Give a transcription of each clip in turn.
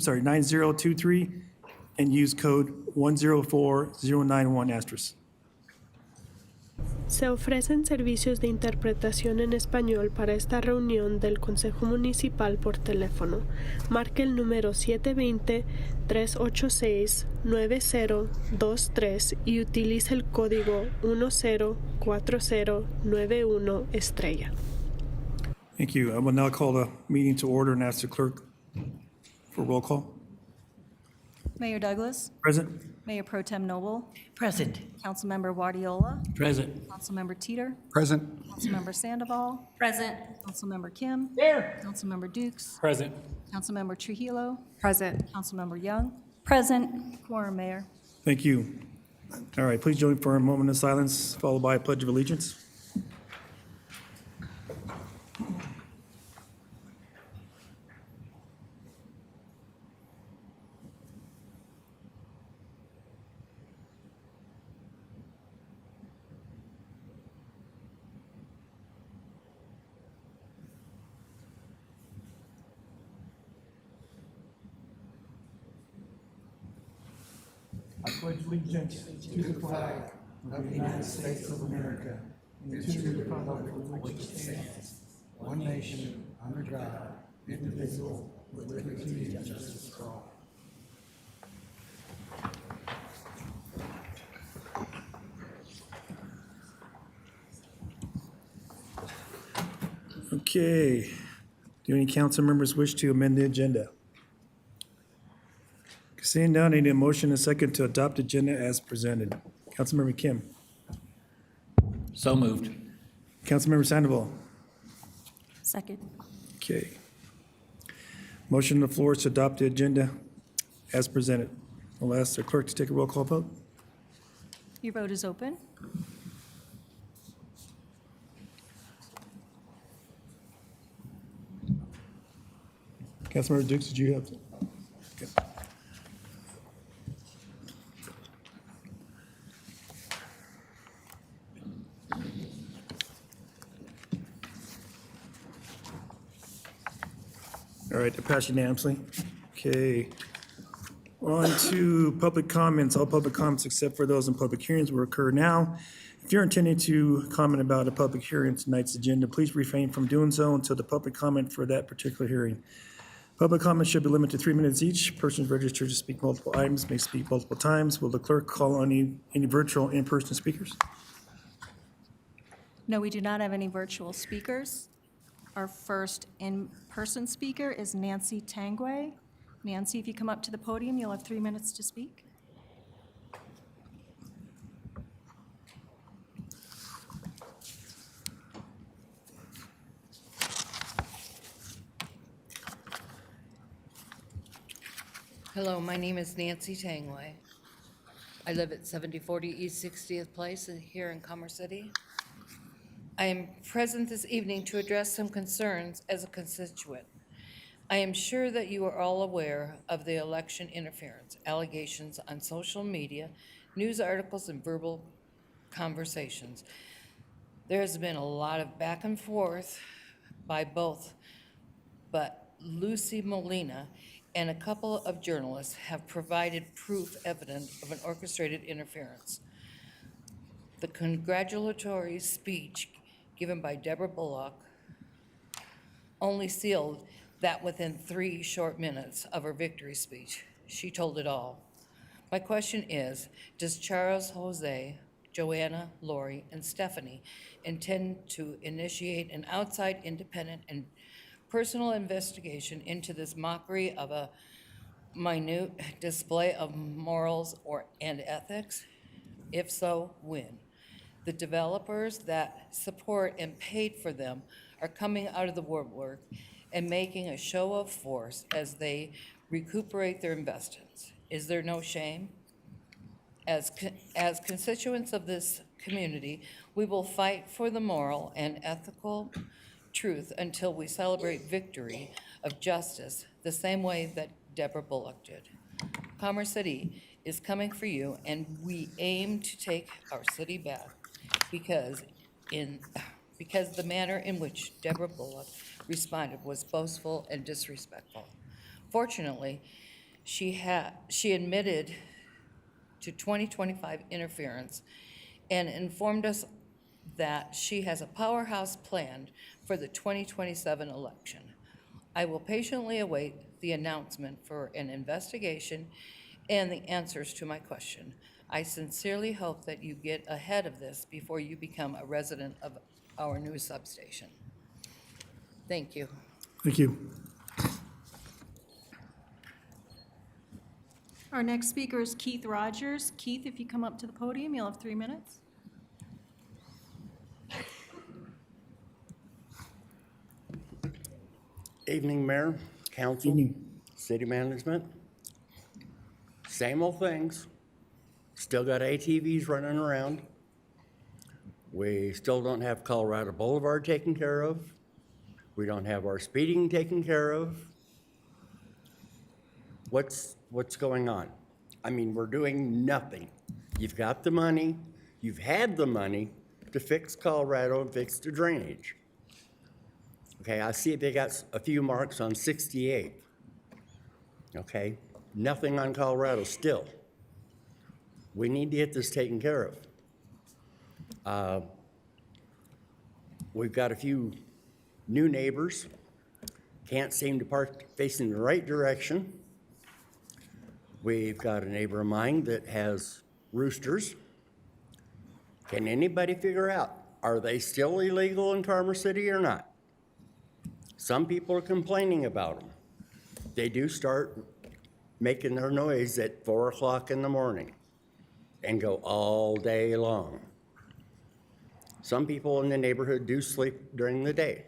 9023 and use code 104091 asterisk. Se ofrecen servicios de interpretación en español para esta reunión del Consejo Municipal por teléfono. Marque el número 720-386-9023 y utilice el código 104091 estrella. Thank you. I will now call the meeting to order and ask the clerk for roll call. Mayor Douglas, Present? Mayor Pro Tem Noble, Present. Councilmember Guardiola, Present. Councilmember Teeter, Present. Councilmember Sandoval, Present. Councilmember Kim, Here. Councilmember Dukes, Present. Councilmember Trujillo, Present. Councilmember Young. Present. Quorum, Mayor. Thank you. All right, please join for a moment of silence, followed by a pledge of allegiance. I pledge allegiance to the flag of the United States of America and to the republic for which it stands, one nation, under God, indivisible, with liberty and justice for all. Okay. Do any council members wish to amend the agenda? Seeing none, I need a motion and a second to adopt agenda as presented. Councilmember Kim. So moved. Councilmember Sandoval. Second. Okay. Motion on the floor is to adopt the agenda as presented. I'll ask the clerk to take a roll call vote. Your vote is open. Councilmember Dukes, did you have? Okay. All right, to pass unanimously. Okay. On to public comments. All public comments except for those in public hearings will occur now. If you're intending to comment about a public hearing tonight's agenda, please refrain from doing so until the public comment for that particular hearing. Public comments should be limited to 3 minutes each. Persons registered to speak multiple items may speak multiple times. Will the clerk call on any virtual in-person speakers? No, we do not have any virtual speakers. Our first in-person speaker is Nancy Tangway. Nancy, if you come up to the podium, you'll have 3 minutes to speak. Hello, my name is Nancy Tangway. I live at 7040 East 60th Place here in Commerce City. I am present this evening to address some concerns as a constituent. I am sure that you are all aware of the election interference allegations on social media, news articles, and verbal conversations. There has been a lot of back and forth by both, but Lucy Molina and a couple of journalists have provided proof evident of an orchestrated interference. The congratulatory speech given by Deborah Bullock only sealed that within 3 short minutes of her victory speech. She told it all. My question is, does Charles Jose, Joanna, Lori, and Stephanie intend to initiate an outside, independent, and personal investigation into this mockery of a minute display of morals and ethics? If so, when? The developers that support and paid for them are coming out of the woodwork and making a show of force as they recuperate their investments. Is there no shame? As constituents of this community, we will fight for the moral and ethical truth until we celebrate victory of justice the same way that Deborah Bullock did. Commerce City is coming for you, and we aim to take our city back because the manner in which Deborah Bullock responded was boastful and disrespectful. Fortunately, She admitted to 2025 interference and informed us that she has a powerhouse planned for the 2027 election. I will patiently await the announcement for an investigation and the answers to my question. I sincerely hope that you get ahead of this before you become a resident of our new substation. Thank you. Thank you. Our next speaker is Keith Rogers. Keith, if you come up to the podium, you'll have 3 minutes. Evening, Mayor, Council, City Management. Same old things. Still got ATVs running around. We still don't have Colorado Boulevard taken care of. We don't have our speeding taken care of. What's going on? I mean, we're doing nothing. You've got the money, you've had the money to fix Colorado and fix the drainage. Okay, I see they got a few marks on 68. Okay, nothing on Colorado still. We need to get this taken care of. We've got a few new neighbors, can't seem to park facing the right direction. We've got a neighbor of mine that has roosters. Can anybody figure out, are they still illegal in Commerce City or not? Some people are complaining about them. They do start making their noise at 4 o'clock in the morning and go all day long. Some people in the neighborhood do sleep during the day.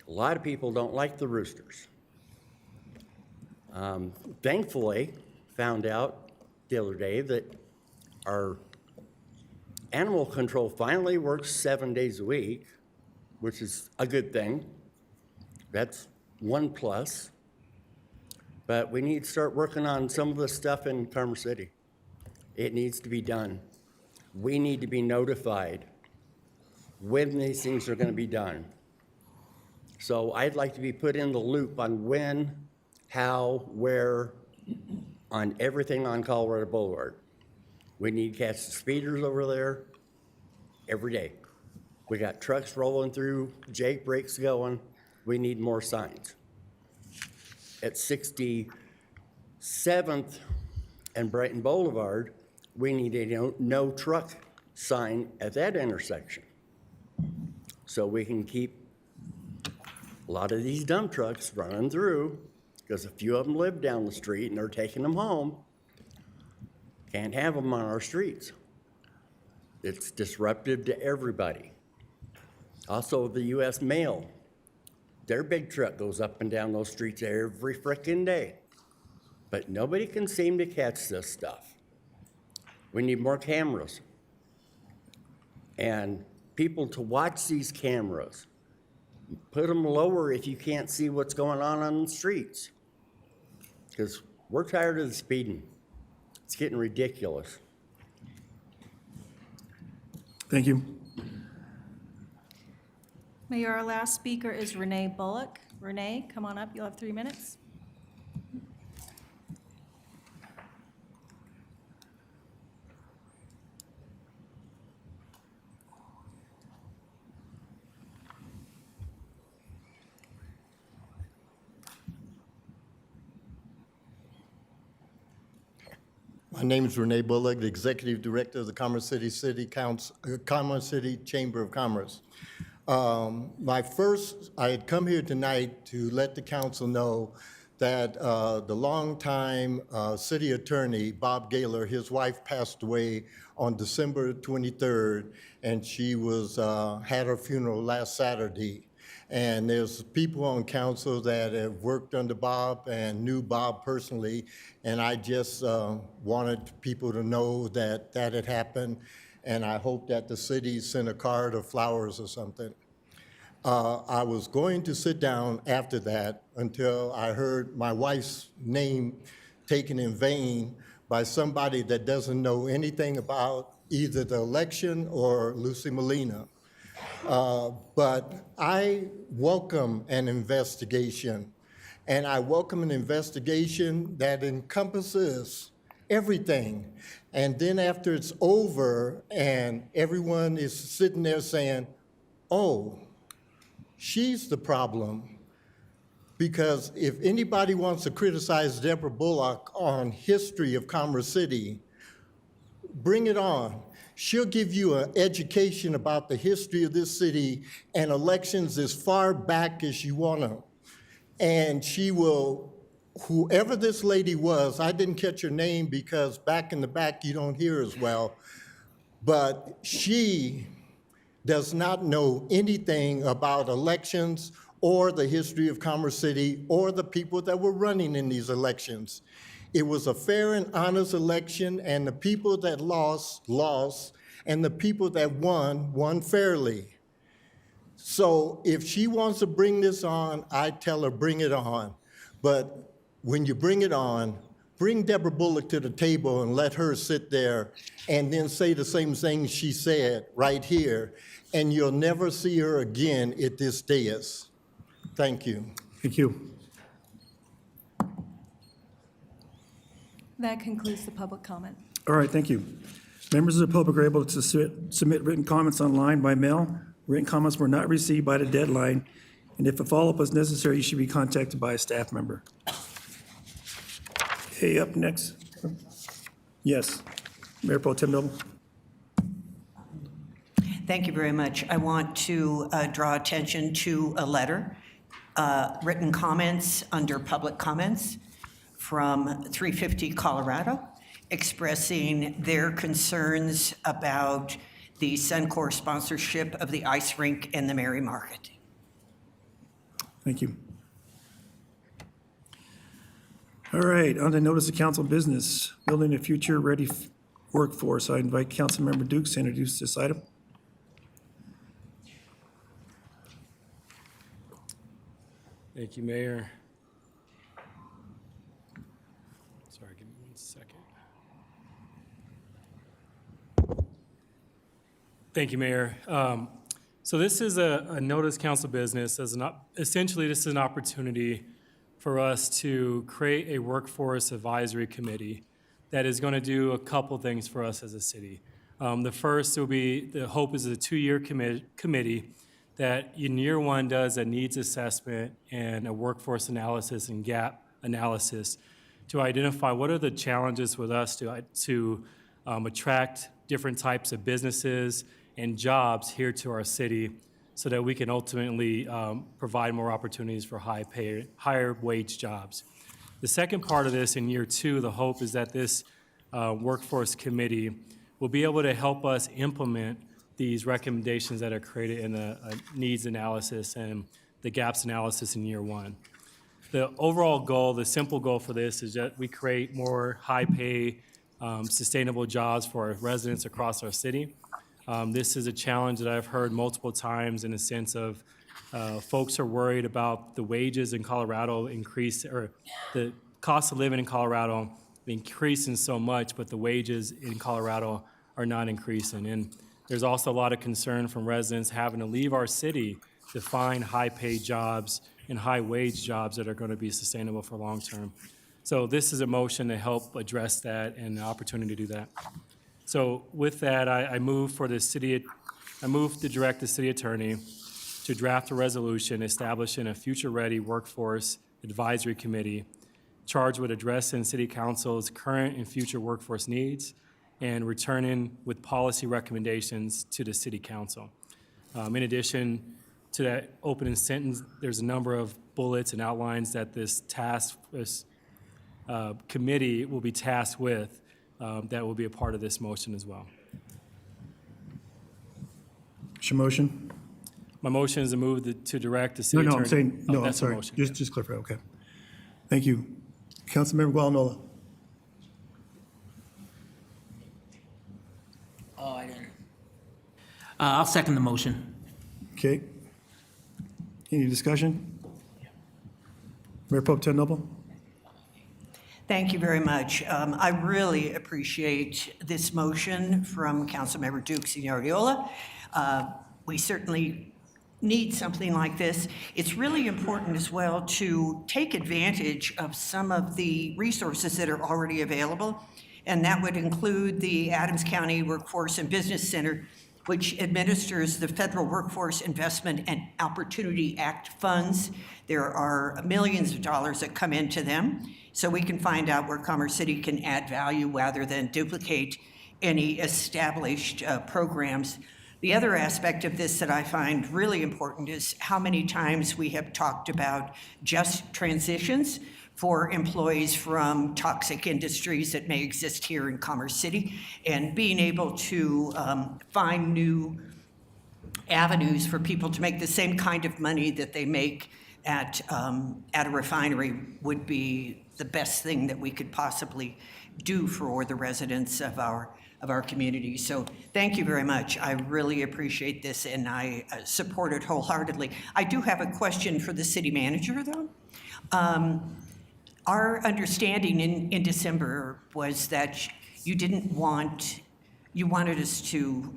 A lot of people don't like the roosters. Thankfully, found out the other day that our animal control finally works 7 days a week, which is a good thing. That's one plus. But we need to start working on some of the stuff in Commerce City. It needs to be done. We need to be notified when these things are going to be done. So I'd like to be put in the loop on when, how, where, on everything on Colorado Boulevard. We need to catch the speeders over there every day. We got trucks rolling through, Jake brakes going. We need more signs. At 67th and Brighton Boulevard, we need a no truck sign at that intersection. So we can keep a lot of these dump trucks running through, because a few of them live down the street and they're taking them home. Can't have them on our streets. It's disruptive to everybody. Also, the US Mail, their big truck goes up and down those streets every frickin' day. But nobody can seem to catch this stuff. We need more cameras. And people to watch these cameras. Put them lower if you can't see what's going on the streets. Because we're tired of the speeding. It's getting ridiculous. Thank you. Mayor, our last speaker is Renee Bullock. Renee, come on up. You'll have 3 minutes. My name is Renee Bullock, the Executive Director of the Commerce City Council, Commerce City Chamber of Commerce. I had come here tonight to let the council know that the longtime city attorney, Bob Gaylor, his wife passed away on December 23rd, and she had her funeral last Saturday. And there's people on council that have worked under Bob and knew Bob personally, and I just wanted people to know that that had happened, and I hope that the city sent a card or flowers or something. I was going to sit down after that until I heard my wife's name taken in vain by somebody that doesn't know anything about either the election or Lucy Molina. But I welcome an investigation, and I welcome an investigation that encompasses everything. And then after it's over and everyone is sitting there saying, oh, she's the problem. Because if anybody wants to criticize Deborah Bullock on history of Commerce City, bring it on. She'll give you an education about the history of this city and elections as far back as you want to. And she will, whoever this lady was, I didn't catch her name because back in the back you don't hear as well, but she does not know anything about elections or the history of Commerce City or the people that were running in these elections. It was a fair and honest election, and the people that lost, lost, and the people that won, won fairly. So if she wants to bring this on, I tell her, bring it on. But when you bring it on, bring Deborah Bullock to the table and let her sit there and then say the same thing she said right here, and you'll never see her again at this dais. Thank you. Thank you. That concludes the public comment. All right, thank you. Members of the public are able to submit written comments online by mail. Written comments were not received by the deadline, and if a follow-up is necessary, you should be contacted by a staff member. Okay, up next. Yes, Mayor Pro Tem Noble. Thank you very much. I want to draw attention to a letter, written comments under public comments from 350 Colorado, expressing their concerns about the Suncor sponsorship of the ice rink and the Merry Market. Thank you. All right, on to notice of council business, building a future-ready workforce. I invite Councilmember Dukes to introduce this item. Thank you, Mayor. Sorry, give me 1 second. Thank you, Mayor. So this is a notice council business. Essentially, this is an opportunity for us to create a workforce advisory committee that is going to do a couple things for us as a city. The first will be, the hope is a 2-year committee that in year 1 does a needs assessment and a workforce analysis and gap analysis to identify what are the challenges with us to attract different types of businesses and jobs here to our city so that we can ultimately provide more opportunities for higher wage jobs. The second part of this in year 2, the hope is that this workforce committee will be able to help us implement these recommendations that are created in the needs analysis and the gaps analysis in year 1. The overall goal, the simple goal for this is that we create more high-pay, sustainable jobs for our residents across our city. This is a challenge that I've heard multiple times in the sense of folks are worried about the wages in Colorado increase, or the cost of living in Colorado increasing so much, but the wages in Colorado are not increasing. And there's also a lot of concern from residents having to leave our city to find high-paid jobs and high-wage jobs that are going to be sustainable for long term. So this is a motion to help address that and the opportunity to do that. So with that, I move to direct the city attorney to draft a resolution establishing a future-ready workforce advisory committee charged with addressing city council's current and future workforce needs and returning with policy recommendations to the city council. In addition to that opening sentence, there's a number of bullets and outlines that this committee will be tasked with that will be a part of this motion as well. What's your motion? My motion is to move to direct the city attorney. I'm saying, Oh, no, I'm that's a sorry. motion. Just clarify, okay. Thank you. Councilmember Gualanola. Oh, I didn't. I'll second the motion. Okay. Any discussion? Mayor Pro Tem Noble? Thank you very much. I really appreciate this motion from Councilmember Dukes and Arreola. We certainly need something like this, it's really important as well to take advantage of some of the resources that are already available. And that would include the Adams County Workforce and Business Center, which administers the Federal Workforce Investment and Opportunity Act funds. There are millions of dollars that come into them, so we can find out where Commerce City can add value rather than duplicate any established programs. The other aspect of this that I find really important is how many times we have talked about just transitions for employees from toxic industries that may exist here in Commerce City, and being able to find new avenues for people to make the same kind of money that they make at a refinery would be the best thing that we could possibly do for the residents of our community. So thank you very much. I really appreciate this, and I support it wholeheartedly. I do have a question for the city manager, though. Our understanding in December was that you wanted us to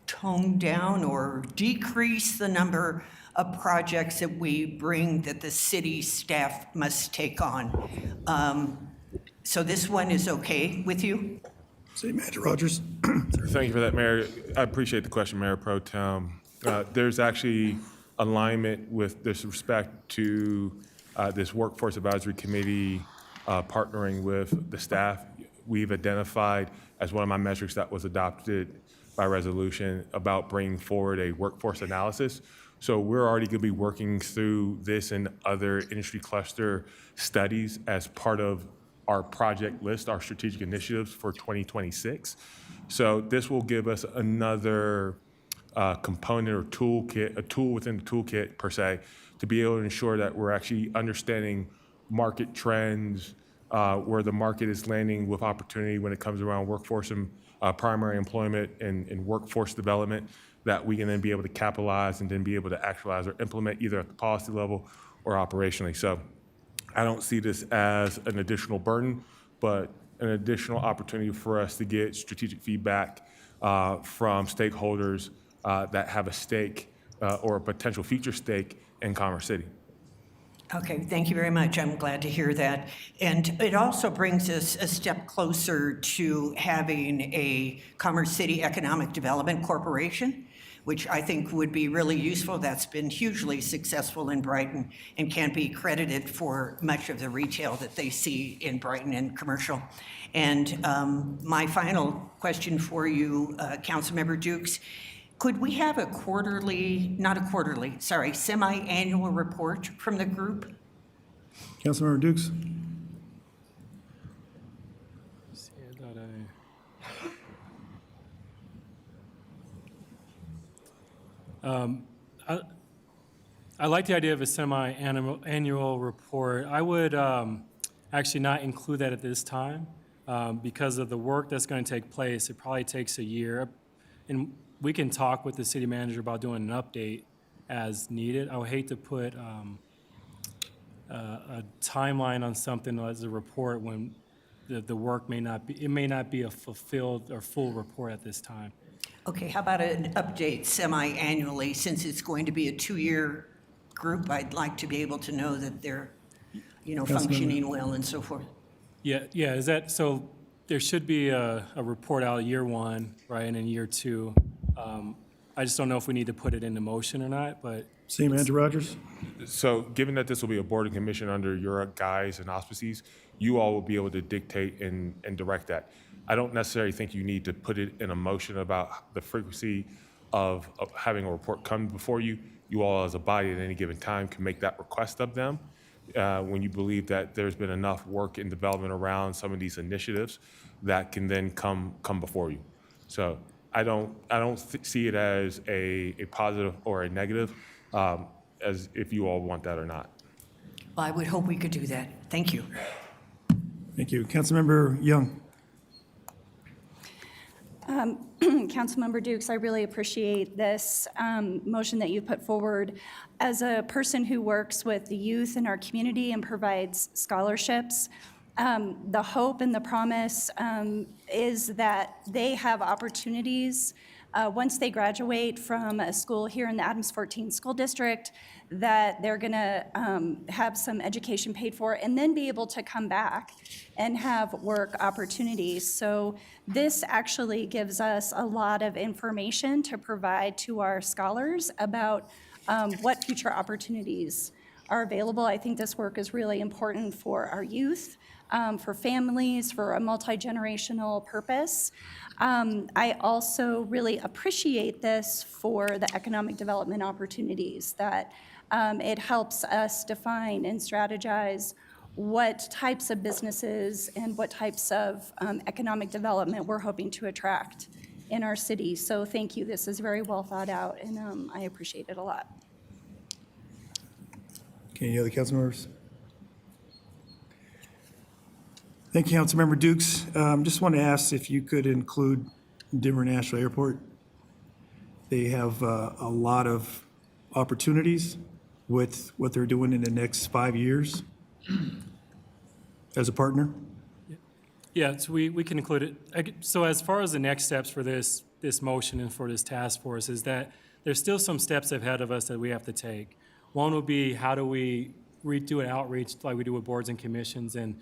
tone down or decrease the number of projects that we bring that the city staff must take on. So this one is okay with you? City Manager Rogers. Thank you for that, Mayor. I appreciate the question, Mayor Pro Tem. There's actually alignment with this respect to this Workforce Advisory Committee partnering with the staff. We've identified as one of my metrics that was adopted by resolution about bringing forward a workforce analysis. So we're already going to be working through this and other industry cluster studies as part of our project list, our strategic initiatives for 2026. So this will give us another component or toolkit, a tool within the toolkit per se, to be able to ensure that we're actually understanding market trends, where the market is landing with opportunity when it comes around workforce and primary employment and workforce development, that we can then be able to capitalize and then be able to actualize or implement either at the policy level or operationally. So I don't see this as an additional burden, but an additional opportunity for us to get strategic feedback from stakeholders that have a stake or a potential future stake in Commerce City. Okay, thank you very much. I'm glad to hear that. And it also brings us a step closer to having a Commerce City Economic Development Corporation, which I think would be really useful. That's been hugely successful in Brighton and can be credited for much of the retail that they see in Brighton and commercial. And my final question for you, Councilmember Dukes, could we have semi-annual report from the group? Councilmember Dukes. See, I thought I like the idea of a semi-annual report. I would actually not include that at this time because of the work that's going to take place. It probably takes a year. And we can talk with the city manager about doing an update as needed. I would hate to put a timeline on something as a report when the work may not be a fulfilled or full report at this time. Okay, how about an update semi-annually? Since it's going to be a 2-year group, I'd like to be able to know that they're, functioning well and so forth. Yeah, is that, so there should be a report out year 1, right, and in year 2. I just don't know if we need to put it into motion or not, but. City Manager Rogers. So given that this will be a board and commission under your guise and auspices, you all will be able to dictate and direct that. I don't necessarily think you need to put it in a motion about the frequency of having a report come before you. You all as a body at any given time can make that request of them when you believe that there's been enough work and development around some of these initiatives that can then come before you. So I don't see it as a positive or a negative, as if you all want that or not. Well, I would hope we could do that. Thank you. Thank you. Councilmember Young. Councilmember Dukes, I really appreciate this motion that you put forward. As a person who works with the youth in our community and provides scholarships, the hope and the promise is that they have opportunities once they graduate from a school here in the Adams 14 School District, that they're going to have some education paid for and then be able to come back and have work opportunities. So this actually gives us a lot of information to provide to our scholars about what future opportunities are available. I think this work is really important for our youth, for families, for a multi-generational purpose. I also really appreciate this for the economic development opportunities, that it helps us define and strategize what types of businesses and what types of economic development we're hoping to attract in our city. So thank you. This is very well thought out, and I appreciate it a lot. Okay, any other council members? Thank you, Councilmember Dukes. Just want to ask if you could include Denver National Airport. They have a lot of opportunities with what they're doing in the next 5 years as a partner. Yeah, so we can include it. So as far as the next steps for this motion and for this task force is that there's still some steps ahead of us that we have to take. One would be, how do we do an outreach like we do with boards and commissions and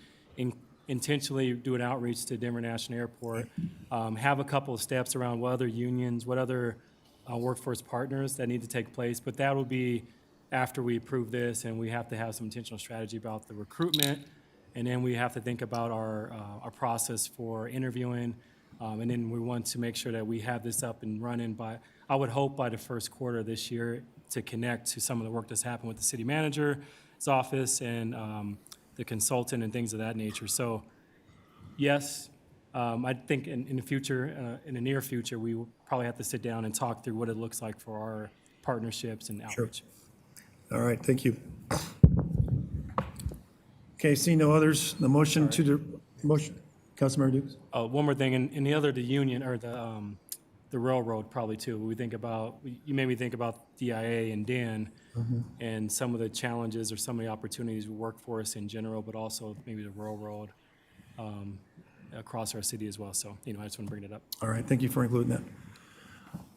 intentionally do an outreach to Denver National Airport, have a couple of steps around what other unions, what other workforce partners that need to take place, but that will be after we approve this, and we have to have some intentional strategy about the recruitment, and then we have to think about our process for interviewing, and then we want to make sure that we have this up and running by, I would hope by the first quarter of this year, to connect to some of the work that's happened with the city manager's office and the consultant and things of that nature. So yes, I think in the future, in the near future, we will probably have to sit down and talk through what it looks like for our partnerships and outreach. All right, thank you. Okay, seeing no others, the motion to the motion, Councilmember Dukes? One more thing, and the other, the union, or the railroad probably too. We think about, you made me think about DIA and Dan and some of the challenges or some of the opportunities with workforce in general, but also maybe the railroad across our city as well. So, I just want to bring it up. All right, thank you for including that.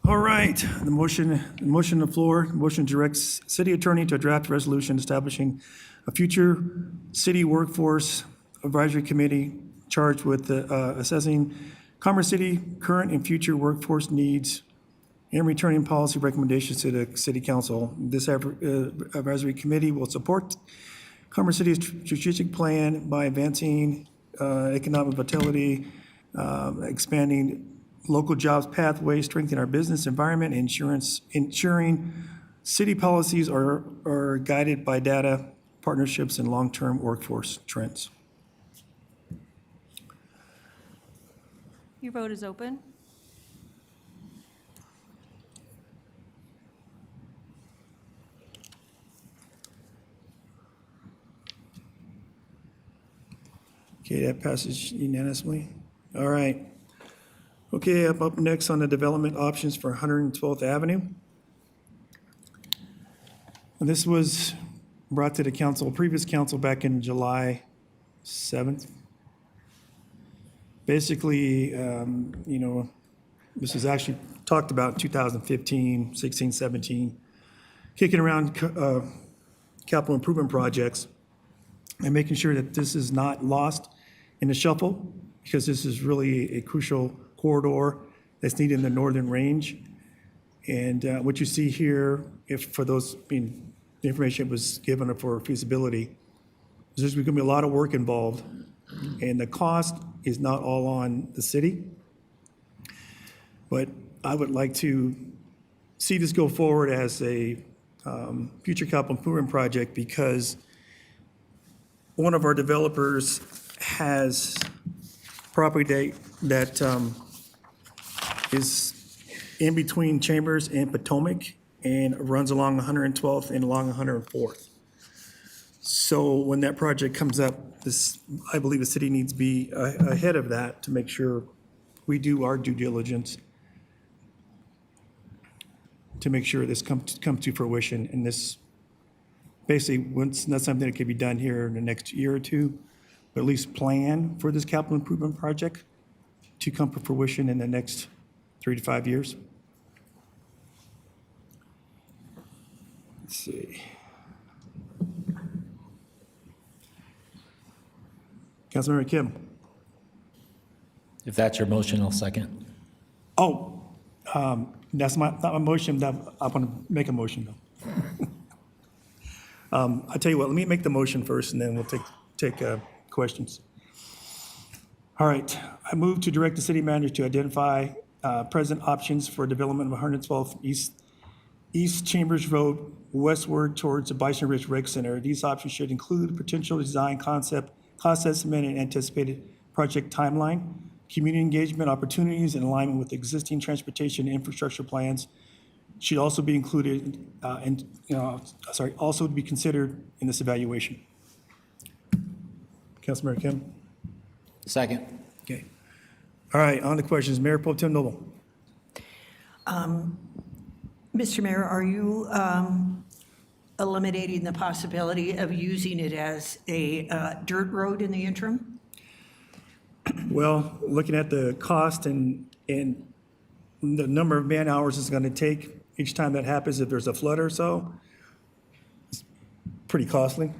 All right, the motion on the floor, motion directs city attorney to draft a resolution establishing a future city workforce advisory committee charged with assessing Commerce City current and future workforce needs and returning policy recommendations to the city council. This advisory committee will support Commerce City's strategic plan by advancing economic vitality, expanding local jobs pathways, strengthening our business environment, ensuring city policies are guided by data, partnerships, and long-term workforce trends. Your vote is open. Okay, that passes unanimously. All right. Okay, up next on the development options for 112th Avenue. And this was brought to the council, previous council back in July 7th. Basically, this was actually talked about in 2015, 16, 17, kicking around capital improvement projects and making sure that this is not lost in the shuffle, because this is really a crucial corridor that's needed in the northern range. And what you see here, if for those, the information was given for feasibility, there's going to be a lot of work involved, and the cost is not all on the city. But I would like to see this go forward as a future capital improvement project, because one of our developers has property that is in between Chambers and Potomac and runs along 112th and along 104th. So when that project comes up, I believe the city needs to be ahead of that to make sure we do our due diligence to make sure this comes to fruition. And this basically, it's not something that could be done here in the next year or two, but at least plan for this capital improvement project to come to fruition in the next 3 to 5 years. Let's see. Councilmember Kim. If that's your motion, I'll second. Oh, that's not my motion. That I want to make a motion though. I'll tell you what. Let me make the motion first, and then we'll take questions. All right. I move to direct the city manager to identify present options for development of 112 East Chambers Road westward towards the Bison Ridge Rec Center. These options should include potential design concept, cost estimate, and anticipated project timeline, community engagement opportunities in alignment with existing transportation and infrastructure plans should also be included also to be considered in this evaluation. Councilmember Kim? Second. Okay. All right, on to questions. Mayor Pro Tem Noble. Mr. Mayor, are you eliminating the possibility of using it as a dirt road in the interim? Well, looking at the cost and the number of man hours it's going to take each time that happens, if there's a flood or so, it's pretty costly.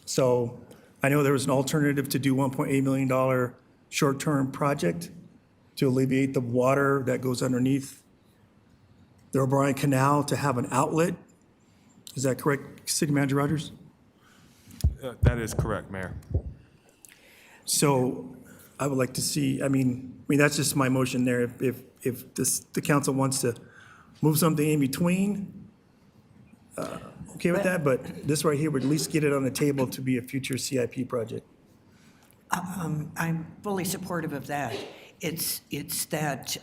So I know there was an alternative to do $1.8 million short-term project to alleviate the water that goes underneath the O'Brien Canal to have an outlet. Is that correct, City Manager Rogers? That is correct, Mayor. So I would like to see, I mean, that's just my motion there. If the council wants to move something in between, okay with that, but this right here would at least get it on the table to be a future CIP project. I'm fully supportive of that. It's that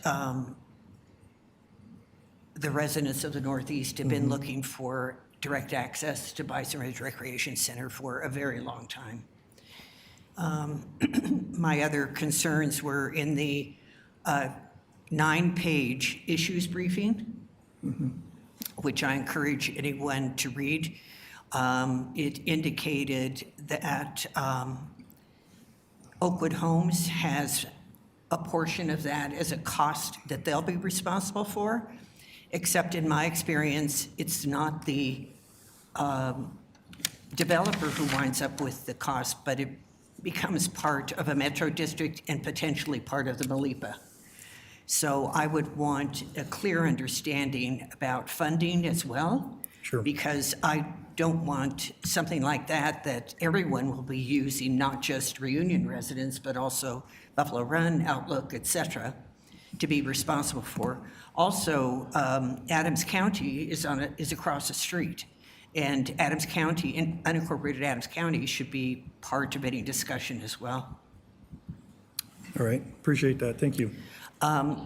the residents of the Northeast have been looking for direct access to Bison Ridge Recreation Center for a very long time. My other concerns were in the 9-page issues briefing, which I encourage anyone to read. It indicated that Oakwood Homes has a portion of that as a cost that they'll be responsible for, except in my experience, it's not the developer who winds up with the cost, but it becomes part of a metro district and potentially part of the MALIPA. So I would want a clear understanding about funding as well. Sure. Because I don't want something like that everyone will be using, not just Reunion residents, but also Buffalo Run, Outlook, et cetera, to be responsible for. Also, Adams County is across the street. And Adams County, unincorporated Adams County should be part of any discussion as well. All right, appreciate that, thank you. I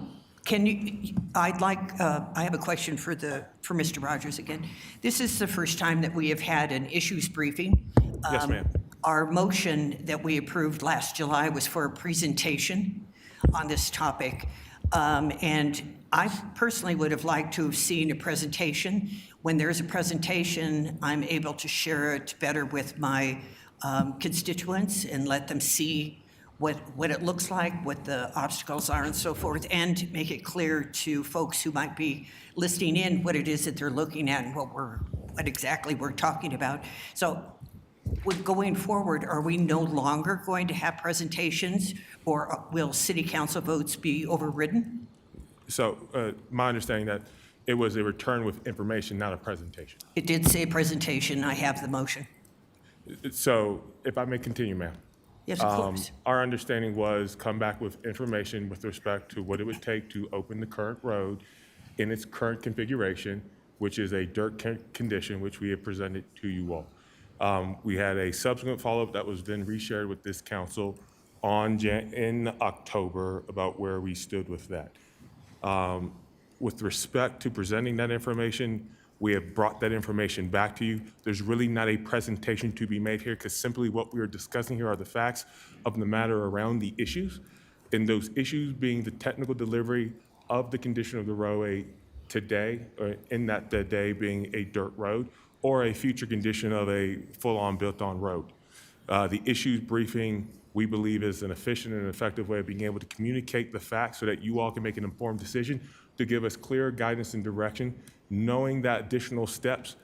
have a question for Mr. Rogers again. This is the first time that we have had an issues briefing. Yes, ma'am. Our motion that we approved last July was for a presentation on this topic. And I personally would have liked to have seen a presentation. When there's a presentation, I'm able to share it better with my constituents and let them see what it looks like, what the obstacles are and so forth, and make it clear to folks who might be listening in what it is that they're looking at and what exactly we're talking about. So going forward, are we no longer going to have presentations, or will city council votes be overridden? So my understanding that it was a return with information, not a presentation. It did say presentation. I have the motion. So if I may continue, ma'am. Yes, of course. Our understanding was come back with information with respect to what it would take to open the current road in its current configuration, which is a dirt condition, which we have presented to you all. We had a subsequent follow-up that was then reshared with this council in October about where we stood with that. With respect to presenting that information, we have brought that information back to you. There's really not a presentation to be made here because simply what we are discussing here are the facts of the matter around the issues, and those issues being the technical delivery of the condition of the roadway today, or in that the day being a dirt road, or a future condition of a full-on built-on road. The issues briefing, we believe, is an efficient and effective way of being able to communicate the facts so that you all can make an informed decision to give us clear guidance and direction, knowing that additional steps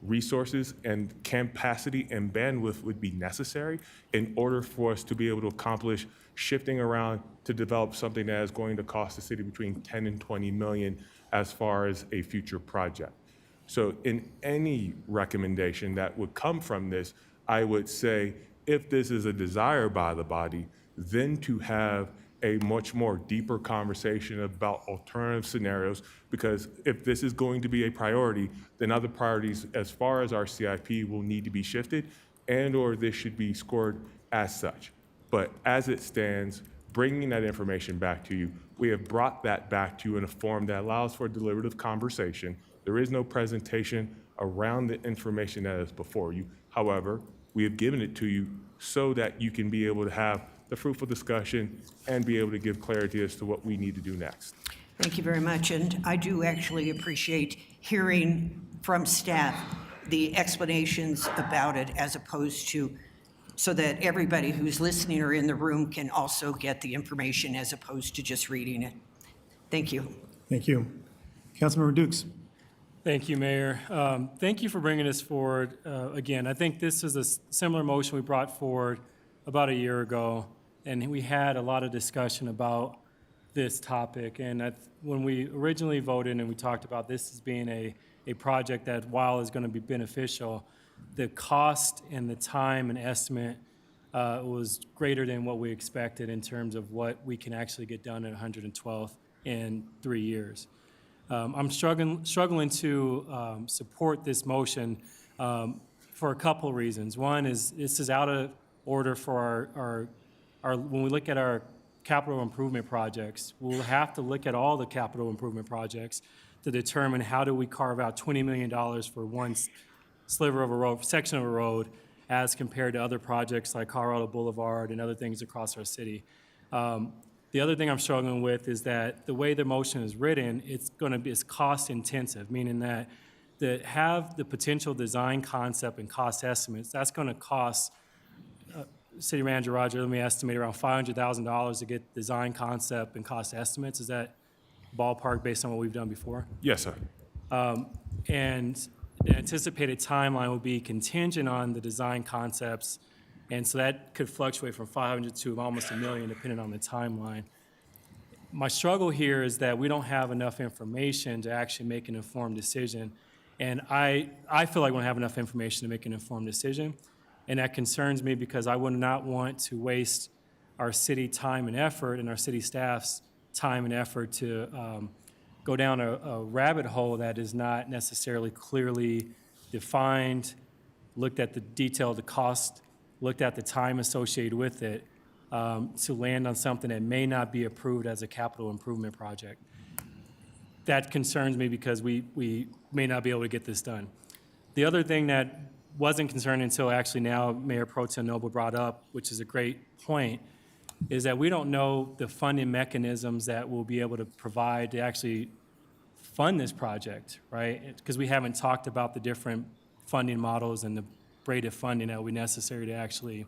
resources and capacity and bandwidth would be necessary in order for us to be able to accomplish shifting around to develop something that is going to cost the city between 10 and 20 million as far as a future project. So in any recommendation that would come from this, I would say, if this is a desire by the body, then to have a much more deeper conversation about alternative scenarios, because if this is going to be a priority, then other priorities as far as our CIP will need to be shifted, and/or this should be scored as such. But as it stands, bringing that information back to you, we have brought that back to you in a form that allows for deliberative conversation. There is no presentation around the information that is before you. However, we have given it to you so that you can be able to have the fruitful discussion and be able to give clarity as to what we need to do next. Thank you very much, and I do actually appreciate hearing from staff the explanations about it as opposed to, so that everybody who's listening or in the room can also get the information as opposed to just reading it. Thank you. Thank you. Councilmember Dukes. Thank you, Mayor. Thank you for bringing this forward. Again, I think this is a similar motion we brought forward about a year ago, and we had a lot of discussion about this topic. And when we originally voted and we talked about this as being a project that, while is going to be beneficial, the cost and the time and estimate was greater than what we expected in terms of what we can actually get done at 112th in 3 years. I'm struggling to support this motion for a couple of reasons. One is this is out of order for our when we look at our capital improvement projects, we'll have to look at all the capital improvement projects to determine how do we carve out $20 million for one sliver of a road, section of a road, as compared to other projects like Colorado Boulevard and other things across our city. The other thing I'm struggling with is that the way the motion is written, it's cost intensive, meaning that to have the potential design concept and cost estimates, that's going to cost City Manager Roger, let me estimate around $500,000 to get design concept and cost estimates. Is that ballpark based on what we've done before? Yes, sir. And the anticipated timeline will be contingent on the design concepts, and so that could fluctuate from 500 to almost $1 million depending on the timeline. My struggle here is that we don't have enough information to actually make an informed decision, and I feel like we don't have enough information to make an informed decision, and that concerns me because I would not want to waste our city time and effort and our city staff's time and effort to go down a rabbit hole that is not necessarily clearly defined, looked at the detail of the cost, looked at the time associated with it, to land on something that may not be approved as a capital improvement project. That concerns me because we may not be able to get this done. The other thing that wasn't concerned until actually now Mayor Pro Tem Noble brought up, which is a great point, is that we don't know the funding mechanisms that we'll be able to provide to actually fund this project, right? Because we haven't talked about the different funding models and the rate of funding that will be necessary to actually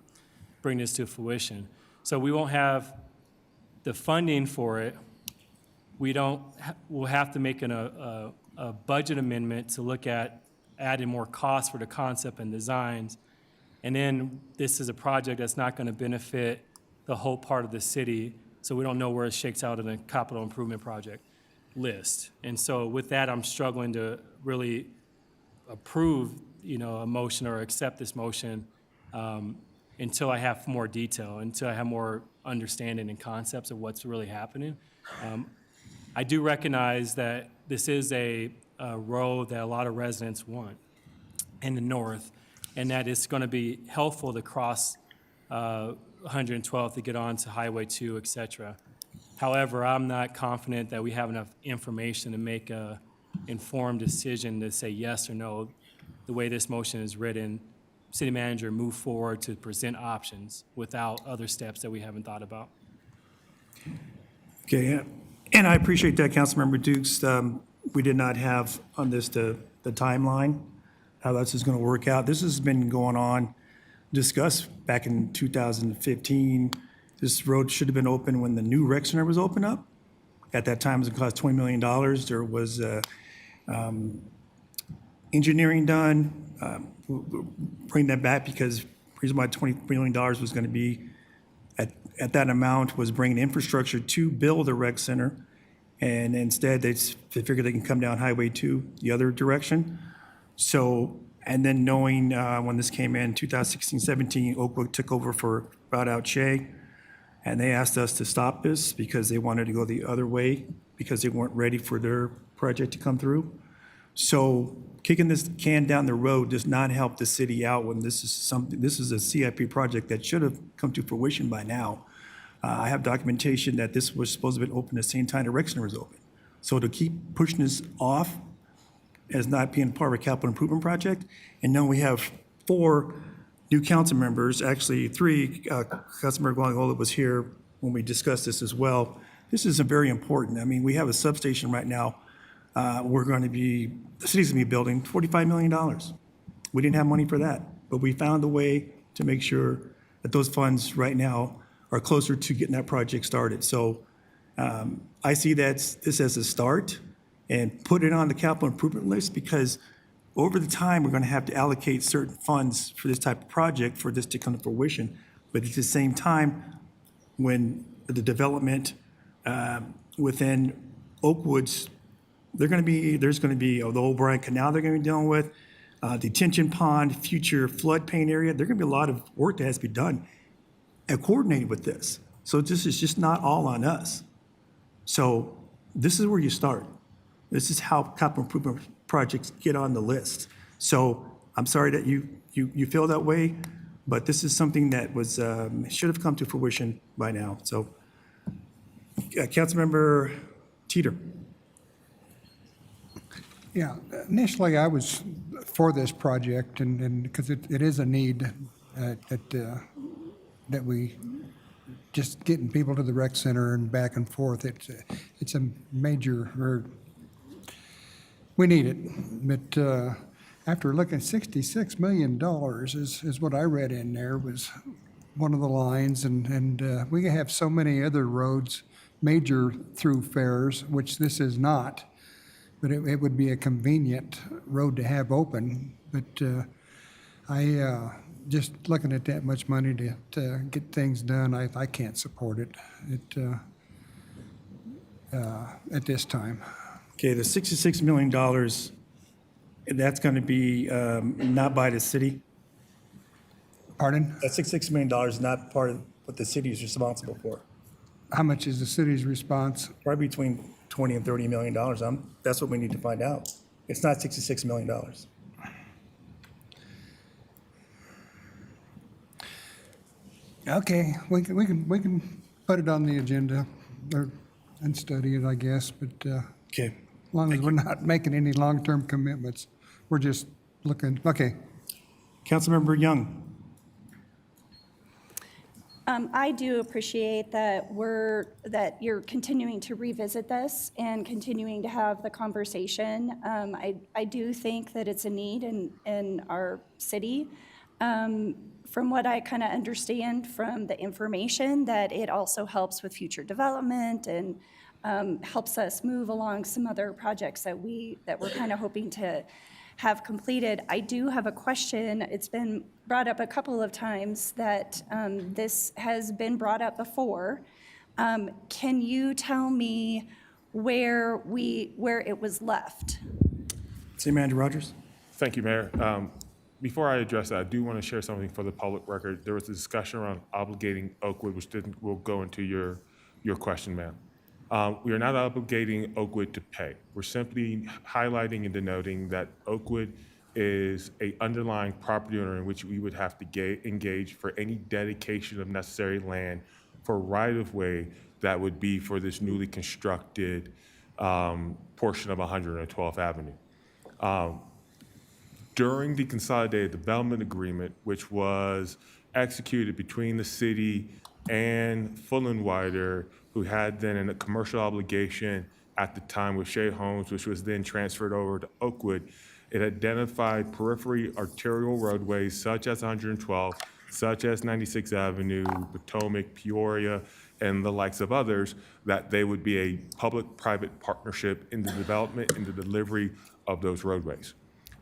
bring this to fruition. So we won't have the funding for it. We'll have to make a budget amendment to look at adding more costs for the concept and designs. And then this is a project that's not going to benefit the whole part of the city, so we don't know where it shakes out in a capital improvement project list. And so with that, I'm struggling to really approve, a motion or accept this motion until I have more detail, until I have more understanding and concepts of what's really happening. I do recognize that this is a road that a lot of residents want in the north, and that it's going to be helpful to cross 112th to get on to Highway 2, et cetera. However, I'm not confident that we have enough information to make a informed decision to say yes or no. The way this motion is written, city manager move forward to present options without other steps that we haven't thought about. Okay, yeah. And I appreciate that, Councilmember Dukes. We did not have on this the timeline, how this is going to work out. This has been going on, discussed back in 2015. This road should have been open when the new rec center was opened up. At that time, it was going to cost $20 million. There was engineering done. We'll bring that back because the reason why $20 million was going to be at that amount was bringing infrastructure to build a rec center. And instead, they figure they can come down Highway 2 the other direction. So, and then knowing when this came in, 2016, 17, Oakwood took over for Route Out Shea. And they asked us to stop this because they wanted to go the other way because they weren't ready for their project to come through. So kicking this can down the road does not help the city out when this is a CIP project that should have come to fruition by now. I have documentation that this was supposed to have been open the same time the rec center was open. So to keep pushing this off as not being part of a capital improvement project, and now we have 4 new council members, actually 3, Councilmember Guangola was here when we discussed this as well. This is very important. I mean, we have a substation right now. The city's gonna be building $45 million. We didn't have money for that, but we found a way to make sure that those funds right now are closer to getting that project started. So I see this as a start and put it on the capital improvement list because over the time, we're gonna have to allocate certain funds for this type of project for this to come to fruition. But at the same time, when the development within Oakwoods, there's gonna be the O'Brien Canal they're gonna be dealing with, detention pond, future floodplain area. There's gonna be a lot of work that has to be done and coordinated with this. So this is just not all on us. So this is where you start. This is how capital improvement projects get on the list. So I'm sorry that you feel that way, but this is something that was should have come to fruition by now. So, Councilmember Teeter. Yeah, initially I was for this project and because it is a need that we just getting people to the rec center and back and forth. It's a major, we need it. But after looking, $66 million is what I read in there was one of the lines. And we have so many other roads, major thoroughfares, which this is not. But it would be a convenient road to have open. But just looking at that much money to get things done, I can't support it at this time. Okay, the $66 million, that's going to be not by the city. Pardon? That $66 million is not part of what the city is responsible for. How much is the city's response? Probably between $20 and $30 million. That's what we need to find out. It's not $66 million. Okay, we can put it on the agenda and study it, I guess, but Okay. as long as we're not making any long-term commitments, we're just looking, okay. Councilmember Young. I do appreciate that you're continuing to revisit this and continuing to have the conversation. I do think that it's a need in our city. From what I kind of understand from the information, that it also helps with future development and helps us move along some other projects that we're kind of hoping to have completed. I do have a question. It's been brought up a couple of times that this has been brought up before. Can you tell me where it was left? City Manager Rogers. Thank you, Mayor. Before I address that, I do want to share something for the public record. There was a discussion around obligating Oakwood, which will go into your question, ma'am. We are not obligating Oakwood to pay. We're simply highlighting and denoting that Oakwood is an underlying property owner in which we would have to engage for any dedication of necessary land for right-of-way that would be for this newly constructed portion of 112th Avenue. During the Consolidated Development Agreement, which was executed between the city and Fullenwider, who had then a commercial obligation at the time with Shea Homes, which was then transferred over to Oakwood, it identified periphery arterial roadways such as 112, such as 96th Avenue, Potomac, Peoria, and the likes of others, that they would be a public-private partnership in the development and the delivery of those roadways.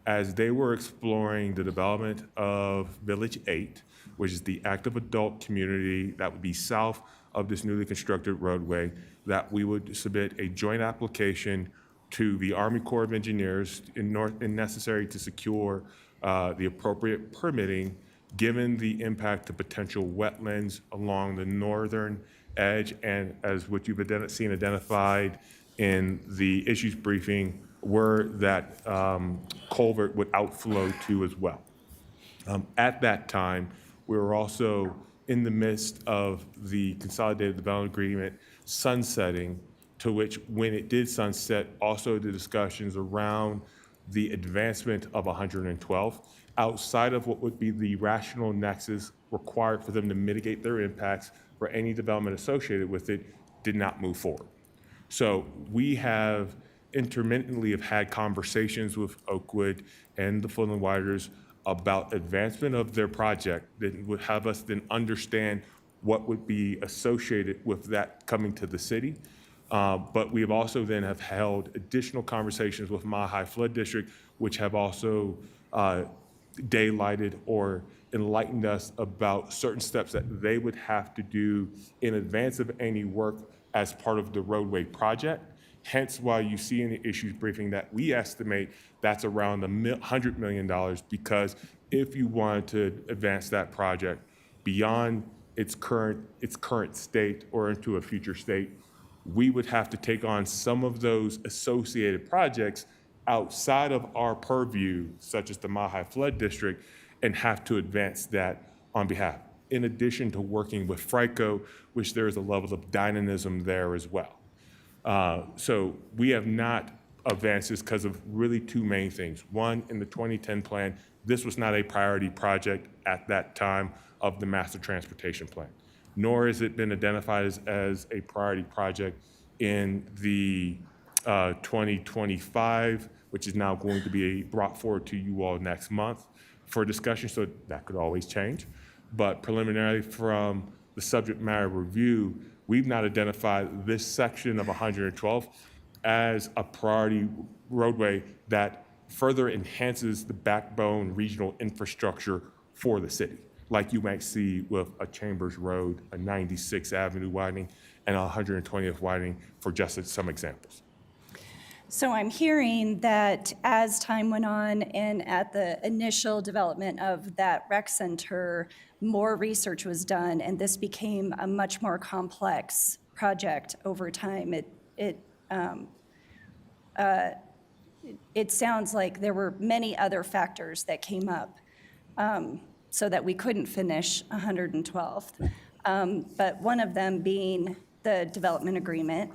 as they were exploring the development of Village 8, which is the active adult community that would be south of this newly constructed roadway, that we would submit a joint application to the Army Corps of Engineers and necessary to secure the appropriate permitting, given the impact to potential wetlands along the northern edge, and as what you've seen identified in the issues briefing, where that culvert would outflow to as well. At that time, we were also in the midst of the Consolidated Development Agreement sunsetting, to which, when it did sunset, also the discussions around the advancement of 112 outside of what would be the rational nexus required for them to mitigate their impacts for any development associated with it did not move forward. So we have intermittently have had conversations with Oakwood and the Fulton Whiters about advancement of their project that would have us then understand what would be associated with that coming to the city. But we have also then have held additional conversations with Mile High Flood District, which have also daylighted or enlightened us about certain steps that they would have to do in advance of any work as part of the roadway project. Hence why you see in the issues briefing that we estimate that's around $100 million, because if you wanted to advance that project beyond its current state or into a future state, we would have to take on some of those associated projects outside of our purview, such as the Mile High Flood District, and have to advance that on behalf. In addition to working with FRICO, which there is a level of dynamism there as well. So we have not advanced this because of really two main things. One, in the 2010 plan, this was not a priority project at that time of the master transportation plan, nor has it been identified as a priority project in the 2025, which is now going to be brought forward to you all next month for discussion, so that could always change. But preliminarily from the subject matter review, we've not identified this section of 112 as a priority roadway that further enhances the backbone regional infrastructure for the city, like you might see with a Chambers Road, a 96th Avenue widening, and a 120th widening, for just some examples. So I'm hearing that as time went on and at the initial development of that rec center, more research was done, and this became a much more complex project over time. It sounds like there were many other factors that came up so that we couldn't finish 112th. But one of them being the development agreement,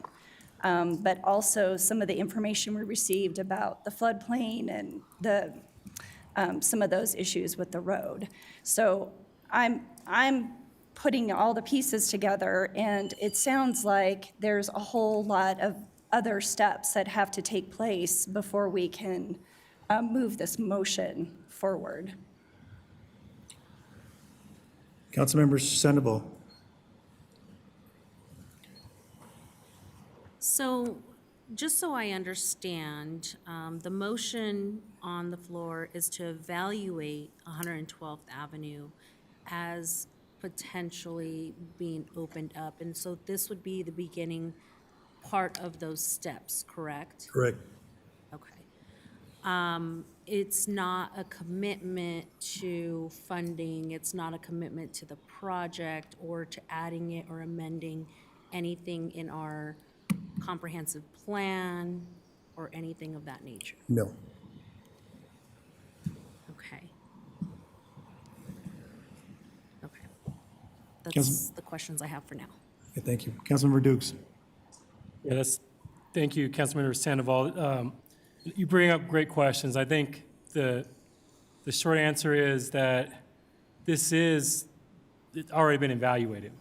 but also some of the information we received about the floodplain and some of those issues with the road. So I'm putting all the pieces together, and it sounds like there's a whole lot of other steps that have to take place before we can move this motion forward. Councilmember Sandoval. So, just so I understand, the motion on the floor is to evaluate 112th Avenue as potentially being opened up. And so this would be the beginning part of those steps, correct? Correct. Okay. It's not a commitment to funding, it's not a commitment to the project or to adding it or amending anything in our comprehensive plan or anything of that nature? No. Okay. Okay. That's the questions I have for now. Okay, thank you. Councilmember Dukes. Yeah, thank you, Councilmember Sandoval. You bring up great questions. I think the short answer is that it's already been evaluated.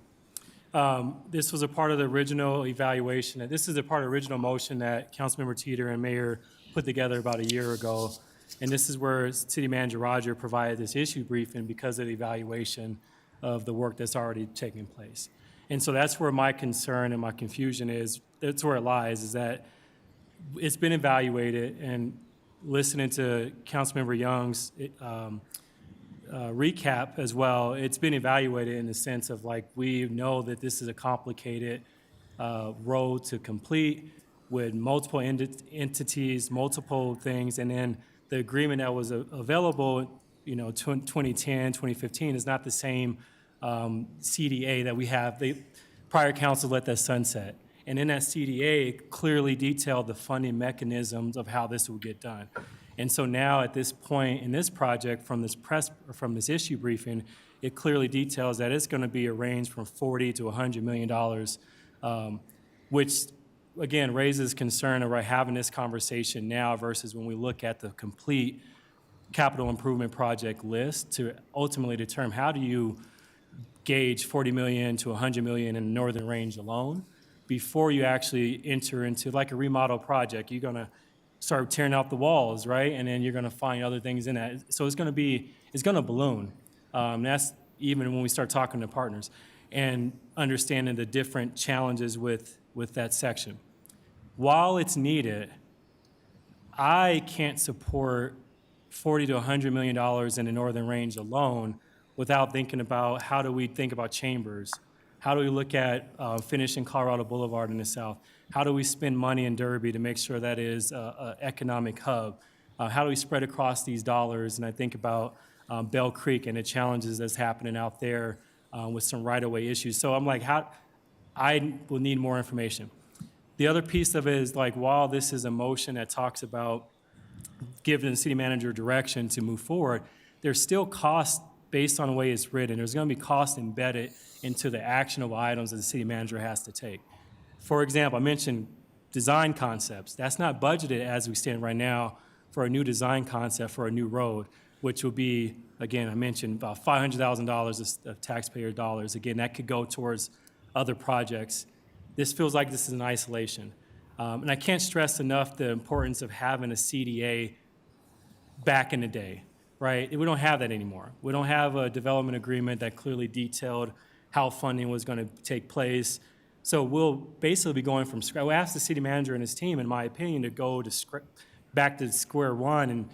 This was a part of the original evaluation, and this is a part of the original motion that Councilmember Teeter and Mayor put together about a year ago. And this is where City Manager Roger provided this issue briefing because of the evaluation of the work that's already taking place. And so that's where my concern and my confusion is, that's where it lies, is that it's been evaluated, and listening to Councilmember Young's recap as well, it's been evaluated in the sense of like, we know that this is a complicated road to complete with multiple entities, multiple things, and then the agreement that was available, 2010, 2015 is not the same CDA that we have. The prior council let that sunset. And in that CDA, it clearly detailed the funding mechanisms of how this would get done. And so now at this point in this project, from this issue briefing, it clearly details that it's going to be a range from $40 to $100 million, which again raises concern about having this conversation now versus when we look at the complete capital improvement project list to ultimately determine how do you gauge $40 million to $100 million in the Northern Range alone before you actually enter into like a remodel project. You're going to start tearing out the walls, right? And then you're going to find other things in that. So it's going to balloon. That's even when we start talking to partners and understanding the different challenges with that section. While it's needed, I can't support $40 to $100 million in the Northern Range alone without thinking about how do we think about Chambers? How do we look at finishing Colorado Boulevard in the south? How do we spend money in Derby to make sure that is an economic hub? How do we spread across these dollars? And I think about Bell Creek and the challenges that's happening out there with some right-of-way issues. So I'm like, I will need more information. The other piece of it is like, while this is a motion that talks about giving the city manager direction to move forward, there's still costs based on the way it's written. There's going to be costs embedded into the actionable items that the city manager has to take. For example, I mentioned design concepts. That's not budgeted as we stand right now for a new design concept for a new road, which will be, again, I mentioned about $500,000 of taxpayer dollars. Again, that could go towards other projects. This feels like this is an isolation. And I can't stress enough the importance of having a CDA back in the day, right? We don't have that anymore. We don't have a development agreement that clearly detailed how funding was going to take place. So we'll basically be going from scratch. We asked the city manager and his team, in my opinion, to go back to square one and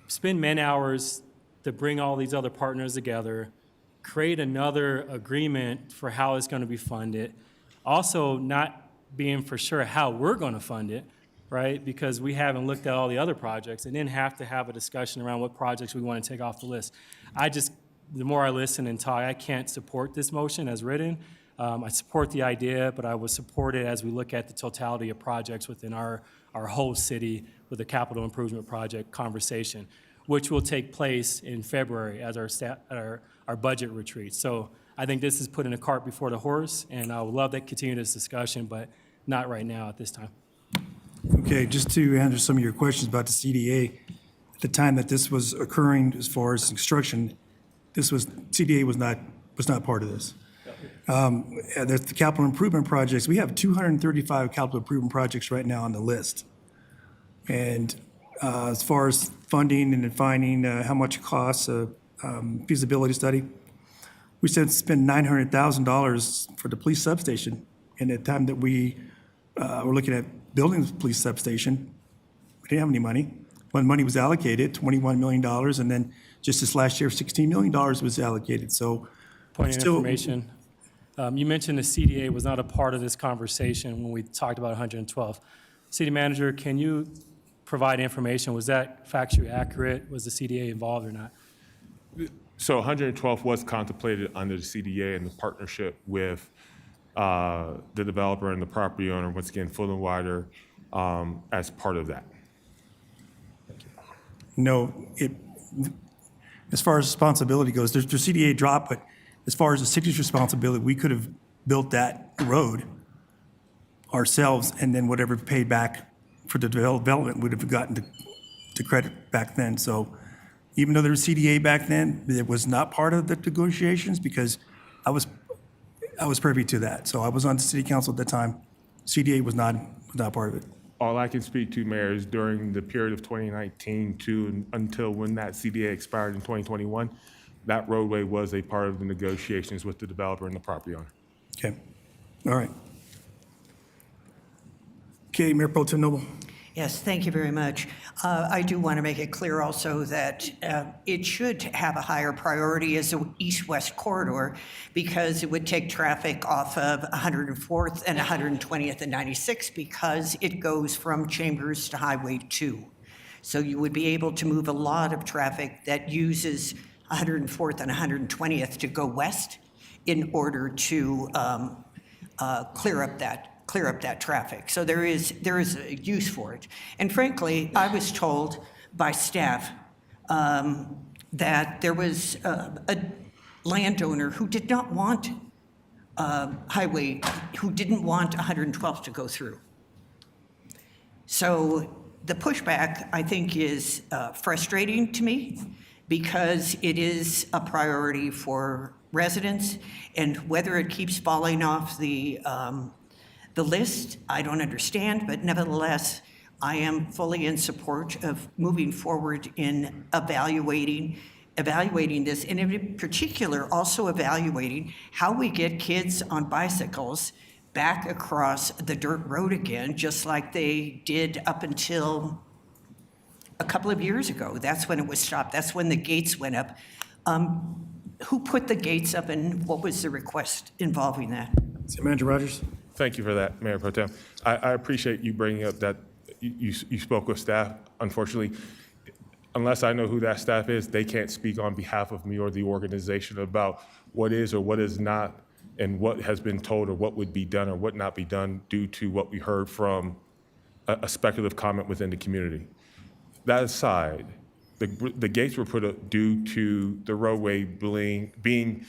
spend man-hours to bring all these other partners together, create another agreement for how it's going to be funded, also not being for sure how we're going to fund it, right? Because we haven't looked at all the other projects and then have to have a discussion around what projects we want to take off the list. The more I listen and talk, I can't support this motion as written. I support the idea, but I would support it as we look at the totality of projects within our whole city with the capital improvement project conversation, which will take place in February as our budget retreat. So I think this is putting a cart before the horse, and I would love to continue this discussion, but not right now at this time. Okay, just to answer some of your questions about the CDA, at the time that this was occurring as far as construction, CDA was not part of this. There's the capital improvement projects. We have 235 capital improvement projects right now on the list. And as far as funding and defining how much it costs, feasibility study, we said spend $900,000 for the police substation. And at the time that we were looking at building the police substation, we didn't have any money. When money was allocated, $21 million, and then just this last year, $16 million was allocated. So Point of information. You mentioned the CDA was not a part of this conversation when we talked about 112. City manager, can you provide information? Was that factually accurate? Was the CDA involved or not? So 112 was contemplated under the CDA in the partnership with the developer and the property owner, once again, Full and Wider, as part of that. No, as far as responsibility goes, there's CDA drop, but as far as the city's responsibility, we could have built that road ourselves, and then whatever paid back for the development would have gotten to credit back then. So even though there was CDA back then, it was not part of the negotiations because I was privy to that. So I was on the city council at the time. CDA was not part of it. All I can speak to, Mayor, is during the period of 2019 to until when that CDA expired in 2021, that roadway was a part of the negotiations with the developer and the property owner. Okay, all right. Okay, Mayor Pro Tem Noble. Yes, thank you very much. I do want to make it clear also that it should have a higher priority as an east-west corridor because it would take traffic off of 104th and 120th and 96 because it goes from Chambers to Highway 2. So you would be able to move a lot of traffic that uses 104th and 120th to go west in order to clear up that traffic. So there is a use for it. And frankly, I was told by staff that there was a landowner who did not want who didn't want 112th to go through. So the pushback, I think, is frustrating to me because it is a priority for residents, and whether it keeps falling off the list, I don't understand, but nevertheless, I am fully in support of moving forward in evaluating this, and in particular, also evaluating how we get kids on bicycles back across the dirt road again, just like they did up until a couple of years ago. That's when it was stopped. That's when the gates went up. Who put the gates up, and what was the request involving that? City Manager Rogers? Thank you for that, Mayor Pro Tem. I appreciate you bringing up that you spoke with staff. Unfortunately, unless I know who that staff is, they can't speak on behalf of me or the organization about what is or what is not and what has been told or what would be done or what not be done due to what we heard from a speculative comment within the community. That aside, the gates were put up due to the roadway being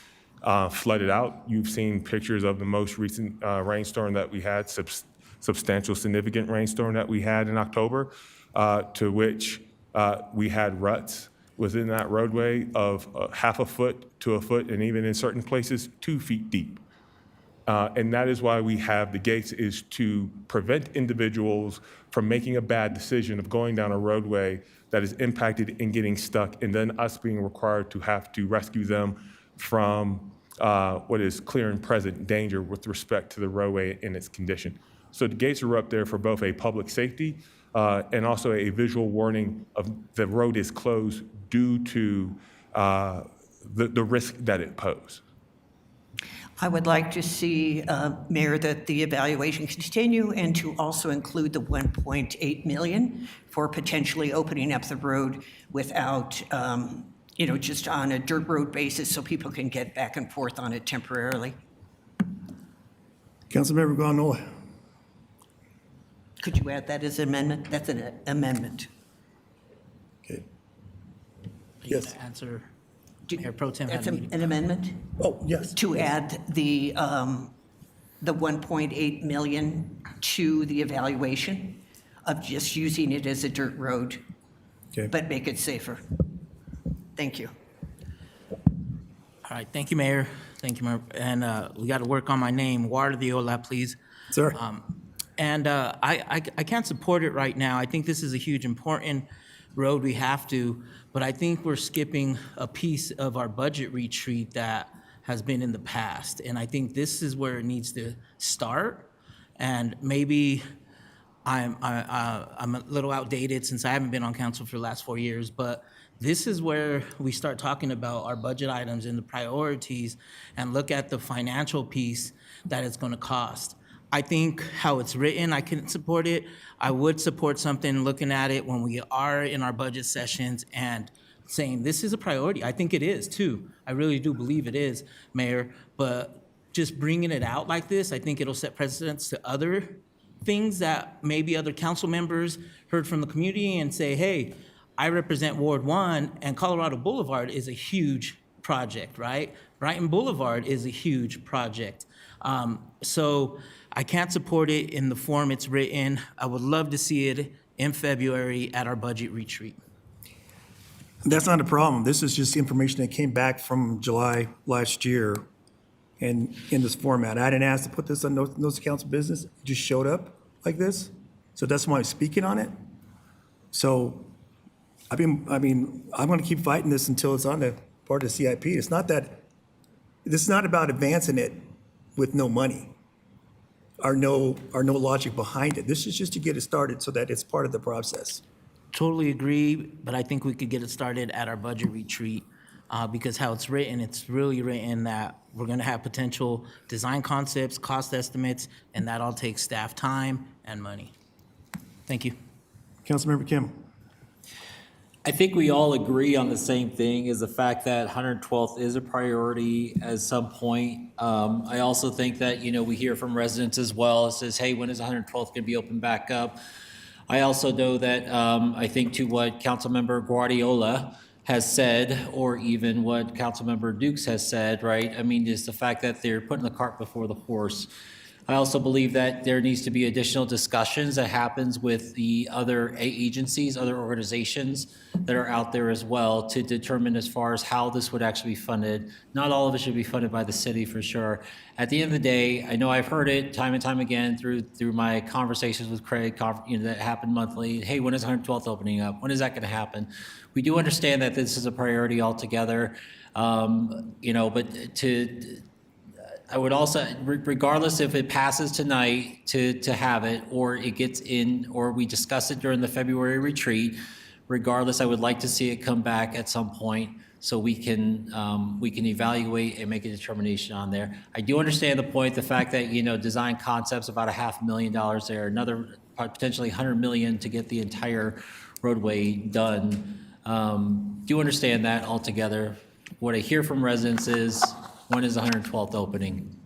flooded out. You've seen pictures of the most recent rainstorm that we had, substantial, significant rainstorm that we had in October, to which we had ruts within that roadway of half a foot to a foot, and even in certain places, 2 feet deep. And that is why we have the gates, is to prevent individuals from making a bad decision of going down a roadway that is impacted and getting stuck, and then us being required to have to rescue them from what is clear and present danger with respect to the roadway and its condition. So the gates are up there for both a public safety and also a visual warning of the road is closed due to the risk that it poses. I would like to see, Mayor, that the evaluation continue and to also include the 1.8 million for potentially opening up the road without, just on a dirt road basis so people can get back and forth on it temporarily. Councilmember Gwanola? Could you add that as an amendment? That's an amendment. Okay. Are you Yes. gonna answer Mayor Pro Tem? That's had a meeting. an amendment? Oh, yes. To add the 1.8 million to the evaluation of just using it as a dirt road, Okay. but make it safer. Thank you. All right, thank you, Mayor. Thank you, Mayor. And we got to work on my name. Guardiola, please. Sir? I can't support it right now. I think this is a huge, important road. We have to, but I think we're skipping a piece of our budget retreat that has been in the past. And I think this is where it needs to start. And maybe I'm a little outdated since I haven't been on council for the last 4 years, but this is where we start talking about our budget items and the priorities and look at the financial piece that it's going to cost. I think how it's written, I couldn't support it. I would support something looking at it when we are in our budget sessions and saying this is a priority. I think it is too. I really do believe it is, Mayor. But just bringing it out like this, I think it'll set precedents to other things that maybe other council members heard from the community and say, hey, I represent Ward 1 and Colorado Boulevard is a huge project, right? Brighton Boulevard is a huge project. So I can't support it in the form it's written. I would love to see it in February at our budget retreat. That's not a problem. This is just information that came back from July last year and in this format. I didn't ask to put this on notice of council business. It just showed up like this. So that's why I'm speaking on it. So I'm going to keep fighting this until it's on the part of the CIP. This is not about advancing it with no money. are no logic behind it. This is just to get it started so that it's part of the process. Totally agree, but I think we could get it started at our budget retreat, because how it's written, it's really written that we're gonna have potential design concepts, cost estimates, and that all takes staff time and money. Thank you. Councilmember Kim. I think we all agree on the same thing, is the fact that 112th is a priority at some point. I also think that, we hear from residents as well, it says, hey, when is 112th going to be opened back up? I also know that, I think to what Councilmember Guardiola has said, or even what Councilmember Dukes has said, right? I mean, just the fact that they're putting the cart before the horse. I also believe that there needs to be additional discussions that happens with the other agencies, other organizations that are out there as well to determine as far as how this would actually be funded. Not all of it should be funded by the city for sure. At the end of the day, I know I've heard it time and time again through my conversations with Craig, that happen monthly. Hey, when is 112th opening up? When is that going to happen? We do understand that this is a priority altogether, but I would also, regardless if it passes tonight to have it, or it gets in, or we discuss it during the February retreat, regardless, I would like to see it come back at some point so we can evaluate and make a determination on there. I do understand the point, the fact that, design concepts, about $500,000 there, another potentially $100 million to get the entire roadway done. Do understand that altogether. What I hear from residents is, when is the 112th opening?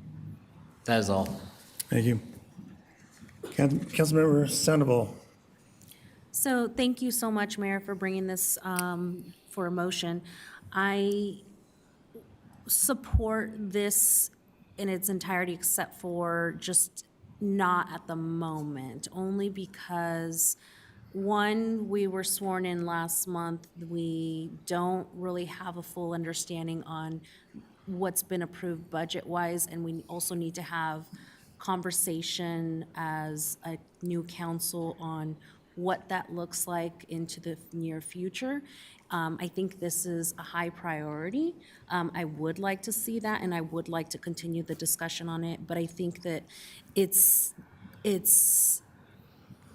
That is all. Thank you. Councilmember Sandoval. So thank you so much, Mayor, for bringing this for a motion. I support this in its entirety except for just not at the moment, only because, one, we were sworn in last month. We don't really have a full understanding on what's been approved budget-wise, and we also need to have conversation as a new council on what that looks like into the near future. I think this is a high priority. I would like to see that, and I would like to continue the discussion on it, but I think that it's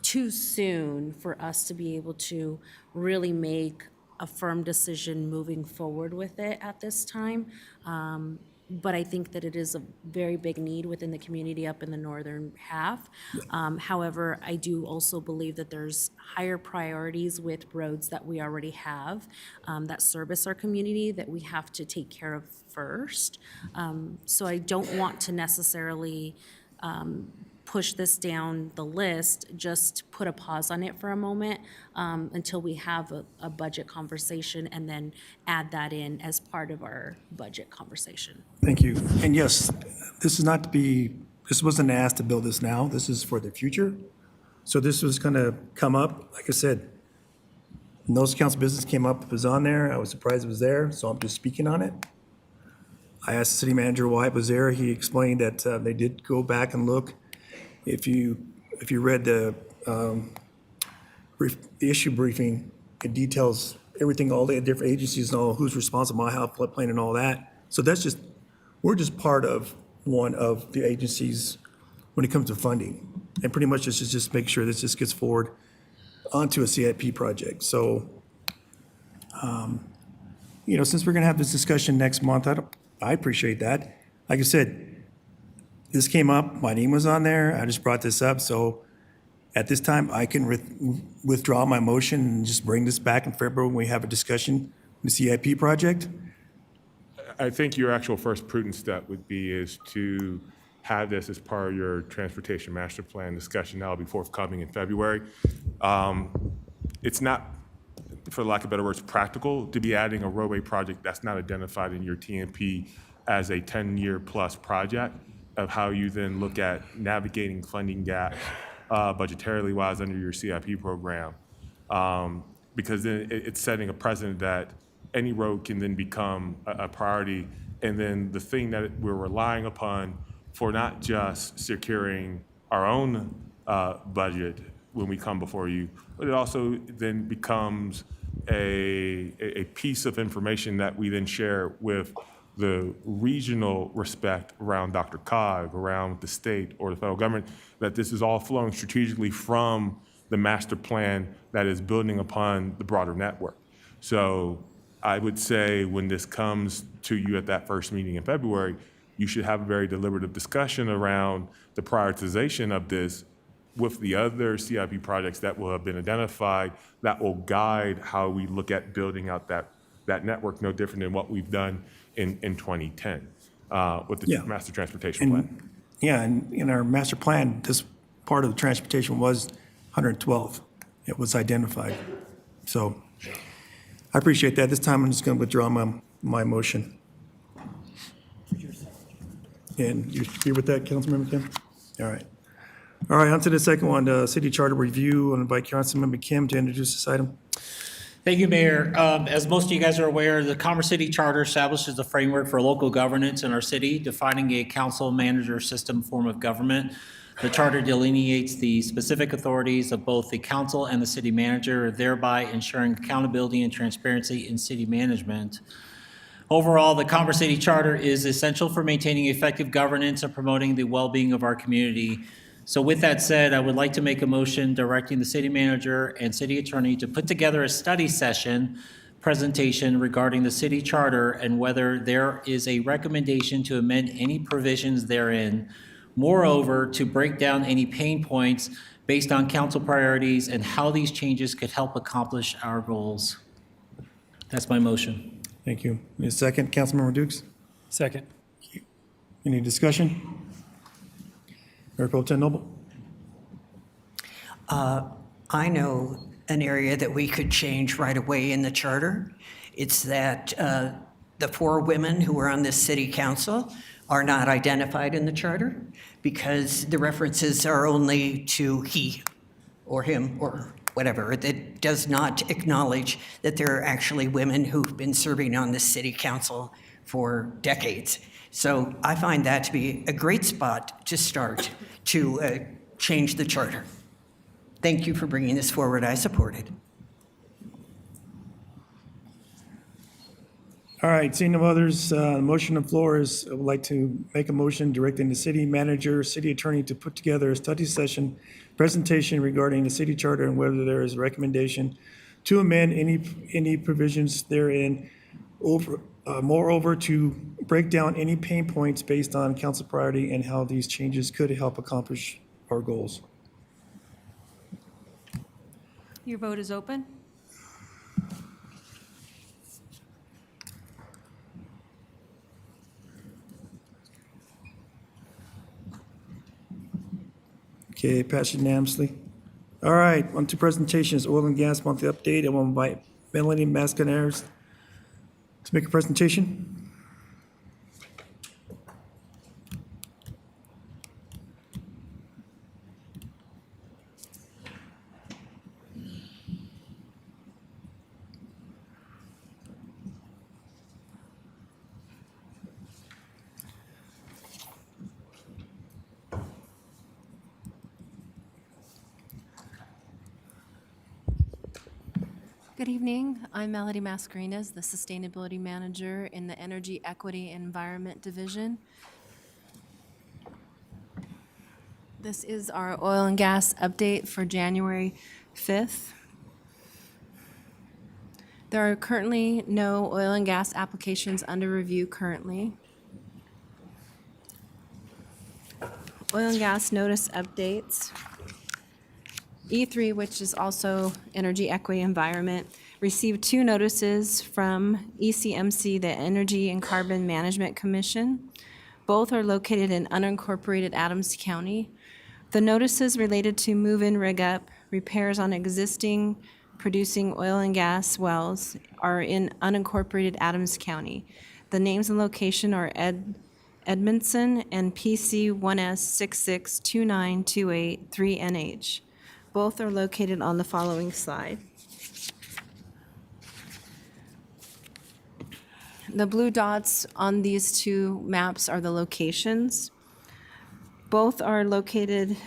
too soon for us to be able to really make a firm decision moving forward with it at this time. But I think that it is a very big need within the community up in the northern half. However, I do also believe that there's higher priorities with roads that we already have that service our community that we have to take care of first. So I don't want to necessarily push this down the list, just put a pause on it for a moment until we have a budget conversation and then add that in as part of our budget conversation. Thank you. And yes, this wasn't asked to build this now. This is for the future. So this was going to come up, like I said, notice of council business came up, it was on there. I was surprised it was there, so I'm just speaking on it. I asked the city manager why it was there. He explained that they did go back and look. If you read the issue briefing, it details everything, all the different agencies and all who's responsible, how floodplain and all that. So we're just part of one of the agencies when it comes to funding. And pretty much this is just make sure this just gets forward onto a CIP project. So, since we're gonna have this discussion next month, I appreciate that. Like I said, this came up, my name was on there, I just brought this up, so at this time, I can withdraw my motion and just bring this back in February when we have a discussion, the CIP project. I think your actual first prudent step would be is to have this as part of your transportation master plan discussion. That'll be forthcoming in February. It's not, for lack of better words, practical to be adding a roadway project that's not identified in your TMP as a 10-year plus project, of how you then look at navigating funding gaps budgetarily wise under your CIP program. Because then it's setting a precedent that any road can then become a priority. And then the thing that we're relying upon for not just securing our own budget when we come before you, but it also then becomes a piece of information that we then share with the regional respect around DRCOG, around the state or the federal government, that this is all flowing strategically from the master plan that is building upon the broader network. So I would say when this comes to you at that first meeting in February, you should have a very deliberative discussion around the prioritization of this with the other CIP projects that will have been identified that will guide how we look at building out that network, no different than what we've done in 2010 with the Yeah. master transportation plan. Yeah, and in our master plan, this part of the transportation was 112th. It was identified. So I appreciate that. This time I'm just going to withdraw my motion. And you agree with that, Councilmember Kim? All right. All right, on to the second one, the city charter review. I'll invite Councilmember Kim to introduce this item. Thank you, Mayor. As most of you guys are aware, the Commerce City Charter establishes a framework for local governance in our city, defining a council manager system form of government. The charter delineates the specific authorities of both the council and the city manager, thereby ensuring accountability and transparency in city management. Overall, the Commerce City Charter is essential for maintaining effective governance and promoting the well-being of our community. So with that said, I would like to make a motion directing the city manager and city attorney to put together a study session presentation regarding the city charter and whether there is a recommendation to amend any provisions therein. Moreover, to break down any pain points based on council priorities and how these changes could help accomplish our goals. That's my motion. Thank you. Need a second, Councilmember Dukes? Second. Any discussion? Mayor Pro Tem Noble? I know an area that we could change right away in the charter. It's that the 4 women who are on this city council are not identified in the charter because the references are only to he or him or whatever. It does not acknowledge that there are actually women who've been serving on this city council for decades. So I find that to be a great spot to start to change the charter. Thank you for bringing this forward. I support it. All right, seeing no others, the motion on the floor is, I would like to make a motion directing the city manager, city attorney to put together a study session presentation regarding the city charter and whether there is a recommendation to amend any provisions therein. Moreover, to break down any pain points based on council priority and how these changes could help accomplish our goals. Your vote is open. Okay, passed unanimously. All right, on to presentations, oil and gas monthly update. I will invite Melanie Mascaneres to make a presentation. Good evening. I'm Melody Mascarenas, the Sustainability Manager in the Energy, Equity, and Environment Division. This is our oil and gas update for January 5th. There are currently no oil and gas applications under review currently. Oil and gas notice updates. E3, which is also Energy, Equity, Environment, received 2 notices from ECMC, the Energy and Carbon Management Commission. Both are located in unincorporated Adams County. The notices related to move-in rig-up, repairs on existing producing oil and gas wells are in unincorporated Adams County. The names and location are Edmondson and PC 1S 6629283NH. Both are located on the following slide. The blue dots on these 2 maps are the locations. Both are located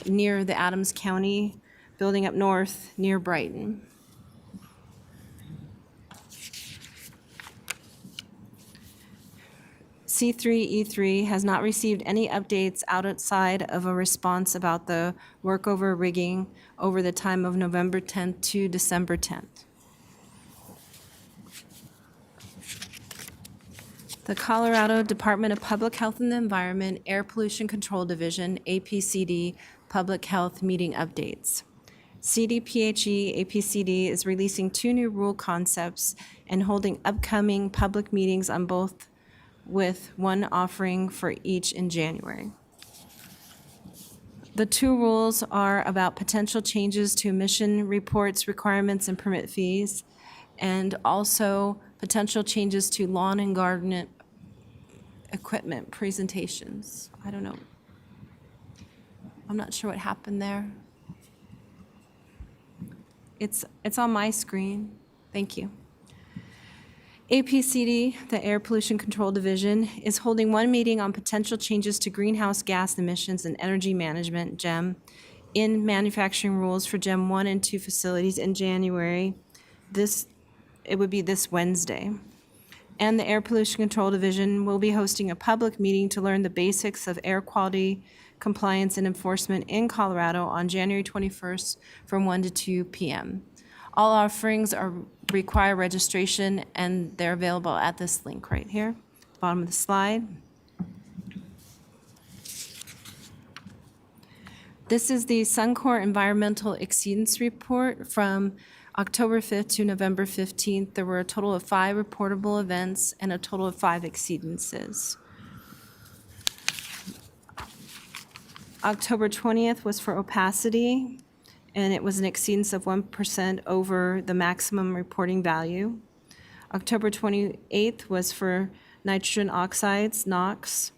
near the Adams County building up north near Brighton. C3E3 has not received any updates outside of a response about the workover rigging over the time of November 10th to December 10th. The Colorado Department of Public Health and the Environment Air Pollution Control Division, APCD, Public Health Meeting Updates. CDPHE APCD is releasing 2 new rule concepts and holding upcoming public meetings on both, with one offering for each in January. The 2 rules are about potential changes to emission reports, requirements, and permit fees, and also potential changes to lawn and garden equipment presentations. I don't know. I'm not sure what happened there. It's on my screen. Thank you. APCD, the Air Pollution Control Division, is holding 1 meeting on potential changes to greenhouse gas emissions and energy management, GEM, in manufacturing rules for GEM 1 and 2 facilities in January. It would be this Wednesday. And the Air Pollution Control Division will be hosting a public meeting to learn the basics of air quality compliance and enforcement in Colorado on January 21st from 1 to 2 p.m. All offerings require registration, and they're available at this link right here, bottom of the slide. This is the Suncor Environmental Exceedance Report from October 5th to November 15th. There were a total of 5 reportable events and a total of 5 exceedances. October 20th was for opacity, and it was an exceedance of 1% over the maximum reporting value. October 28th was for nitrogen oxides, NOx,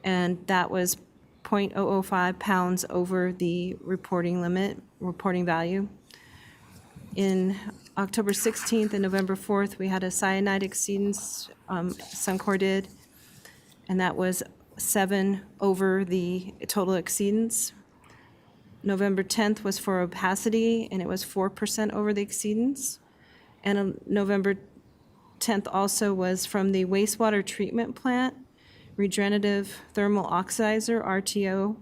and that was 0.005 pounds over the reporting limit, reporting value. In October 16th and November 4th, we had a cyanide exceedance, Suncor did, and that was 7 over the total exceedance. November 10th was for opacity, and it was 4% over the exceedance. And November 10th also was from the wastewater treatment plant, regenerative thermal oxidizer, RTO,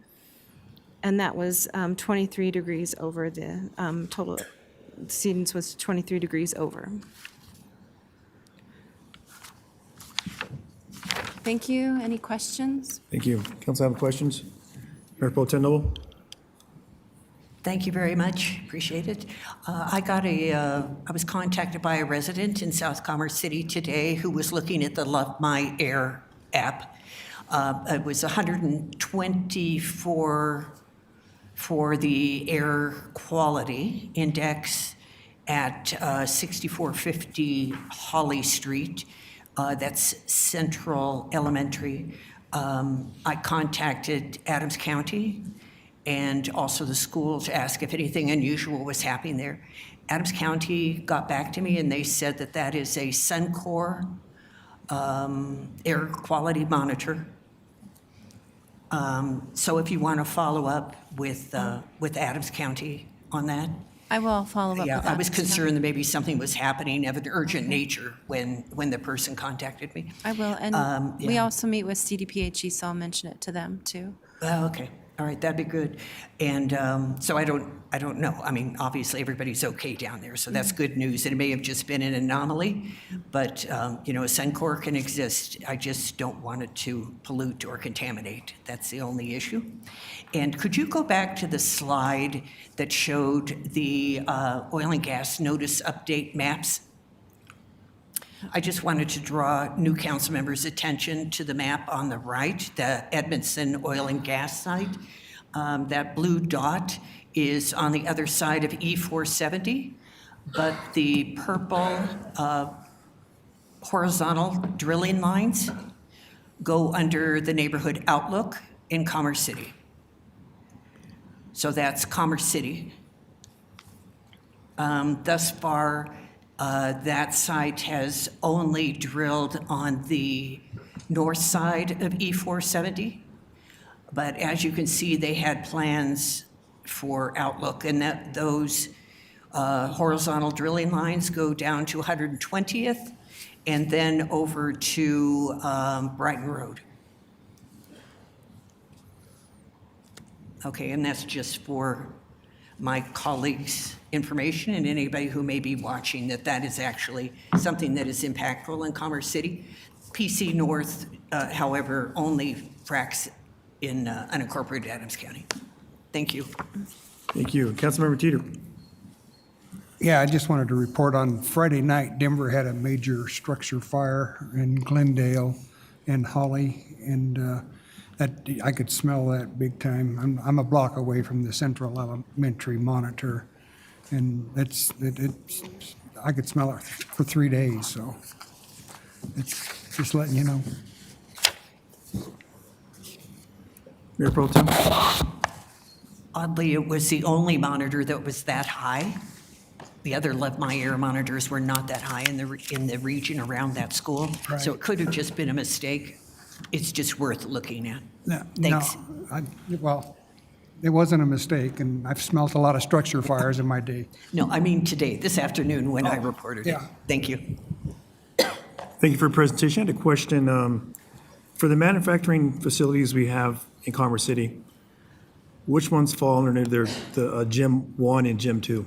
and that was 23 degrees over the total exceedance was 23 degrees over. Thank you. Any questions? Thank you. Council have questions? Mayor Pro Tem Noble? Thank you very much, appreciate it. I was contacted by a resident in South Commerce City today who was looking at the Love My Air app. It was 124 for the air quality index at 6450 Holly Street. That's Central Elementary. I contacted Adams County and also the school to ask if anything unusual was happening there. Adams County got back to me and they said that that is a Suncor air quality monitor. So if you want to follow up with Adams County on that. I will follow up Yeah, with that. I was concerned that maybe something was happening of an urgent nature when the person contacted me. I will, and we yeah. also meet with CDPHE, so I'll mention it to them too. Oh, okay, all right, that'd be good. And so I don't know. I mean, obviously, everybody's okay down there, so that's good news. It may have just been an anomaly, but, you know, a Suncor can exist. I just don't want it to pollute or contaminate. That's the only issue. And could you go back to the slide that showed the oil and gas notice update maps? I just wanted to draw new council members' attention to the map on the right, the Edmondson oil and gas site. That blue dot is on the other side of E470, but the purple horizontal drilling lines go under the neighborhood Outlook in Commerce City. So that's Commerce City. Thus far, that site has only drilled on the north side of E470. But as you can see, they had plans for Outlook, and that those horizontal drilling lines go down to 120th and then over to Brighton Road. Okay, and that's just for my colleagues' information and anybody who may be watching, that is actually something that is impactful in Commerce City. PC North, however, only fracks in unincorporated Adams County. Thank you. Thank you. Councilmember Teeter. Yeah, I just wanted to report on Friday night, Denver had a major structure fire in Glendale and Holly, and that, I could smell that big time. I'm a block away from the Central Elementary Monitor, and it's I could smell it for 3 days, so it's just letting you know. Mayor Pro Tem. Oddly, it was the only monitor that was that high. The other my air monitors were not that high in the region around that school. So it could have just been a mistake. It's just worth looking at. Thanks. Well, it wasn't a mistake, and I've smelt a lot of structure fires in my day. No, I mean today, this afternoon when I reported it. yeah. Thank you. Thank you for your presentation. I had a question. For the manufacturing facilities we have in Commerce City, which ones fall under the Gym 1 and Gym 2?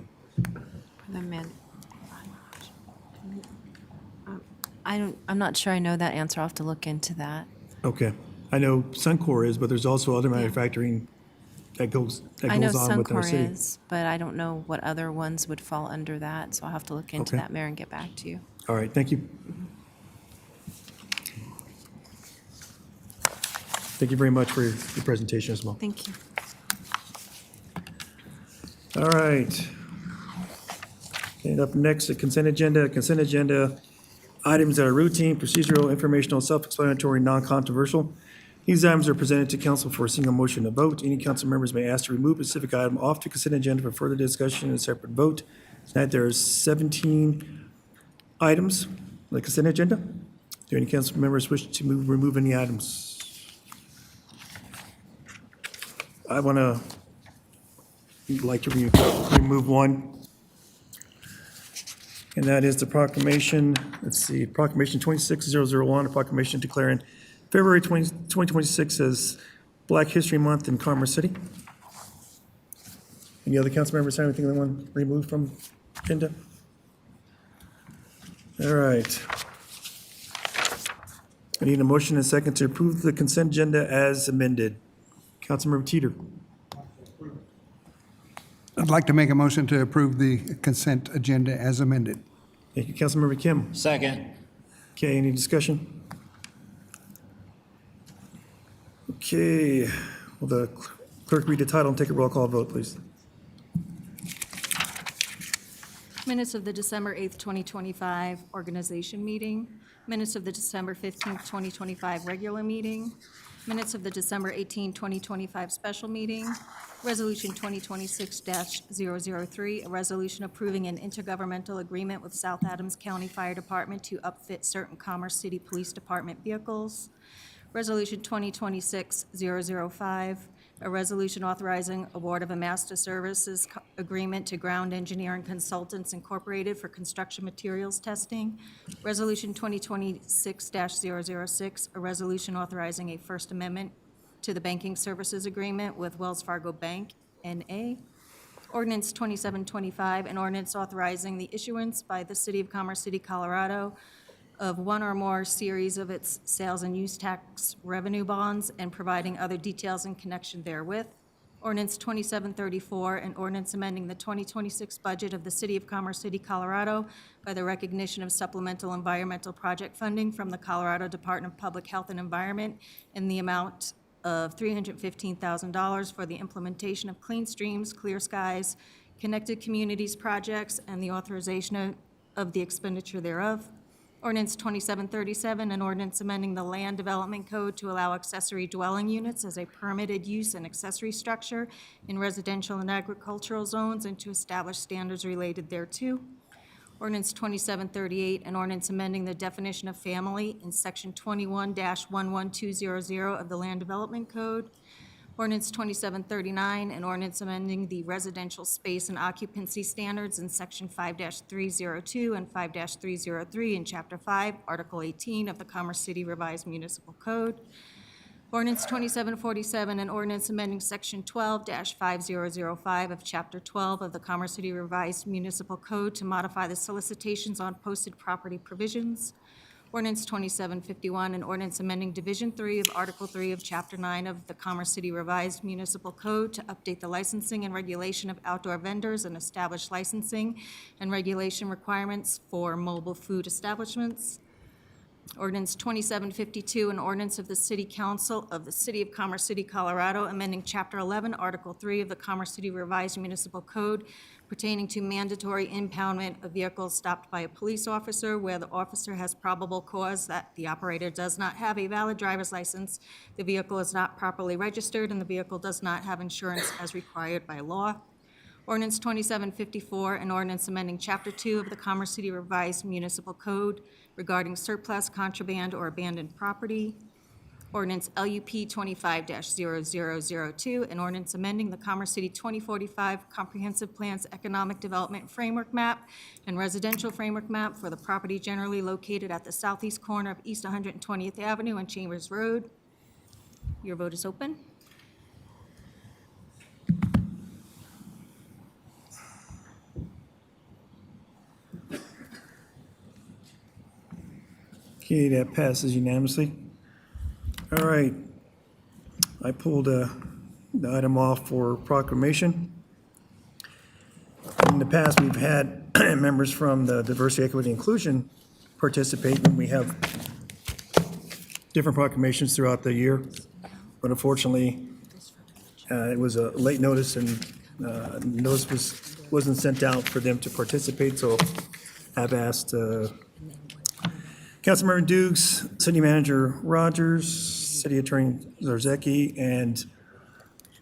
I'm not sure I know that answer. I'll have to look into that. Okay. I know Suncor is, but there's also other manufacturing that goes I know on with our city. Suncor is, but I don't know what other ones would fall under that, so I'll have to look into Okay. that, Mayor, and get back to you. All right, thank you. Thank you very much for your presentation as well. Thank you. All right. And up next, the consent agenda. Consent agenda items that are routine, procedural, informational, self-explanatory, non-controversial. These items are presented to council for a single motion to vote. Any council members may ask to remove a specific item off the consent agenda for further discussion and a separate vote. Tonight, there are 17 items on the consent agenda. Do any council members wish to remove any items? I want to like to remove one. And that is the proclamation, let's see, Proclamation 26001, a proclamation declaring February 2026 as Black History Month in Commerce City. Any other council members have anything they want removed from agenda? All right. I need a motion and a second to approve the consent agenda as amended. Councilmember Teeter. I'd like to make a motion to approve the consent agenda as amended. Thank you, Councilmember Kim. Second. Okay, any discussion? Okay, will the clerk read the title and take a roll call vote, please? Minutes of the December 8th, 2025 organization meeting. Minutes of the December 15th, 2025 regular meeting. Minutes of the December 18, 2025 special meeting. Resolution 2026-003, a resolution approving an intergovernmental agreement with South Adams County Fire Department to upfit certain Commerce City Police Department vehicles. Resolution 2026-005, a resolution authorizing award of a master services agreement to Ground Engineering Consultants Incorporated for construction materials testing. Resolution 2026-006, a resolution authorizing a First Amendment to the banking services agreement with Wells Fargo Bank, N.A. Ordinance 2725, an ordinance authorizing the issuance by the City of Commerce City, Colorado, of one or more series of its sales and use tax revenue bonds and providing other details in connection therewith. Ordinance 2734, an ordinance amending the 2026 budget of the City of Commerce City, Colorado by the recognition of supplemental environmental project funding from the Colorado Department of Public Health and Environment in the amount of $315,000 for the implementation of Clean Streams, Clear Skies, Connected Communities projects, and the authorization of the expenditure thereof. Ordinance 2737, an ordinance amending the Land Development Code to allow accessory dwelling units as a permitted use and accessory structure in residential and agricultural zones and to establish standards related thereto. Ordinance 2738, an ordinance amending the definition of family in Section 21-11200 of the Land Development Code. Ordinance 2739, an ordinance amending the residential space and occupancy standards in Section 5-302 and 5-303 in Chapter 5, Article 18 of the Commerce City Revised Municipal Code. Ordinance 2747, an ordinance amending Section 12-5005 of Chapter 12 of the Commerce City Revised Municipal Code to modify the solicitations on posted property provisions. Ordinance 2751, an ordinance amending Division 3 of Article 3 of Chapter 9 of the Commerce City Revised Municipal Code to update the licensing and regulation of outdoor vendors and establish licensing and regulation requirements for mobile food establishments. Ordinance 2752, an ordinance of the City Council of the City of Commerce City, Colorado, amending Chapter 11, Article 3 of the Commerce City Revised Municipal Code pertaining to mandatory impoundment of vehicles stopped by a police officer where the officer has probable cause that the operator does not have a valid driver's license, the vehicle is not properly registered, and the vehicle does not have insurance as required by law. Ordinance 2754, an ordinance amending Chapter 2 of the Commerce City Revised Municipal Code regarding surplus, contraband, or abandoned property. Ordinance LUP 25-0002, an ordinance amending the Commerce City 2045 Comprehensive Plans Economic Development Framework Map and Residential Framework Map for the property generally located at the southeast corner of East 120th Avenue and Chambers Road. Your vote is open. Okay, that passes unanimously. All right. I pulled the item off for proclamation. In the past, we've had members from the Diversity, Equity, Inclusion participate when we have different proclamations throughout the year. But unfortunately, it was a late notice and notice wasn't sent out for them to participate, so I've asked Councilmember Dukes, City Manager Rogers, City Attorney Zarzeki, and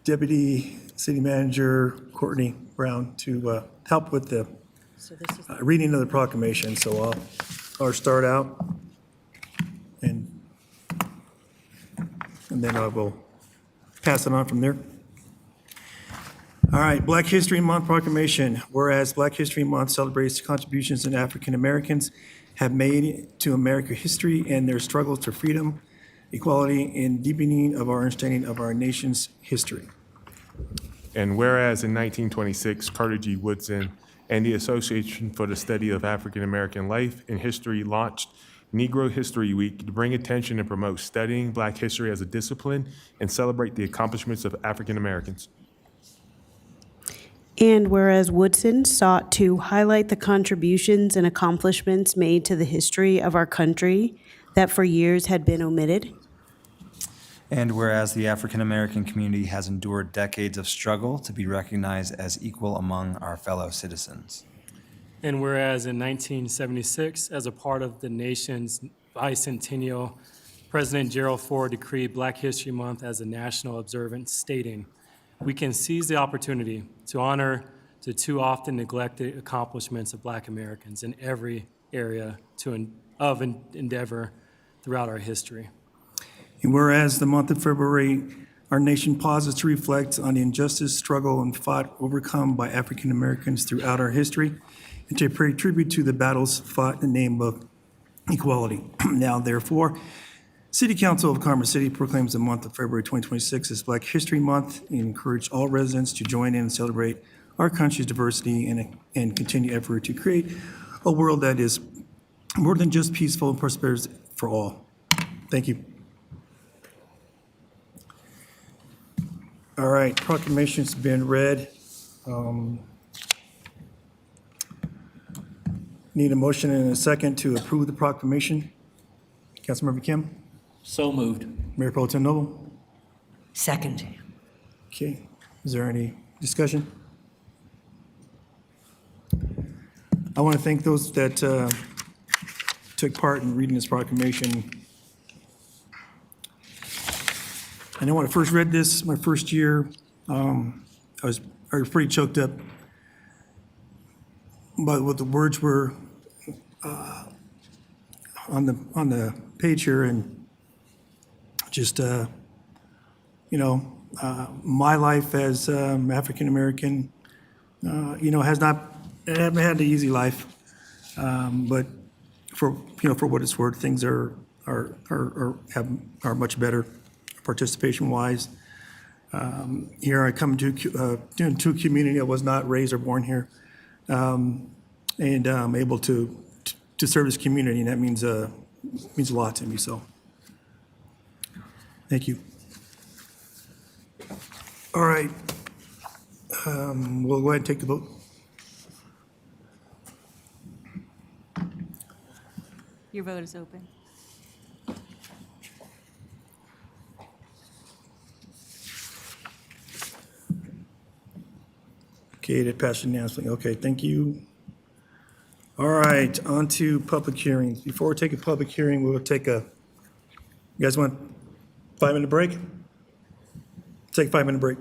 Deputy City Manager Courtney Brown to help with the reading of the proclamation. So I'll start out, and then I will pass it on from there. All right, Black History Month proclamation. Whereas Black History Month celebrates the contributions that African Americans have made to American history and their struggles to freedom, equality, and deepening of our understanding of our nation's history. And whereas in 1926, Carter G. Woodson and the Association for the Study of African American Life and History launched Negro History Week to bring attention and promote studying Black history as a discipline and celebrate the accomplishments of African Americans. And whereas Woodson sought to highlight the contributions and accomplishments made to the history of our country that for years had been omitted. And whereas the African American community has endured decades of struggle to be recognized as equal among our fellow citizens. And whereas in 1976, as a part of the nation's bicentennial, President Gerald Ford decreed Black History Month as a national observance, stating, "We can seize the opportunity to honor the too often neglected accomplishments of Black Americans in every area of endeavor throughout our history." And whereas the month of February, our nation pauses to reflect on the injustice, struggle, and fight overcome by African Americans throughout our history, and to pay tribute to the battles fought in the name of equality. Now, therefore, City Council of Commerce City proclaims the month of February 2026 as Black History Month and encourage all residents to join in and celebrate our country's diversity and continue effort to create a world that is more than just peaceful and prosperous for all. Thank you. All right, proclamation's been read. Need a motion and a second to approve the proclamation. Councilmember Kim? So moved. Mayor Pro Tem Noble? Second. Okay, is there any discussion? I want to thank those that took part in reading this proclamation. I know when I first read this, my first year, I was pretty choked up by what the words were on the page here, and just, My life as African-American, has not, I haven't had an easy life. But for what it's worth, things are much better participation-wise. Here I come to a community. I was not raised or born here. And I'm able to serve this community, and that means a lot to me, so. Thank you. All right. We'll go ahead and take the vote. Your vote is open. Okay, that passed unanimously. Okay, thank you. All right, on to public hearings. Before we take a public hearing, we'll take you guys want 5-minute break? Take a 5-minute break.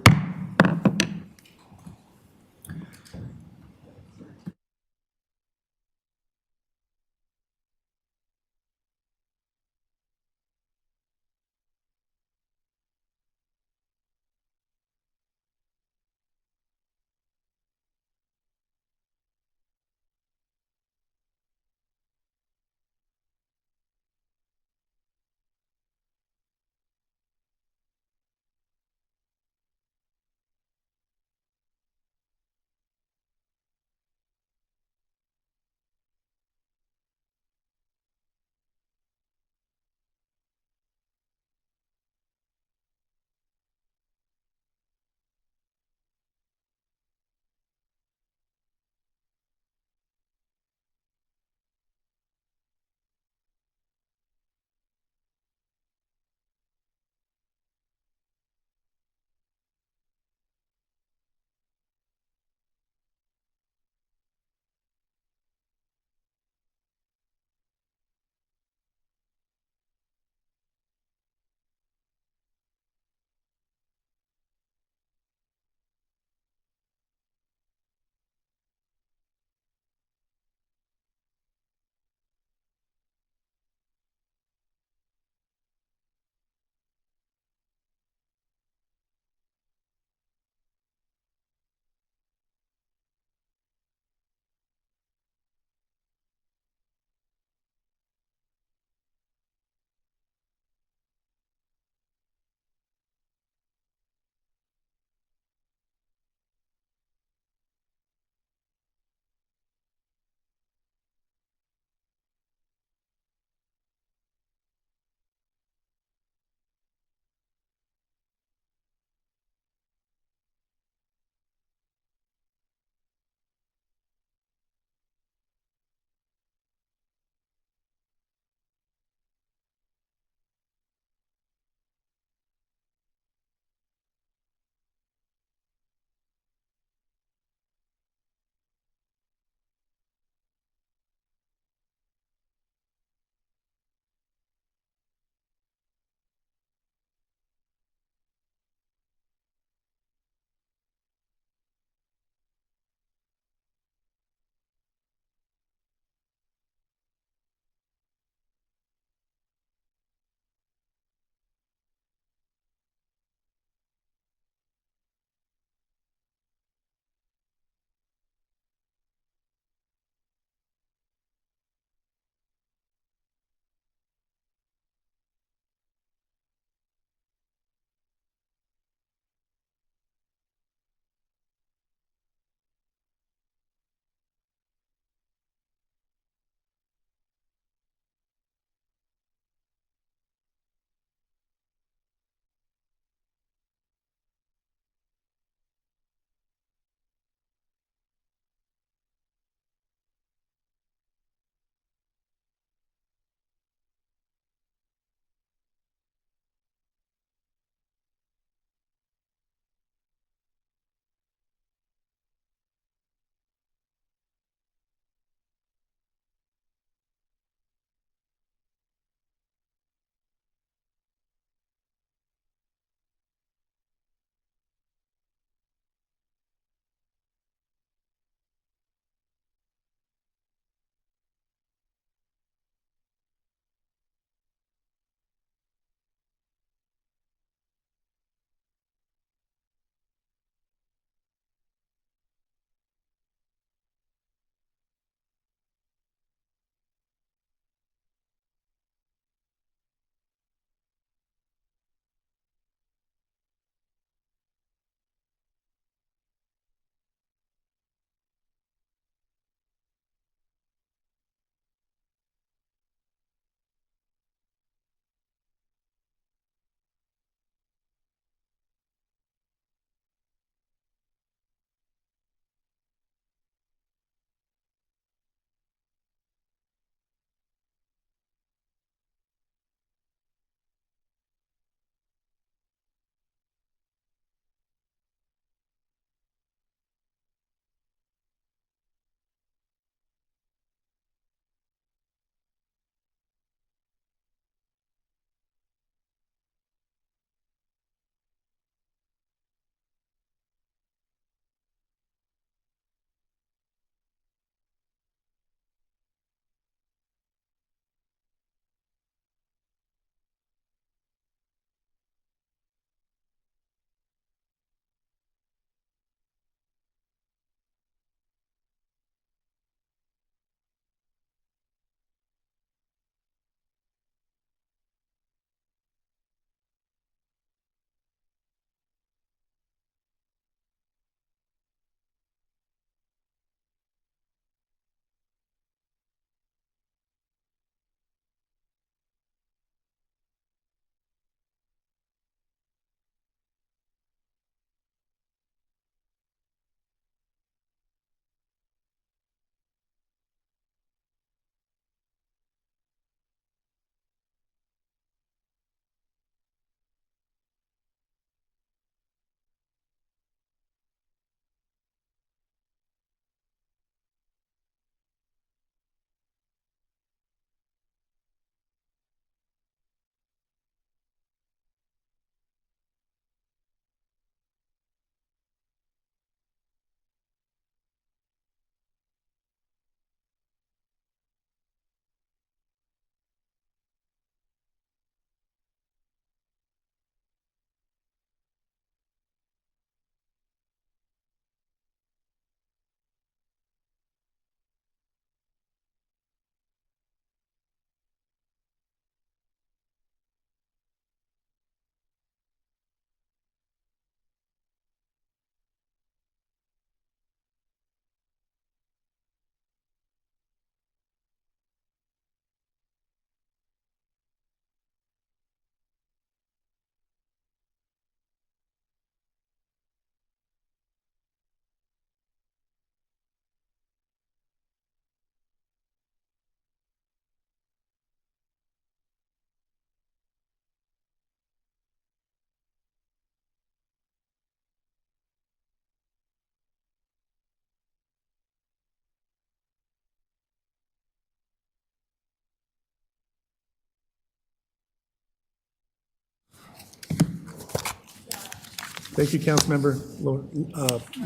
Thank you, Councilmember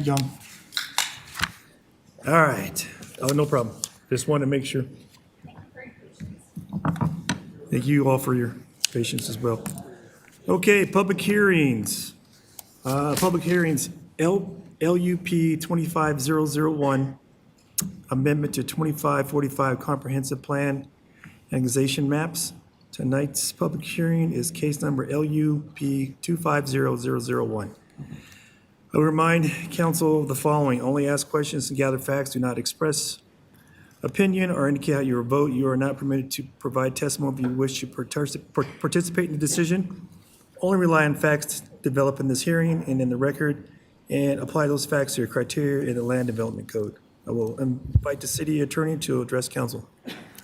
Young. All right. Oh, no problem. Just wanted to make sure. Thank you all for your patience as well. Okay, public hearings. Public hearings, LUP 25001, amendment to 2545 comprehensive plan annexation maps. Tonight's public hearing is case number LUP 250001. I will remind council of the following: only ask questions and gather facts. Do not express opinion or indicate how you will vote. You are not permitted to provide testimony if you wish to participate in the decision. Only rely on facts developed in this hearing and in the record, and apply those facts to your criteria in the Land Development Code. I will invite the city attorney to address council.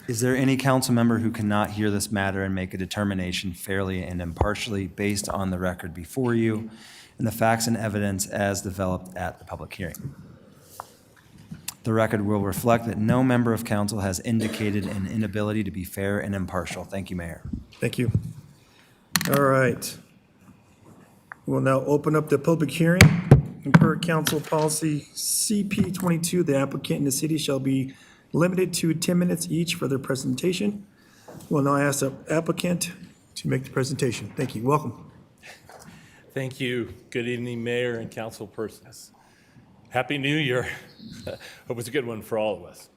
Is there any council member who cannot hear this matter and make a determination fairly and impartially based on the record before you and the facts and evidence as developed at the public hearing? The record will reflect that no member of council has indicated an inability to be fair and impartial. Thank you, Mayor. Thank you. All right. We'll now open up the public hearing. And per council policy CP 22, the applicant and the city shall be limited to 10 minutes each for their presentation. We'll now ask the applicant to make the presentation. Thank you. Welcome. Thank you. Good evening, Mayor and council persons. Happy New Year. Hope it's a good one for all of us.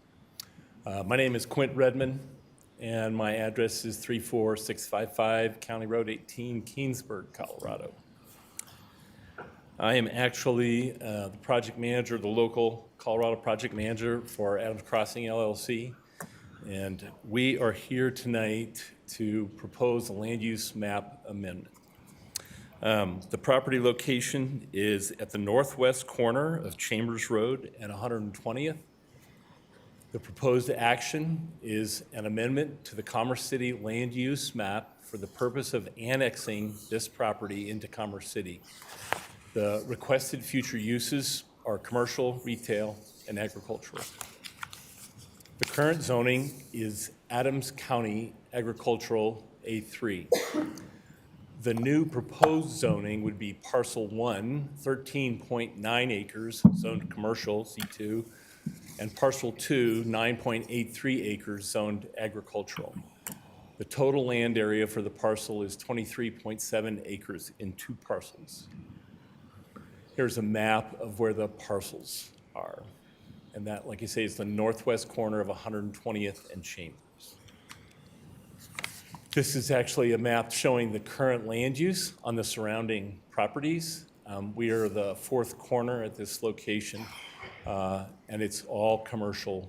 My name is Quint Redmond, and my address is 34655 County Road 18, Keensburg, Colorado. I am actually the project manager, the local Colorado project manager for Adams Crossing LLC. And we are here tonight to propose a land use map amendment. The property location is at the northwest corner of Chambers Road and 120th. The proposed action is an amendment to the Commerce City land use map for the purpose of annexing this property into Commerce City. The requested future uses are commercial, retail, and agricultural. The current zoning is Adams County Agricultural A3. The new proposed zoning would be Parcel 1, 13.9 acres, zoned commercial, C2, and Parcel 2, 9.83 acres, zoned agricultural. The total land area for the parcel is 23.7 acres in 2 parcels. Here's a map of where the parcels are. And that, like I say, is the northwest corner of 120th and Chambers. This is actually a map showing the current land use on the surrounding properties. We are the 4th corner at this location, and it's all commercial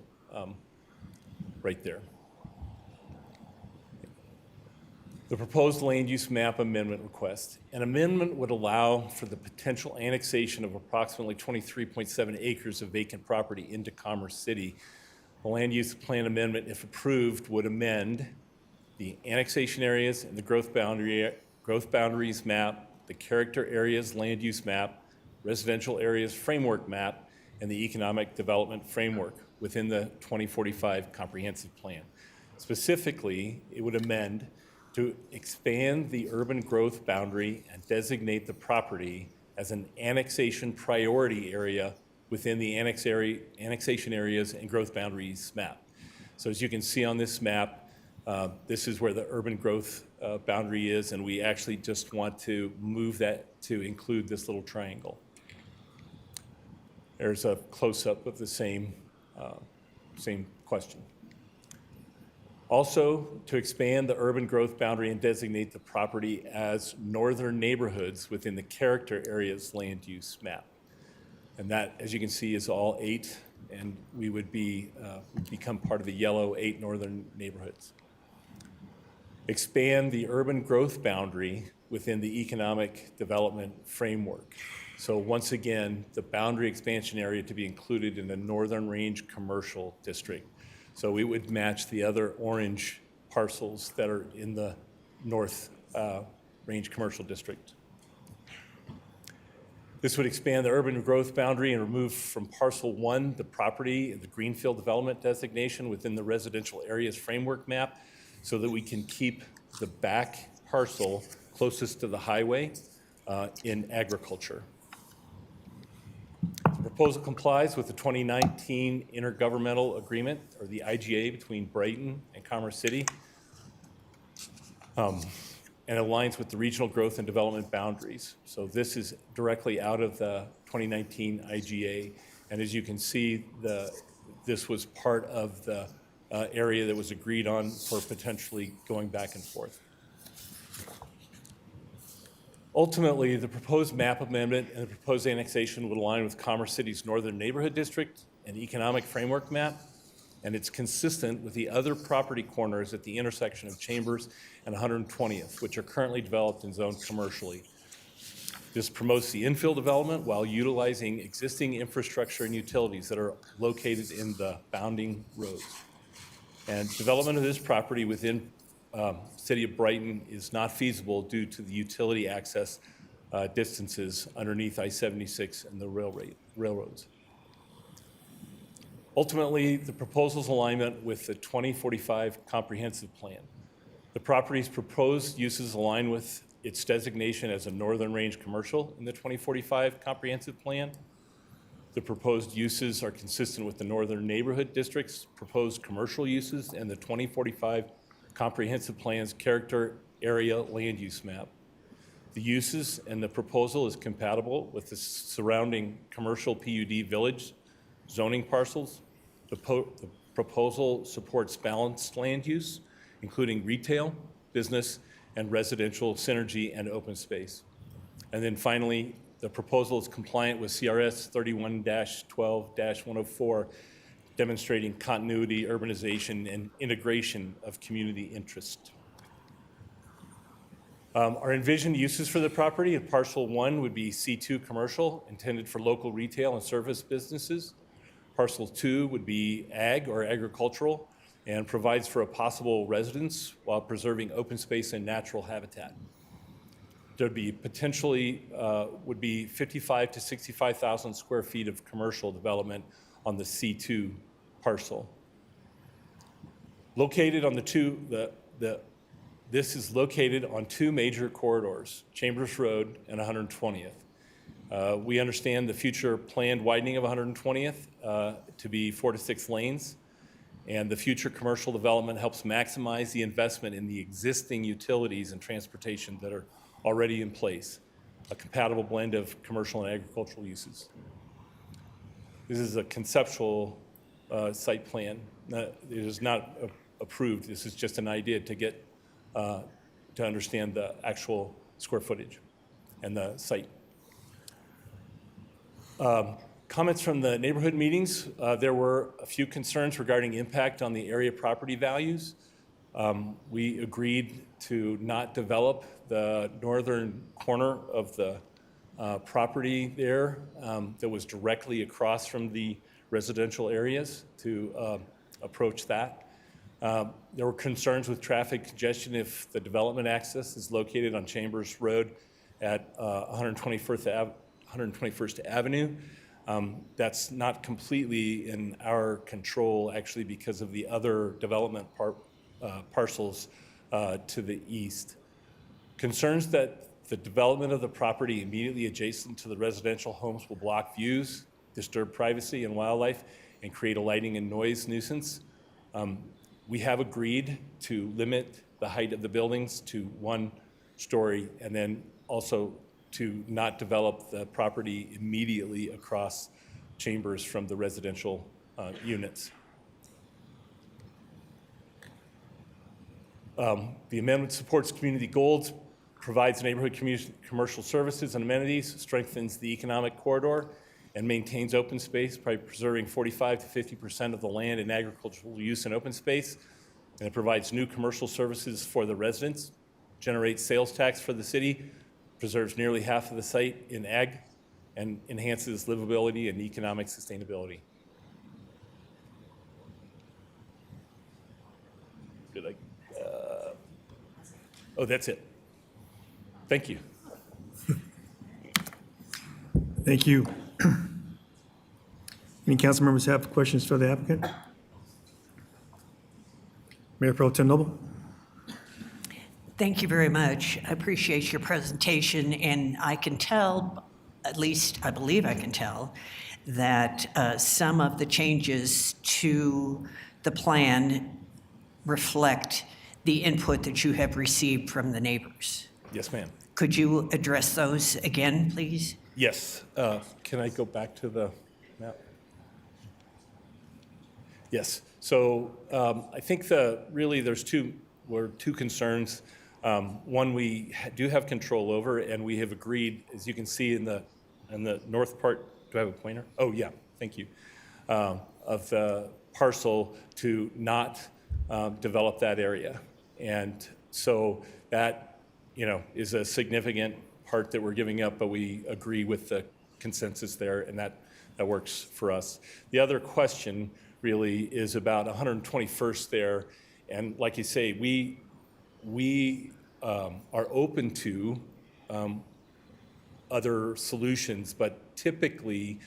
right there. The proposed land use map amendment request. An amendment would allow for the potential annexation of approximately 23.7 acres of vacant property into Commerce City. The land use plan amendment, if approved, would amend the annexation areas and the growth boundaries map, the character areas land use map, residential areas framework map, and the economic development framework within the 2045 comprehensive plan. Specifically, it would amend to expand the urban growth boundary and designate the property as an annexation priority area within the annexation areas and growth boundaries map. So as you can see on this map, this is where the urban growth boundary is, and we actually just want to move that to include this little triangle. There's a close-up of the same question. Also, to expand the urban growth boundary and designate the property as northern neighborhoods within the character areas land use map. And that, as you can see, is all 8, and we would become part of the yellow 8 northern neighborhoods. Expand the urban growth boundary within the economic development framework. So once again, the boundary expansion area to be included in the Northern Range Commercial District. So we would match the other orange parcels that are in the North Range Commercial District. This would expand the urban growth boundary and remove from Parcel 1 the property and the Greenfield Development designation within the residential areas framework map so that we can keep the back parcel closest to the highway in agriculture. The proposal complies with the 2019 intergovernmental agreement, or the IGA, between Brighton and Commerce City, and aligns with the regional growth and development boundaries. So this is directly out of the 2019 IGA, and as you can see, this was part of the area that was agreed on for potentially going back and forth. Ultimately, the proposed map amendment and the proposed annexation would align with Commerce City's Northern Neighborhood District and Economic Framework Map, and it's consistent with the other property corners at the intersection of Chambers and 120th, which are currently developed and zoned commercially. This promotes the infill development while utilizing existing infrastructure and utilities that are located in the bounding roads. And development of this property within City of Brighton is not feasible due to the utility access distances underneath I-76 and the railroads. Ultimately, the proposal's alignment with the 2045 comprehensive plan. The property's proposed uses align with its designation as a northern range commercial in the 2045 comprehensive plan. The proposed uses are consistent with the Northern Neighborhood District's proposed commercial uses and the 2045 comprehensive plan's character area land use map. The uses and the proposal is compatible with the surrounding commercial PUD village zoning parcels. The proposal supports balanced land use, including retail, business, and residential synergy and open space. And then finally, the proposal is compliant with CRS 31-12-104, demonstrating continuity, urbanization, and integration of community interest. Our envisioned uses for the property at Parcel 1 would be C2 commercial, intended for local retail and service businesses. Parcel 2 would be ag or agricultural and provides for a possible residence while preserving open space and natural habitat. There'd be potentially, would be 55 to 65,000 square feet of commercial development on the C2 parcel. Located on this is located on two major corridors, Chambers Road and 120th. We understand the future planned widening of 120th to be 4 to 6 lanes, and the future commercial development helps maximize the investment in the existing utilities and transportation that are already in place, a compatible blend of commercial and agricultural uses. This is a conceptual site plan. It is not approved. This is just an idea to get to understand the actual square footage and the site. Comments from the neighborhood meetings. There were a few concerns regarding impact on the area property values. We agreed to not develop the northern corner of the property there that was directly across from the residential areas to approach that. There were concerns with traffic congestion if the development access is located on Chambers Road at 121st Avenue. That's not completely in our control, actually, because of the other development parcels to the east. Concerns that the development of the property immediately adjacent to the residential homes will block views, disturb privacy and wildlife, and create a lighting and noise nuisance. We have agreed to limit the height of the buildings to 1 story, and then also to not develop the property immediately across Chambers from the residential units. The amendment supports community goals, provides neighborhood commercial services and amenities, strengthens the economic corridor, and maintains open space by preserving 45 to 50% of the land in agricultural use and open space. And it provides new commercial services for the residents, generates sales tax for the city, preserves nearly half of the site in ag, and enhances livability and economic sustainability. Oh, that's it. Thank you. Thank you. Any council members have questions for the applicant? Mayor Pro Tem Noble? Thank you very much. I appreciate your presentation, and I can tell, at least I believe I can tell, that some of the changes to the plan reflect the input that you have received from the neighbors. Yes, ma'am. Could you address those again, please? Yes. Can I go back to the map? Yes. So I think really there's two concerns. One we do have control over, and we have agreed, as you can see in the north part. Do I have a pointer? Oh, yeah. Thank you. Of the parcel to not develop that area, and so that is a significant part that we're giving up, but we agree with the consensus there, and that works for us. The other question really is about 121st there, and like you say, we are open to other solutions, but typically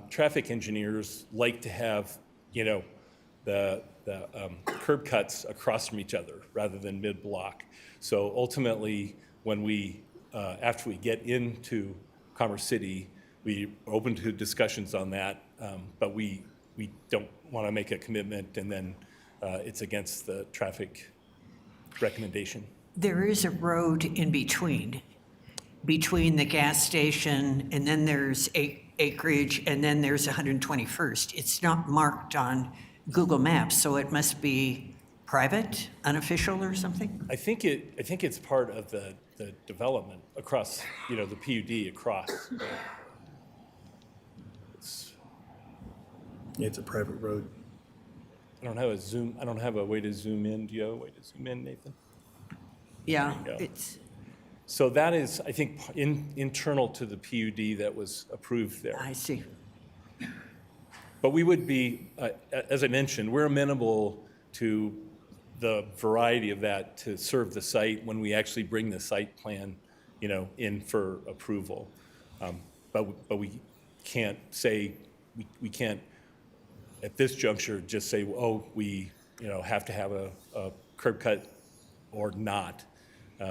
traffic engineers like to have the curb cuts across from each other rather than mid-block. So ultimately, when after we get into Commerce City, we are open to discussions on that, but we don't want to make a commitment and then it's against the traffic recommendation. There is a road in between the gas station, and then there's acreage, and then there's 121st. It's not marked on Google Maps, so it must be private, unofficial, or something? I think it's part of the development across, the PUD across. It's a private road. I don't have a way to zoom in. Do you have a way to zoom in, Nathan? Yeah, There you go. it's, So that is, I think, internal to the PUD that was approved there. I see. But we would be, as I mentioned, we're amenable to the variety of that to serve the site when we actually bring the site plan, in for approval. But we can't say, we can't, at this juncture, just say, oh, we, have to have a curb cut or not.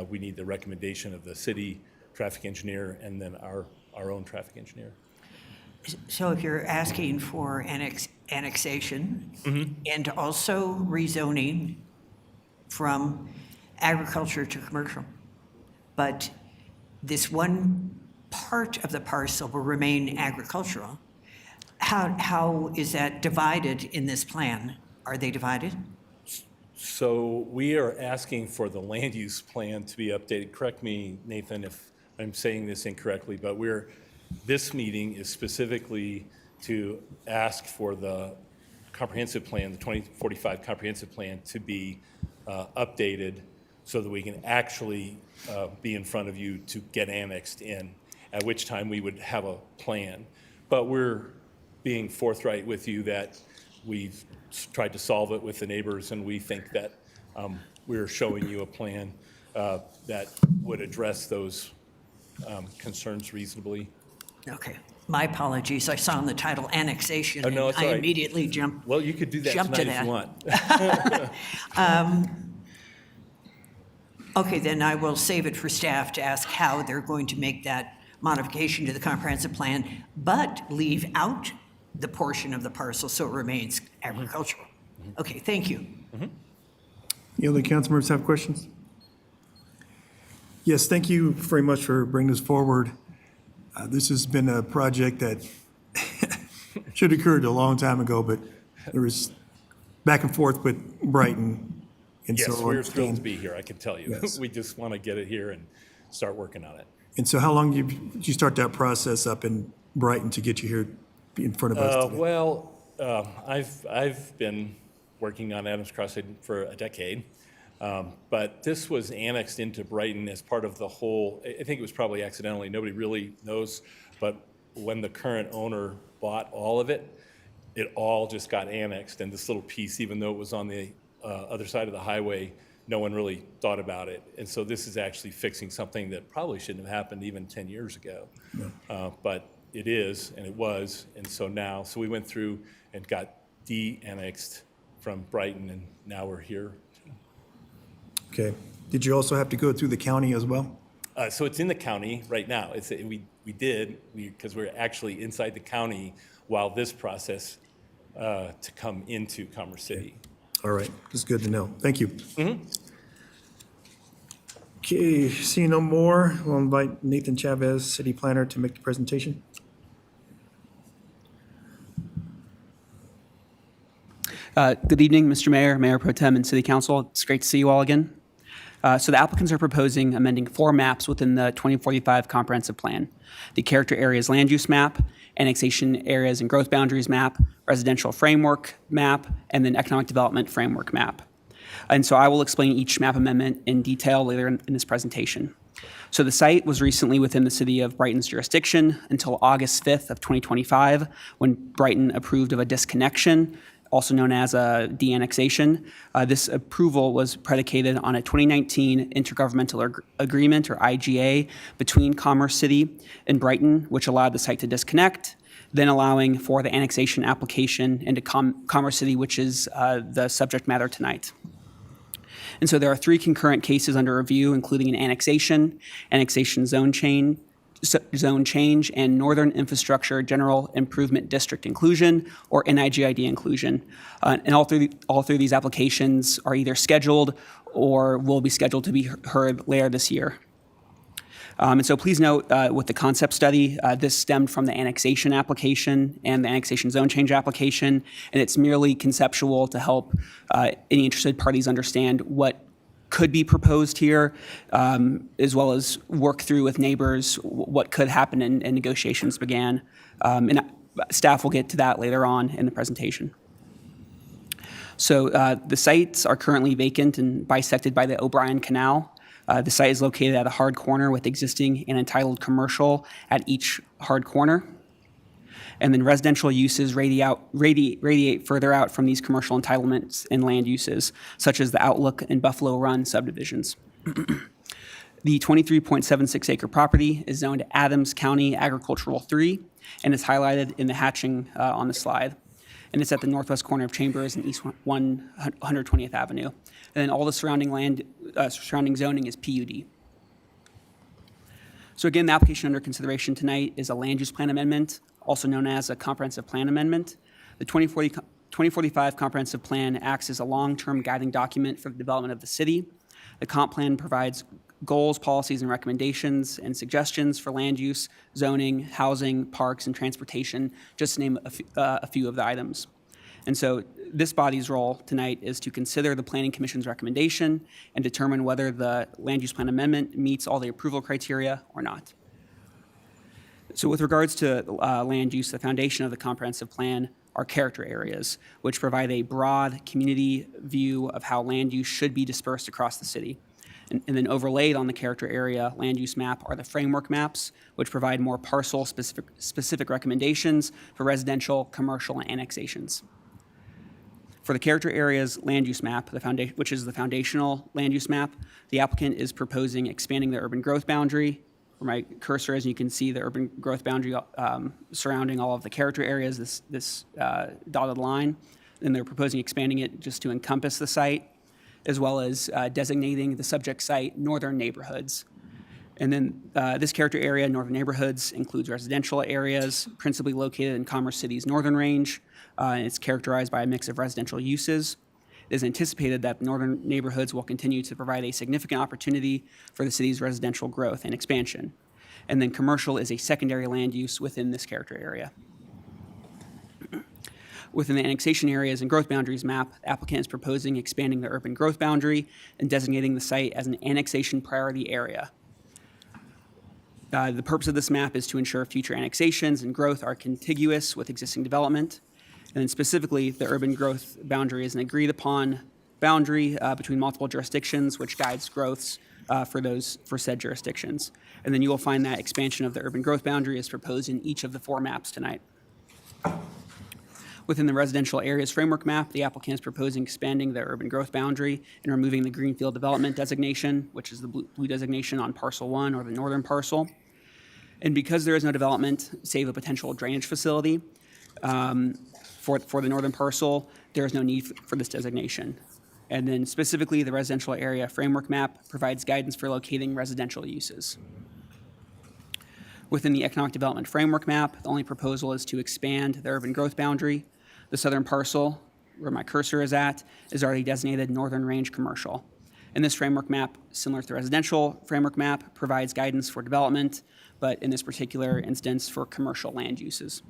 We need the recommendation of the city traffic engineer and then our own traffic engineer. So if you're asking for annexation and also rezoning from agriculture to commercial, but this one part of the parcel will remain agricultural, how is that divided in this plan? Are they divided? So we are asking for the land use plan to be updated. Correct me, Nathan, if I'm saying this incorrectly, but this meeting is specifically to ask for the comprehensive plan, the 2045 comprehensive plan, to be updated so that we can actually be in front of you to get annexed in, at which time we would have a plan. But we're being forthright with you that we've tried to solve it with the neighbors, and we think that we're showing you a plan that would address those concerns reasonably. Okay, my apologies. I saw in the title annexation. Oh, no, and it's all I right. immediately jumped. Well, you could do that Jump to tonight if you that. want. Okay, then I will save it for staff to ask how they're going to make that modification to the comprehensive plan, but leave out the portion of the parcel so it remains agricultural. Okay, thank you. Any other council members have questions? Yes, thank you very much for bringing this forward. This has been a project that should have occurred a long time ago, but there was back and forth with Brighton. And Yes, so, we're thrilled to be here, I can tell you. Yes. We just want to get it here and start working on it. And so how long did you start that process up in Brighton to get you here in front of us today? Well, I've been working on Adams Crossing for a decade, but this was annexed into Brighton as part of the whole, I think it was probably accidentally, nobody really knows, but when the current owner bought all of it, it all just got annexed, and this little piece, even though it was on the other side of the highway, no one really thought about it. And so this is actually fixing something that probably shouldn't have happened even 10 years ago. But it is, and it was, and so now, so we went through and got de-annexed from Brighton, and now we're here. Okay. Did you also have to go through the county as well? So it's in the county right now. Because we're actually inside the county while this process to come into Commerce City. All right, that's good to know. Thank you. Okay, seeing no more, we'll invite Nathan Chavez, City Planner, to make the presentation. Good evening, Mr. Mayor, Mayor Pro Tem, and City Council. It's great to see you all again. So the applicants are proposing amending 4 maps within the 2045 Comprehensive Plan: the Character Areas Land Use Map, Annexation Areas and Growth Boundaries Map, Residential Framework Map, and then Economic Development Framework Map. And so I will explain each map amendment in detail later in this presentation. So the site was recently within the City of Brighton's jurisdiction until August 5th of 2025, when Brighton approved of a disconnection, also known as a de-annexation. This approval was predicated on a 2019 Intergovernmental Agreement, or IGA, between Commerce City and Brighton, which allowed the site to disconnect, then allowing for the annexation application into Commerce City, which is the subject matter tonight. And so there are 3 concurrent cases under review, including an annexation zone change, and Northern Infrastructure General Improvement District inclusion, or NIGID inclusion. And all three of these applications are either scheduled or will be scheduled to be heard later this year. And so please note with the concept study, this stemmed from the annexation application and the annexation zone change application, and it's merely conceptual to help any interested parties understand what could be proposed here, as well as work through with neighbors what could happen and negotiations began. And staff will get to that later on in the presentation. So the sites are currently vacant and bisected by the O'Brien Canal. The site is located at a hard corner with existing and entitled commercial at each hard corner. And then residential uses radiate further out from these commercial entitlements and land uses, such as the Outlook and Buffalo Run subdivisions. The 23.76 acre property is zoned Adams County Agricultural 3 and is highlighted in the hatching on the slide. And it's at the northwest corner of Chambers and East 120th Avenue. And then all the surrounding zoning is PUD. So again, the application under consideration tonight is a land use plan amendment, also known as a comprehensive plan amendment. The 2045 comprehensive plan acts as a long-term guiding document for the development of the city. The comp plan provides goals, policies, and recommendations and suggestions for land use, zoning, housing, parks, and transportation, just to name a few of the items. And so this body's role tonight is to consider the Planning Commission's recommendation and determine whether the land use plan amendment meets all the approval criteria or not. So with regards to land use, the foundation of the comprehensive plan are character areas, which provide a broad community view of how land use should be dispersed across the city. And then overlaid on the character area land use map are the framework maps, which provide more parcel-specific recommendations for residential, commercial, and annexations. For the character areas land use map, which is the foundational land use map, the applicant is proposing expanding the urban growth boundary. Where my cursor is, you can see the urban growth boundary surrounding all of the character areas, this dotted line. And they're proposing expanding it just to encompass the site, as well as designating the subject site Northern Neighborhoods. And then this character area, Northern Neighborhoods, includes residential areas principally located in Commerce City's northern range. And it's characterized by a mix of residential uses. It is anticipated that northern neighborhoods will continue to provide a significant opportunity for the city's residential growth and expansion. And then commercial is a secondary land use within this character area. Within the annexation areas and growth boundaries map, the applicant is proposing expanding the urban growth boundary and designating the site as an annexation priority area. The purpose of this map is to ensure future annexations and growth are contiguous with existing development. And then specifically, the urban growth boundary is an agreed upon boundary between multiple jurisdictions, which guides growths for said jurisdictions. And then you will find that expansion of the urban growth boundary is proposed in each of the 4 maps tonight. Within the residential areas framework map, the applicant is proposing expanding the urban growth boundary and removing the greenfield development designation, which is the blue designation on parcel 1 or the northern parcel. And because there is no development, save a potential drainage facility, for the northern parcel, there is no need for this designation. And then specifically, the residential area framework map provides guidance for locating residential uses. Within the economic development framework map, the only proposal is to expand the urban growth boundary. The southern parcel, where my cursor is at, is already designated Northern Range Commercial. And this framework map, similar to the residential framework map, provides guidance for development, but in this particular instance, for commercial land uses.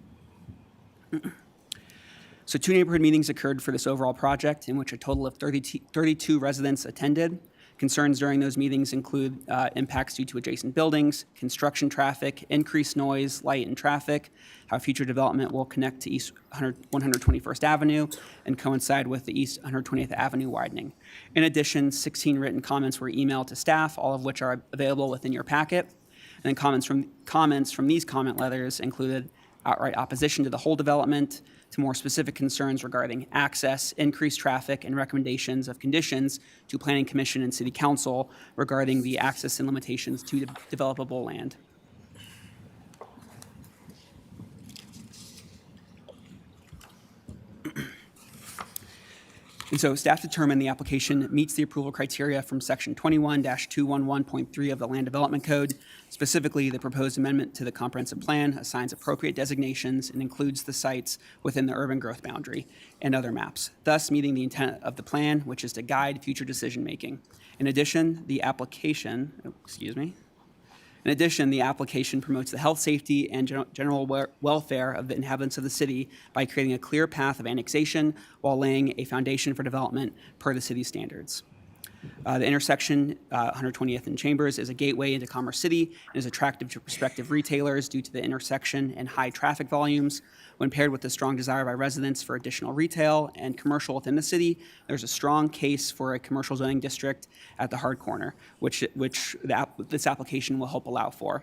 So 2 neighborhood meetings occurred for this overall project, in which a total of 32 residents attended. Concerns during those meetings include impacts due to adjacent buildings, construction traffic, increased noise, light, and traffic, how future development will connect to East 121st Avenue and coincide with the East 120th Avenue widening. In addition, 16 written comments were emailed to staff, all of which are available within your packet. And then comments from these comment letters included outright opposition to the whole development, to more specific concerns regarding access, increased traffic, and recommendations of conditions to Planning Commission and City Council regarding the access and limitations to developable land. And so staff determined the application meets the approval criteria from section 21-211.3 of the Land Development Code. Specifically, the proposed amendment to the comprehensive plan assigns appropriate designations and includes the sites within the urban growth boundary and other maps, thus meeting the intent of the plan, which is to guide future decision-making. In addition, the application promotes the health, safety, and general welfare of the inhabitants of the city by creating a clear path of annexation while laying a foundation for development per the city's standards. The intersection, 120th and Chambers, is a gateway into Commerce City and is attractive to prospective retailers due to the intersection and high traffic volumes. When paired with the strong desire by residents for additional retail and commercial within the city, there's a strong case for a commercial zoning district at the hard corner, which this application will help allow for.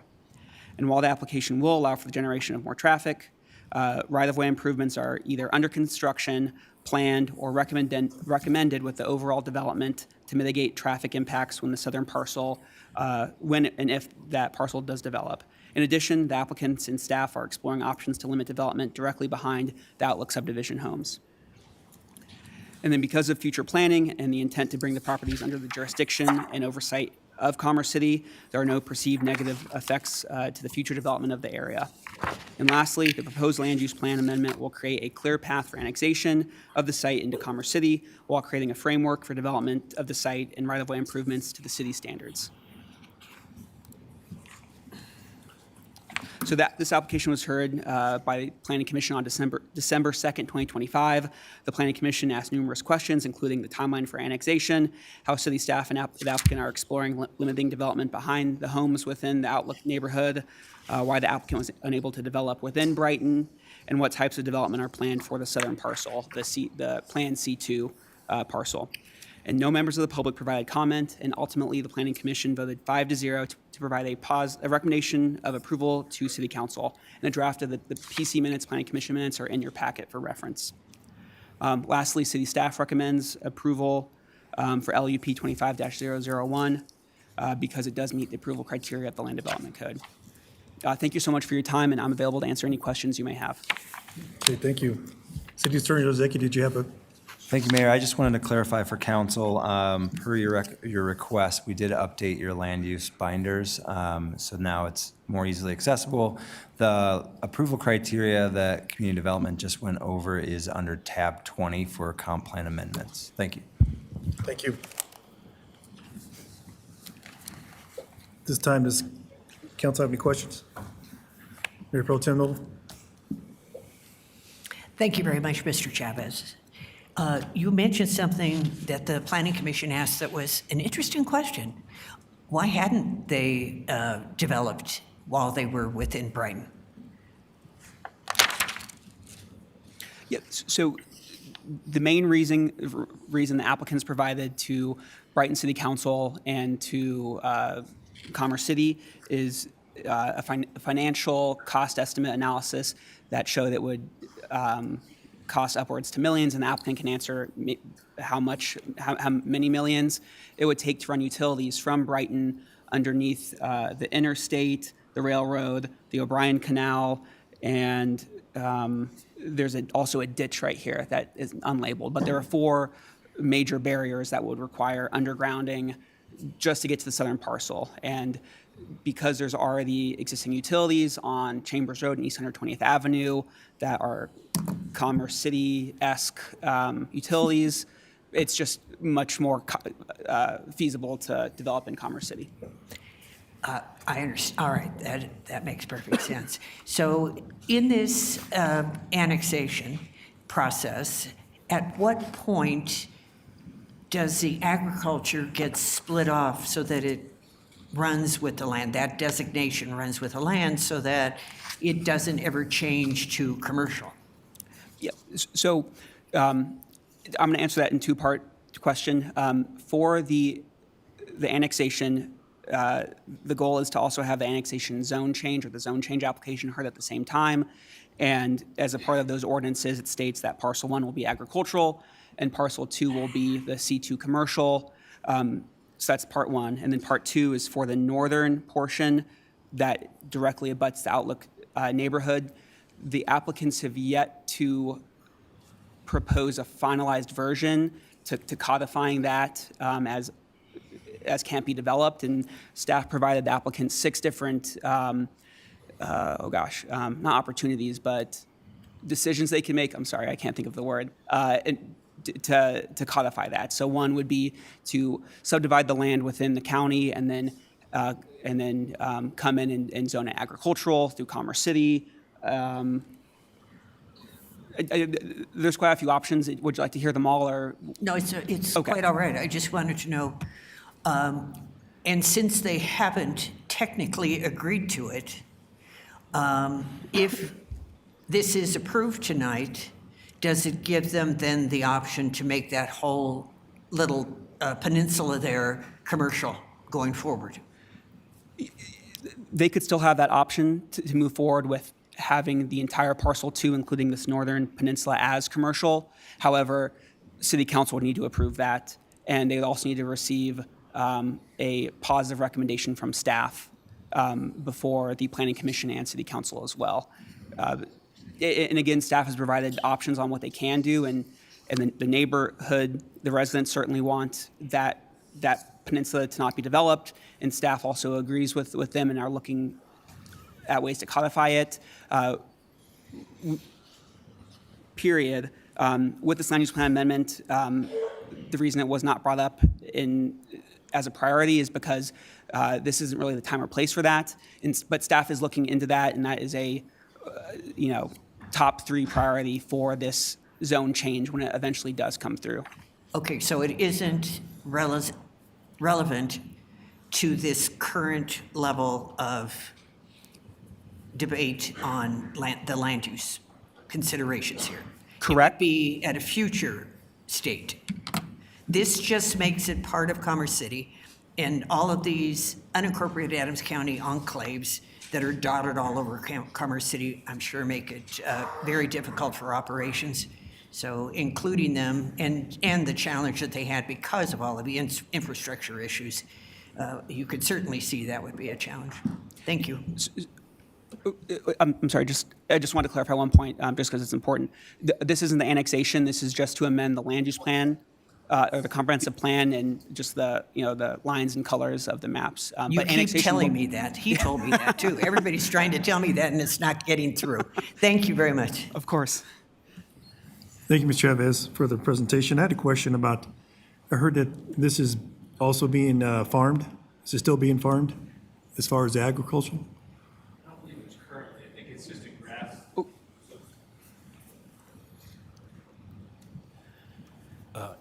And while the application will allow for the generation of more traffic, right-of-way improvements are either under construction, planned, or recommended with the overall development to mitigate traffic impacts when the southern parcel, when and if that parcel does develop. In addition, the applicants and staff are exploring options to limit development directly behind the Outlook subdivision homes. And then because of future planning and the intent to bring the properties under the jurisdiction and oversight of Commerce City, there are no perceived negative effects to the future development of the area. And lastly, the proposed land use plan amendment will create a clear path for annexation of the site into Commerce City while creating a framework for development of the site and right-of-way improvements to the city standards. So this application was heard by the Planning Commission on December 2nd, 2025. The Planning Commission asked numerous questions, including the timeline for annexation, how city staff and the applicant are exploring limiting development behind the homes within the Outlook neighborhood, why the applicant was unable to develop within Brighton, and what types of development are planned for the southern parcel, the planned C2 parcel. And no members of the public provided comment, and ultimately the Planning Commission voted 5-0 to provide a recommendation of approval to City Council. And a draft of the PC minutes, Planning Commission minutes, are in your packet for reference. Lastly, City staff recommends approval for LUP 25-001 because it does meet the approval criteria of the Land Development Code. Thank you so much for your time, and I'm available to answer any questions you may have. Okay, thank you. City Attorney Ozeki, did you have a? Thank you, Mayor. I just wanted to clarify for council, per your request, we did update your land use binders, so now it's more easily accessible. The approval criteria that community development just went over is under tab 20 for comp plan amendments. Thank you. Thank you. This time, does council have any questions? Mayor Pro Tem Noble? Thank you very much, Mr. Chavez. You mentioned something that the Planning Commission asked that was an interesting question. Why hadn't they developed while they were within Brighton? Yeah, so the main reason the applicants provided to Brighton City Council and to Commerce City is a financial cost estimate analysis that showed it would cost upwards to millions, and the applicant can answer how many millions it would take to run utilities from Brighton underneath the interstate, the railroad, the O'Brien Canal, and there's also a ditch right here that is unlabeled. But there are four major barriers that would require undergrounding just to get to the southern parcel. And because there's already existing utilities on Chambers Road and East 120th Avenue that are Commerce City-esque utilities, it's just much more feasible to develop in Commerce City. I understand. All right, that makes perfect sense. So in this annexation process, at what point does the agriculture get split off so that it runs with the land, that designation runs with the land so that it doesn't ever change to commercial? Yeah, so I'm going to answer that in two-part question. For the annexation, the goal is to also have the annexation zone change or the zone change application heard at the same time. And as a part of those ordinances, it states that parcel 1 will be agricultural and parcel 2 will be the C2 commercial. So that's part 1. And then part 2 is for the northern portion that directly abuts the Outlook neighborhood. The applicants have yet to propose a finalized version to codifying that as can't be developed. And staff provided the applicants 6 different, not opportunities, but decisions they can make. I'm sorry, I can't think of the word. To codify that. So one would be to subdivide the land within the county and then come in and zone it agricultural through Commerce City. There's quite a few options. Would you like to hear them all, or? No, it's Okay. quite all right. I just wanted to know, and since they haven't technically agreed to it, if this is approved tonight, does it give them then the option to make that whole little peninsula there commercial going forward? They could still have that option to move forward with having the entire parcel 2, including this northern peninsula, as commercial. However, City Council would need to approve that, and they would also need to receive a positive recommendation from staff before the Planning Commission and City Council as well. And again, staff has provided options on what they can do, and the neighborhood, the residents certainly want that peninsula to not be developed, and staff also agrees with them and are looking at ways to codify it. Period. With this land use plan amendment, the reason it was not brought up as a priority is because this isn't really the time or place for that. But staff is looking into that, and that is a top 3 priority for this zone change when it eventually does come through. Okay, so it isn't relevant to this current level of debate on the land use considerations here. Correct. It might be at a future state. This just makes it part of Commerce City, and all of these unincorporated Adams County enclaves that are dotted all over Commerce City, I'm sure make it very difficult for operations. So including them and the challenge that they had because of all of the infrastructure issues, you could certainly see that would be a challenge. Thank you. I'm sorry, I just want to clarify one point, just because it's important. This isn't the annexation, this is just to amend the land use plan, or the comprehensive plan, and just the lines and colors of the maps. You But keep annexation telling will- me that. He told me that too. Everybody's trying to tell me that, and it's not getting through. Thank you very much. Of course. Thank you, Ms. Chavez, for the presentation. I had a question about, I heard that this is also being farmed. Is it still being farmed as far as the agriculture? I don't believe it's currently. I think it's just in grass.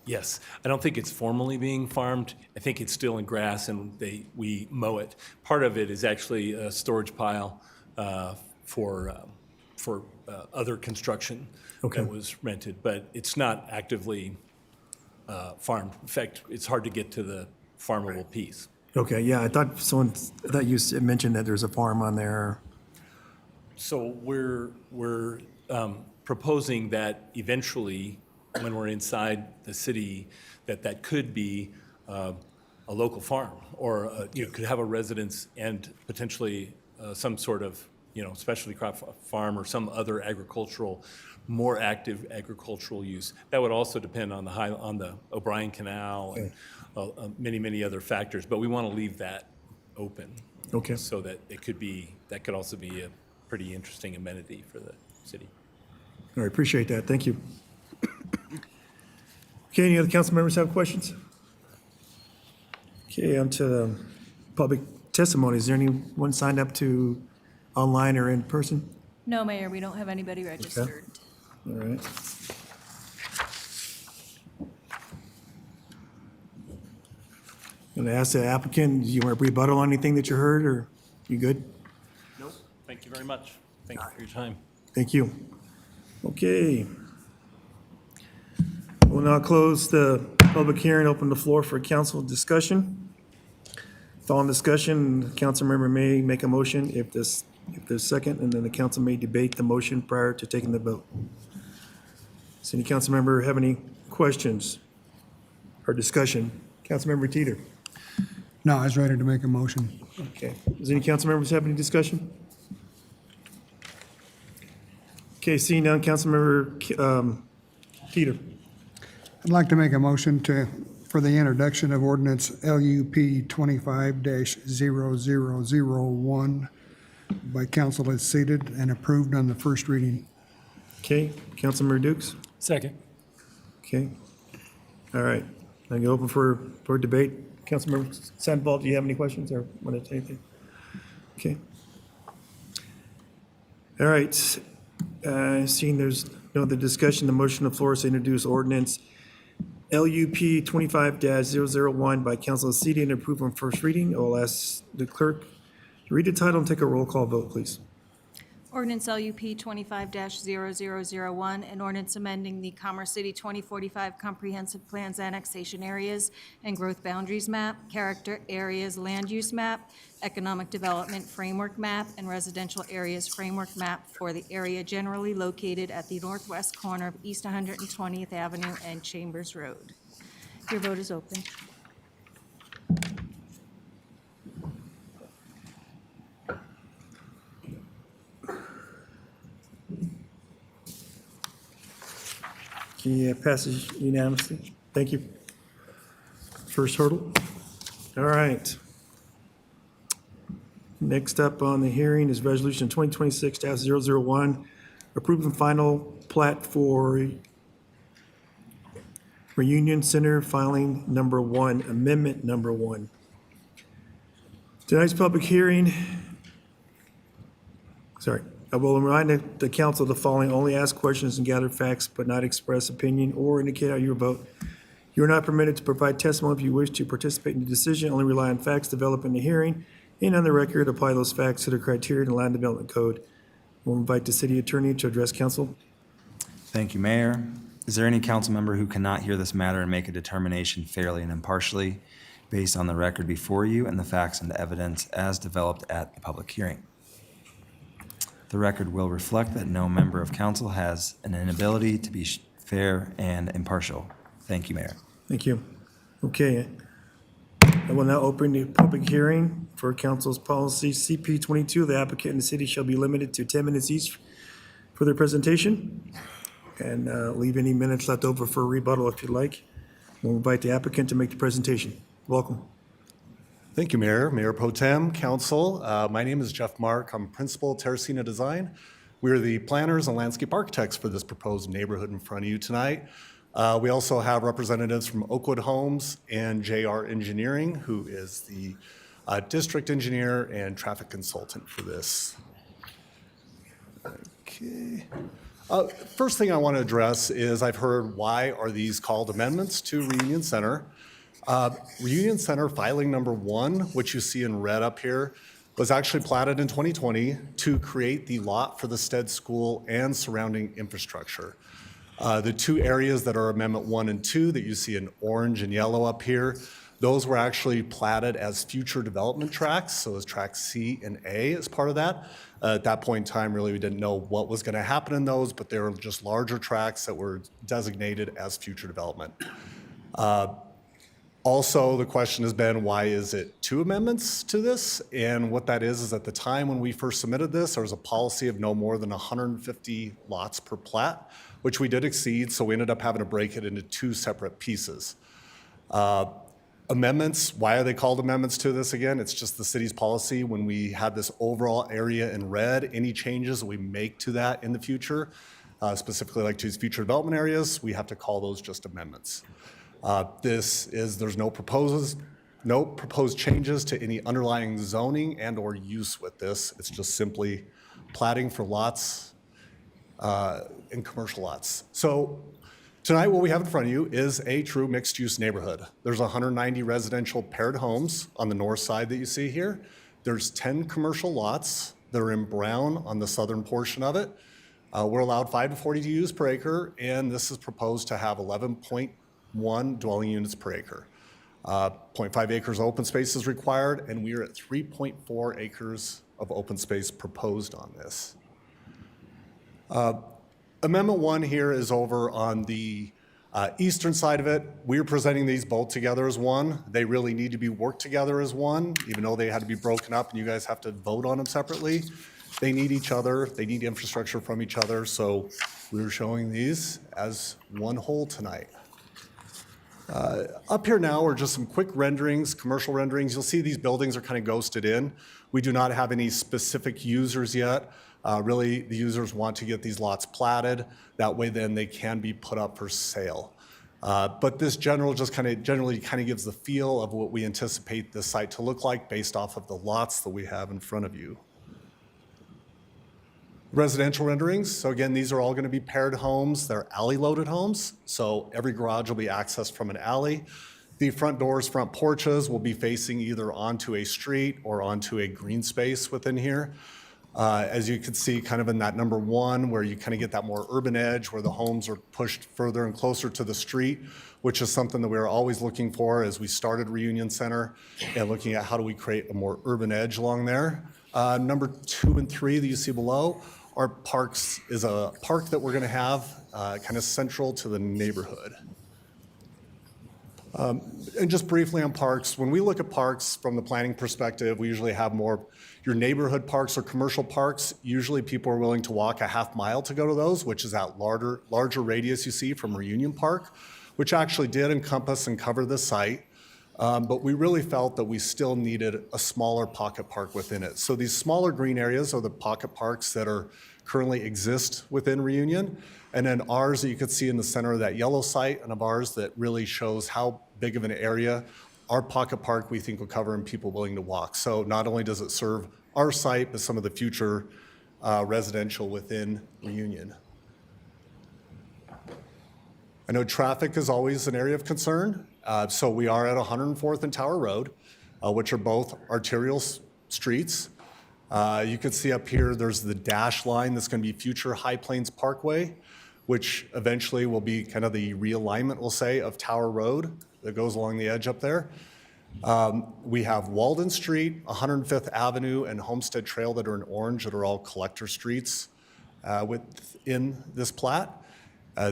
Yes, I don't think it's formally being farmed. I think it's still in grass, and we mow it. Part of it is actually a storage pile for other construction that was rented, but it's not actively farmed. In fact, it's hard to get to the farmable piece. Okay, yeah, I thought you mentioned that there's a farm on there. So we're proposing that eventually, when we're inside the city, that could be a local farm, or you could have a residence and potentially some sort of specialty crop farm or some other more active agricultural use. That would also depend on the O'Brien Canal and many other factors, but we want to leave that open. Okay. So that that could also be a pretty interesting amenity for the city. All right, appreciate that. Thank you. Okay, any other council members have questions? Okay, on to public testimony. Is there anyone signed up to online or in person? No, Mayor, we don't have anybody registered. All right. I'm going to ask the applicant, do you want to rebuttal on anything that you heard, or you good? Nope. Thank you very much. Thank you for your time. Thank you. Okay. We'll now close the public hearing, open the floor for council discussion. Following discussion, the council member may make a motion if there's second, and then the council may debate the motion prior to taking the vote. Does any council member have any questions or discussion? Councilmember Teeter. No, I was ready to make a motion. Okay. Does any council members have any discussion? Okay, seeing none, Councilmember Teeter. I'd like to make a motion for the introduction of ordinance LUP 25-0001 by council as seated and approved on the first reading. Okay, Councilmember Dukes. Second. Okay. All right. I go open for debate. Councilmember Sandoval, do you have any questions or want to say anything? Okay. All right. Seeing there's no other discussion, the motion on the floor is to introduce ordinance LUP 25-001 by council as seated and approved on first reading. I'll ask the clerk to read the title and take a roll call vote, please. Ordinance LUP 25-0001, an ordinance amending the Commerce City 2045 Comprehensive Plans Annexation Areas and Growth Boundaries Map, Character Areas Land Use Map, Economic Development Framework Map, and Residential Areas Framework Map for the area generally located at the northwest corner of East 120th Avenue and Chambers Road. Your vote is open. Okay, passes unanimously. Thank you. First hurdle. All right. Next up on the hearing is Resolution 2026-001, approving final plat for Reunion Center, filing number 1, amendment number 1. Tonight's public hearing, I will remind the council the following: only ask questions and gather facts, but not express opinion or indicate how you vote. You are not permitted to provide testimony if you wish to participate in the decision. Only rely on facts developed in the hearing and on the record. Apply those facts to the criteria in the Land Development Code. We'll invite the city attorney to address council. Thank you, Mayor. Is there any council member who cannot hear this matter and make a determination fairly and impartially based on the record before you and the facts and evidence as developed at the public hearing? The record will reflect that no member of council has an inability to be fair and impartial. Thank you, Mayor. Thank you. Okay. I will now open the public hearing for council's policy CP22. The applicant and the city shall be limited to 10 minutes each for their presentation, and leave any minutes left over for rebuttal if you'd like. We'll invite the applicant to make the presentation. Welcome. Thank you, Mayor, Mayor Pro Tem, Council. My name is Jeff Mark. I'm Principal Terracina Design. We're the planners and landscape architects for this proposed neighborhood in front of you tonight. We also have representatives from Oakwood Homes and JR Engineering, who is the district engineer and traffic consultant for this. Okay. First thing I want to address is I've heard, why are these called amendments to Reunion Center? Reunion Center filing number 1, which you see in red up here, was actually platted in 2020 to create the lot for the Stead School and surrounding infrastructure. The two areas that are Amendment 1 and 2 that you see in orange and yellow up here, those were actually platted as future development tracks, so as tracks C and A as part of that. At that point in time, really, we didn't know what was going to happen in those, but they were just larger tracks that were designated as future development. Also, the question has been, why is it 2 amendments to this? And what that is at the time when we first submitted this, there was a policy of no more than 150 lots per plat, which we did exceed, so we ended up having to break it into 2 separate pieces. Amendments, why are they called amendments to this again? It's just the city's policy. When we had this overall area in red, any changes that we make to that in the future, specifically like to these future development areas, we have to call those just amendments. There's no proposed changes to any underlying zoning and or use with this. It's just simply platting for lots and commercial lots. So tonight, what we have in front of you is a true mixed-use neighborhood. There's 190 residential paired homes on the north side that you see here. There's 10 commercial lots that are in brown on the southern portion of it. We're allowed 5 to 42 units per acre, and this is proposed to have 11.1 dwelling units per acre. 0.5 acres of open space is required, and we are at 3.4 acres of open space proposed on this. Amendment 1 here is over on the eastern side of it. We're presenting these both together as one. They really need to be worked together as one, even though they had to be broken up and you guys have to vote on them separately. They need each other. They need infrastructure from each other. So we're showing these as one whole tonight. Up here now are just some quick renderings, commercial renderings. You'll see these buildings are kind of ghosted in. We do not have any specific users yet. Really, the users want to get these lots platted. That way then they can be put up for sale. But this generally gives the feel of what we anticipate this site to look like based off of the lots that we have in front of you. Residential renderings, so again, these are all going to be paired homes. They're alley-loaded homes, so every garage will be accessed from an alley. The front doors, front porches will be facing either onto a street or onto a green space within here. As you can see, kind of in that number 1, where you kind of get that more urban edge, where the homes are pushed further and closer to the street, which is something that we were always looking for as we started Reunion Center and looking at how do we create a more urban edge along there. Number 2 and 3 that you see below are parks, is a park that we're going to have kind of central to the neighborhood. And just briefly on parks, when we look at parks from the planning perspective, we usually have more your neighborhood parks or commercial parks. Usually people are willing to walk a half mile to go to those, which is that larger radius you see from Reunion Park, which actually did encompass and cover the site. But we really felt that we still needed a smaller pocket park within it. So these smaller green areas are the pocket parks that are currently exist within Reunion. And then ours that you could see in the center of that yellow site, and of ours that really shows how big of an area our pocket park we think will cover and people willing to walk. So not only does it serve our site, but some of the future residential within Reunion. I know traffic is always an area of concern. So we are at 104th and Tower Road, which are both arterial streets. You can see up here, there's the dash line that's going to be future High Plains Parkway, which eventually will be kind of the realignment, we'll say, of Tower Road that goes along the edge up there. We have Walden Street, 105th Avenue, and Homestead Trail that are in orange that are all collector streets within this plat.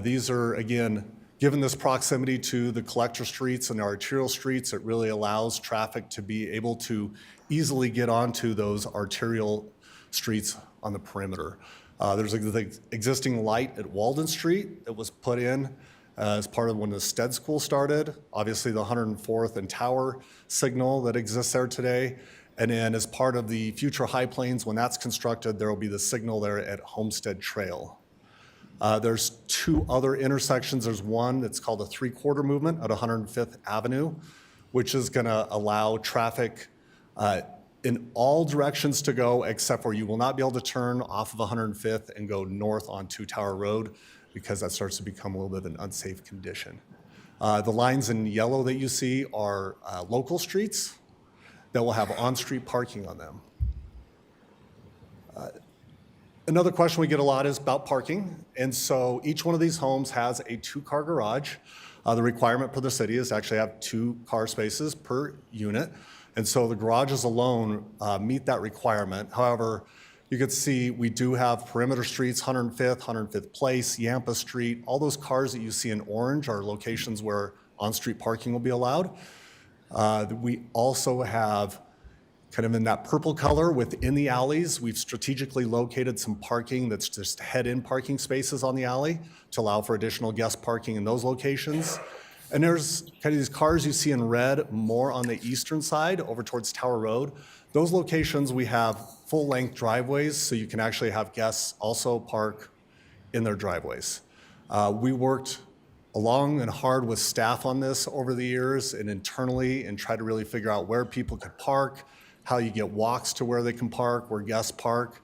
These are, again, given this proximity to the collector streets and the arterial streets, it really allows traffic to be able to easily get onto those arterial streets on the perimeter. There's the existing light at Walden Street that was put in as part of when the Stead School started. Obviously, the 104th and Tower signal that exists there today. And then as part of the future High Plains, when that's constructed, there will be the signal there at Homestead Trail. There's 2 other intersections. There's one that's called a 3/4 movement at 105th Avenue, which is going to allow traffic in all directions to go, except for you will not be able to turn off of 105th and go north onto Tower Road, because that starts to become a little bit of an unsafe condition. The lines in yellow that you see are local streets that will have on-street parking on them. Another question we get a lot is about parking. And so each one of these homes has a 2-car garage. The requirement for the city is to actually have 2 car spaces per unit. And so the garages alone meet that requirement. However, you can see we do have perimeter streets, 105th Place, Yampa Street. All those cars that you see in orange are locations where on-street parking will be allowed. We also have, kind of in that purple color within the alleys, we've strategically located some parking that's just head-in parking spaces on the alley to allow for additional guest parking in those locations. And there's kind of these cars you see in red more on the eastern side over towards Tower Road. Those locations, we have full-length driveways, so you can actually have guests also park in their driveways. We worked long and hard with staff on this over the years and internally and try to really figure out where people could park, how you get walks to where they can park, where guests park.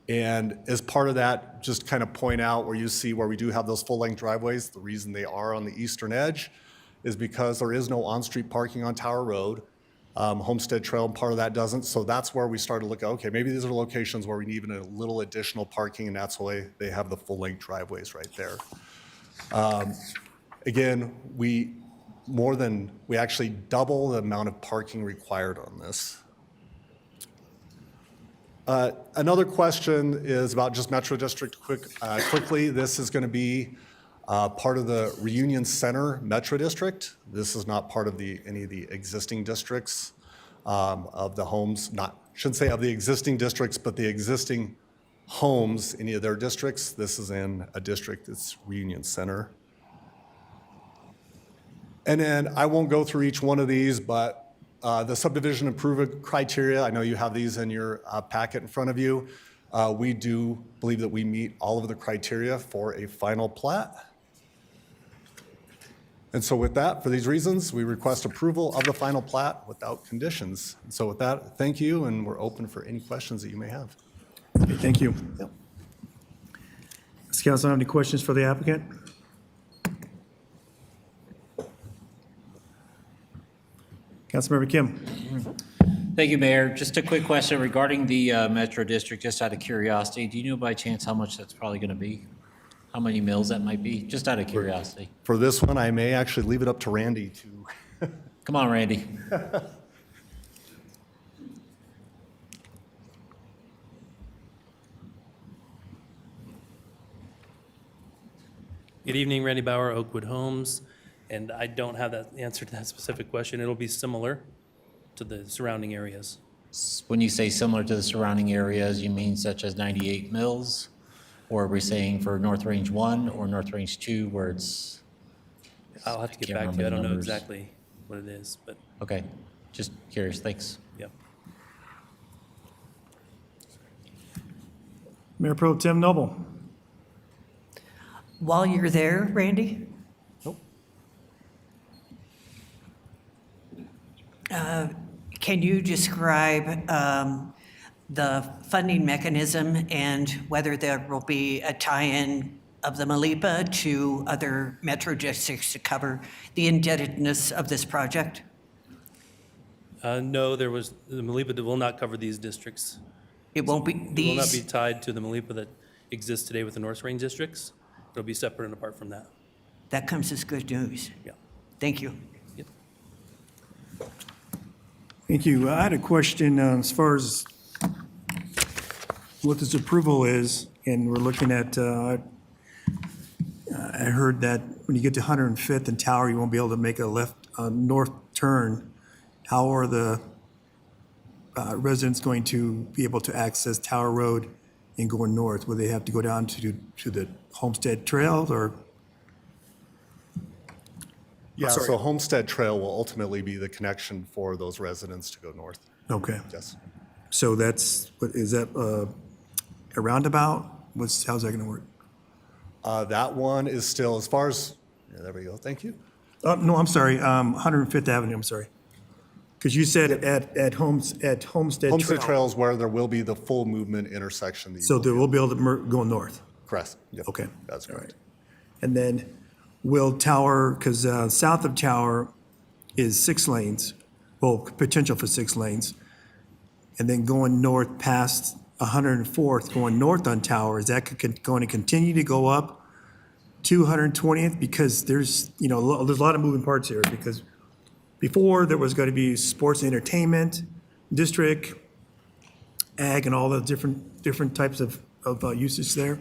And as part of that, just kind of point out where you see where we do have those full-length driveways, the reason they are on the eastern edge is because there is no on-street parking on Tower Road. Homestead Trail, part of that doesn't. So that's where we started to look, okay, maybe these are locations where we need even a little additional parking, and that's why they have the full-length driveways right there. Again, we actually double the amount of parking required on this. Another question is about just Metro District quickly. This is going to be part of the Reunion Center Metro District. This is not part of any of the existing districts of the homes, shouldn't say of the existing districts, but the existing homes, any of their districts. This is in a district that's Reunion Center. And then I won't go through each one of these, but the subdivision improvement criteria, I know you have these in your packet in front of you. We do believe that we meet all of the criteria for a final plat. And so with that, for these reasons, we request approval of the final plat without conditions. And so with that, thank you, and we're open for any questions that you may have. Okay, thank you. Yep. Does council have any questions for the applicant? Councilmember Kim. Thank you, Mayor. Just a quick question regarding the Metro District, just out of curiosity. Do you know by chance how much that's probably going to be? How many mills that might be? Just out of curiosity. For this one, I may actually leave it up to Randy to. Come on, Randy. Good evening, Randy Bauer, Oakwood Homes, and I don't have that answer to that specific question. It'll be similar to the surrounding areas. When you say similar to the surrounding areas, you mean such as 98 mills? Or are we saying for North Range 1 or North Range 2 where it's? I'll have to get Can't back to you. I remember don't the know numbers. exactly what it is, but Okay, just curious, thanks. yep. Mayor Pro Tem Noble. While you're there, Randy? Can you describe the funding mechanism and whether there will be a tie-in of the Malipa to other metro districts to cover the indebtedness of this project? No, the Malipa will not cover these districts. It won't be It will not be these, tied to the Malipa that exists today with the North Range districts. It'll be separate and apart from that. that comes as good news. Yeah. Thank you. Yep. Thank you. I had a question as far as what this approval is, and we're looking at, I heard that when you get to 105th and Tower, you won't be able to make a north turn. How are the residents going to be able to access Tower Road and going north? Will they have to go down to the Homestead Trail, or? Yeah, Sorry. so Homestead Trail will ultimately be the connection for those residents to go north. Okay. Yes. So that's, what is that, a roundabout? How's that going to work? That one is still, as far as, yeah, there we go, thank you. No, I'm sorry, 105th Avenue, I'm sorry. Because you said at Homestead Homestead Trail. Trail is where there will be the full movement intersection. that you So will they will be able to go north? Correct. Yep. Okay. That's correct. And then will Tower, because south of Tower is 6 lanes, well, potential for 6 lanes. And then going north past 104th, going north on Tower, is that going to continue to go up to 120th? Because there's a lot of moving parts here, because before there was going to be sports and entertainment district, ag, and all the different types of usage there.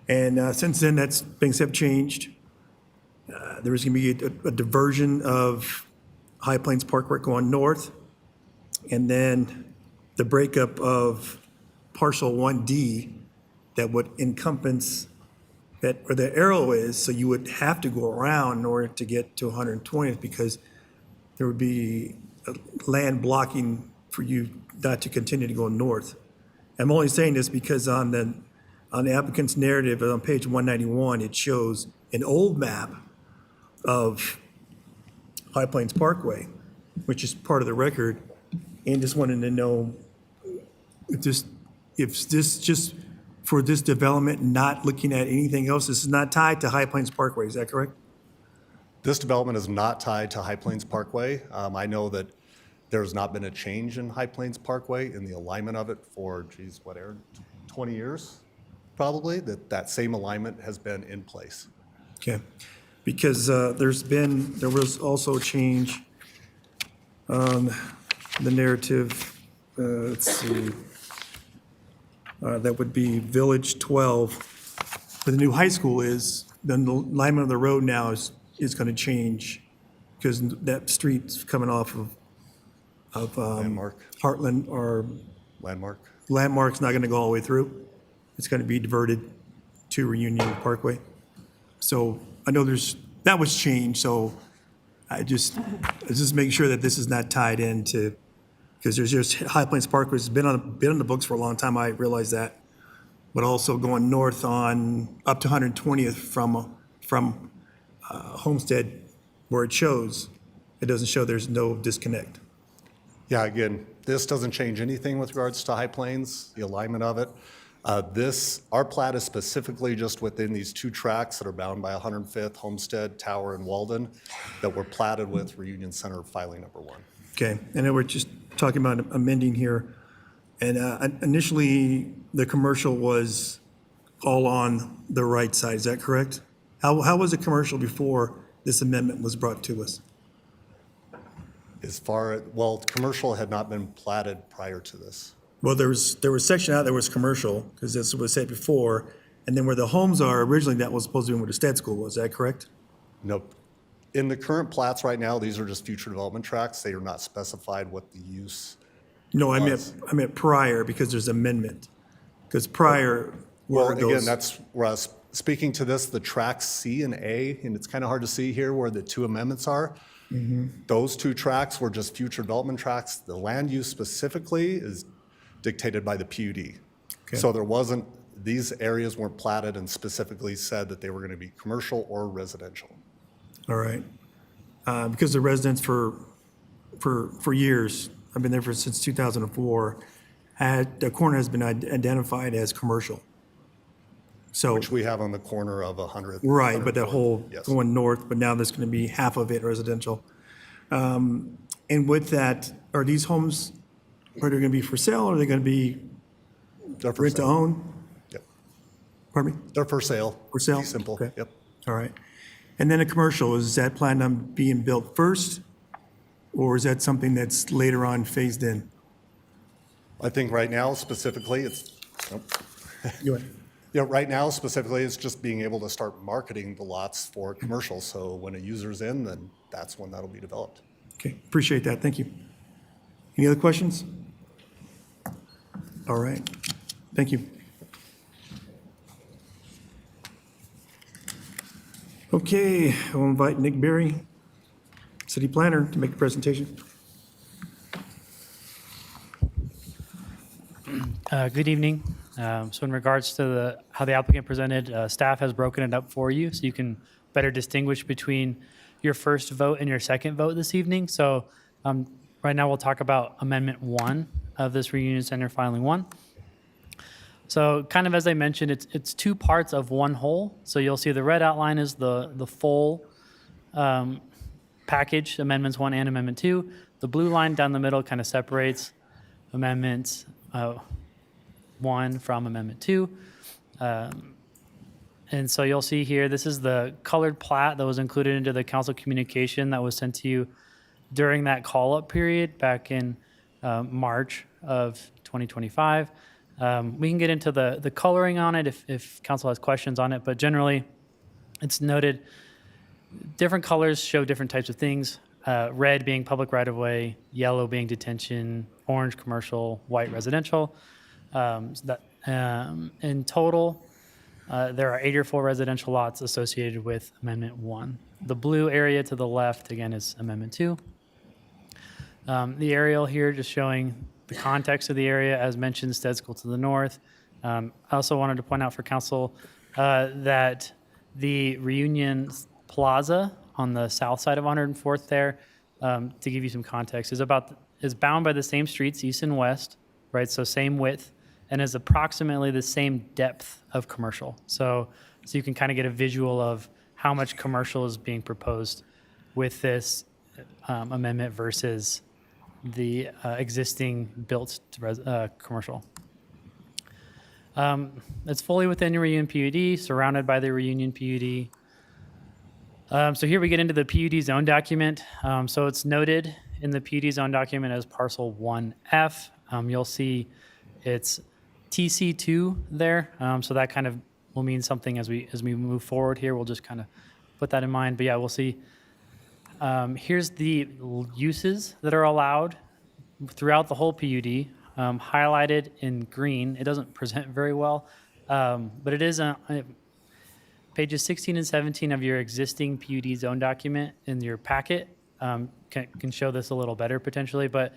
And since then, things have changed. There is going to be a diversion of High Plains Parkway going north, and then the breakup of partial 1D that would encompass that where the arrow is, so you would have to go around in order to get to 120th because there would be land blocking for you not to continue to go north. I'm only saying this because on the applicant's narrative on page 191, it shows an old map of High Plains Parkway, which is part of the record, and just wanted to know if this just for this development, not looking at anything else, this is not tied to High Plains Parkway, is that correct? This development is not tied to High Plains Parkway. I know that there's not been a change in High Plains Parkway in the alignment of it for, geez, what, Aaron, 20 years? Probably, that same alignment has been in place. Okay, because there was also a change on the narrative, let's see, that would be Village 12. Where the new high school is, then the alignment of the road now is going to change because that street's coming off of Landmark. Heartland or Landmark. Landmark's not going to go all the way through. It's going to be diverted to Reunion Parkway. So I know that was changed, so I just making sure that this is not tied into, because there's just High Plains Parkway has been on the books for a long time, I realize that. But also going north on up to 120th from Homestead, where it shows, it doesn't show there's no disconnect. Yeah, again, this doesn't change anything with regards to High Plains, the alignment of it. Our plat is specifically just within these two tracks that are bound by 105th, Homestead, Tower, and Walden, that were platted with Reunion Center filing number 1. Okay, and then we're just talking about amending here. And initially, the commercial was all on the right side, is that correct? How was the commercial before this amendment was brought to us? Commercial had not been platted prior to this. Well, there was a section out there was commercial, because this was said before, and then where the homes are originally, that was supposed to be where the state school was, is that correct? Nope. In the current plats right now, these are just future development tracks. They are not specified what the use. No, I meant prior, because there's amendment. Because prior were those. Again, that's where I was speaking to this, the tracks C and A, and it's kind of hard to see here where the two amendments are. Those two tracks were just future development tracks. The land use specifically is dictated by the PUD. Okay. So these areas weren't platted and specifically said that they were going to be commercial or residential. All right. Because the residents for years, I've been there since 2004, the corner has been identified as commercial. So, which we have on the corner of 100th. right, but that whole Yes. going north, but now there's going to be half of it residential. And with that, are these homes, are they going to be for sale, or are they going to be They're for rent to sale. own? Yep. Pardon me? They're for sale. For sale? Be simple. Okay. Yep. All right. And then a commercial, is that planned on being built first, or is that something that's later on phased in? I think right now specifically, Go ahead. Yeah, right now specifically, it's just being able to start marketing the lots for commercial. So when a user's in, then that's when that'll be developed. Okay, appreciate that, thank you. Any other questions? All right, thank you. Okay, I'll invite Nick Berry, city planner, to make the presentation. Good evening. So in regards to how the applicant presented, staff has broken it up for you so you can better distinguish between your first vote and your second vote this evening. So right now we'll talk about Amendment 1 of this Reunion Center Filing 1. So kind of as I mentioned, it's two parts of one whole. So you'll see the red outline is the full package, Amendments 1 and Amendment 2. The blue line down the middle kind of separates Amendments 1 from Amendment 2. And so you'll see here, this is the colored plat that was included into the council communication that was sent to you during that call-up period back in March of 2025. We can get into the coloring on it if council has questions on it, but generally it's noted different colors show different types of things. red being public right-of-way, yellow being detention, orange commercial, white residential. In total, there are 84 residential lots associated with Amendment 1. The blue area to the left, again, is Amendment 2. The aerial here just showing the context of the area, as mentioned, Stead School to the north. I also wanted to point out for council that the Reunion Plaza on the south side of 104th there, to give you some context, is bound by the same streets, east and west, right? So same width, and is approximately the same depth of commercial. So you can kind of get a visual of how much commercial is being proposed with this amendment versus the existing built commercial. It's fully within the Reunion PUD, surrounded by the Reunion PUD. So here we get into the PUD zone document. So it's noted in the PUD zone document as parcel 1F. You'll see it's TC2 there. So that kind of will mean something as we move forward here. We'll just kind of put that in mind. But yeah, we'll see. Here's the uses that are allowed throughout the whole PUD, highlighted in green. It doesn't present very well, but it is pages 16 and 17 of your existing PUD zone document in your packet can show this a little better potentially, but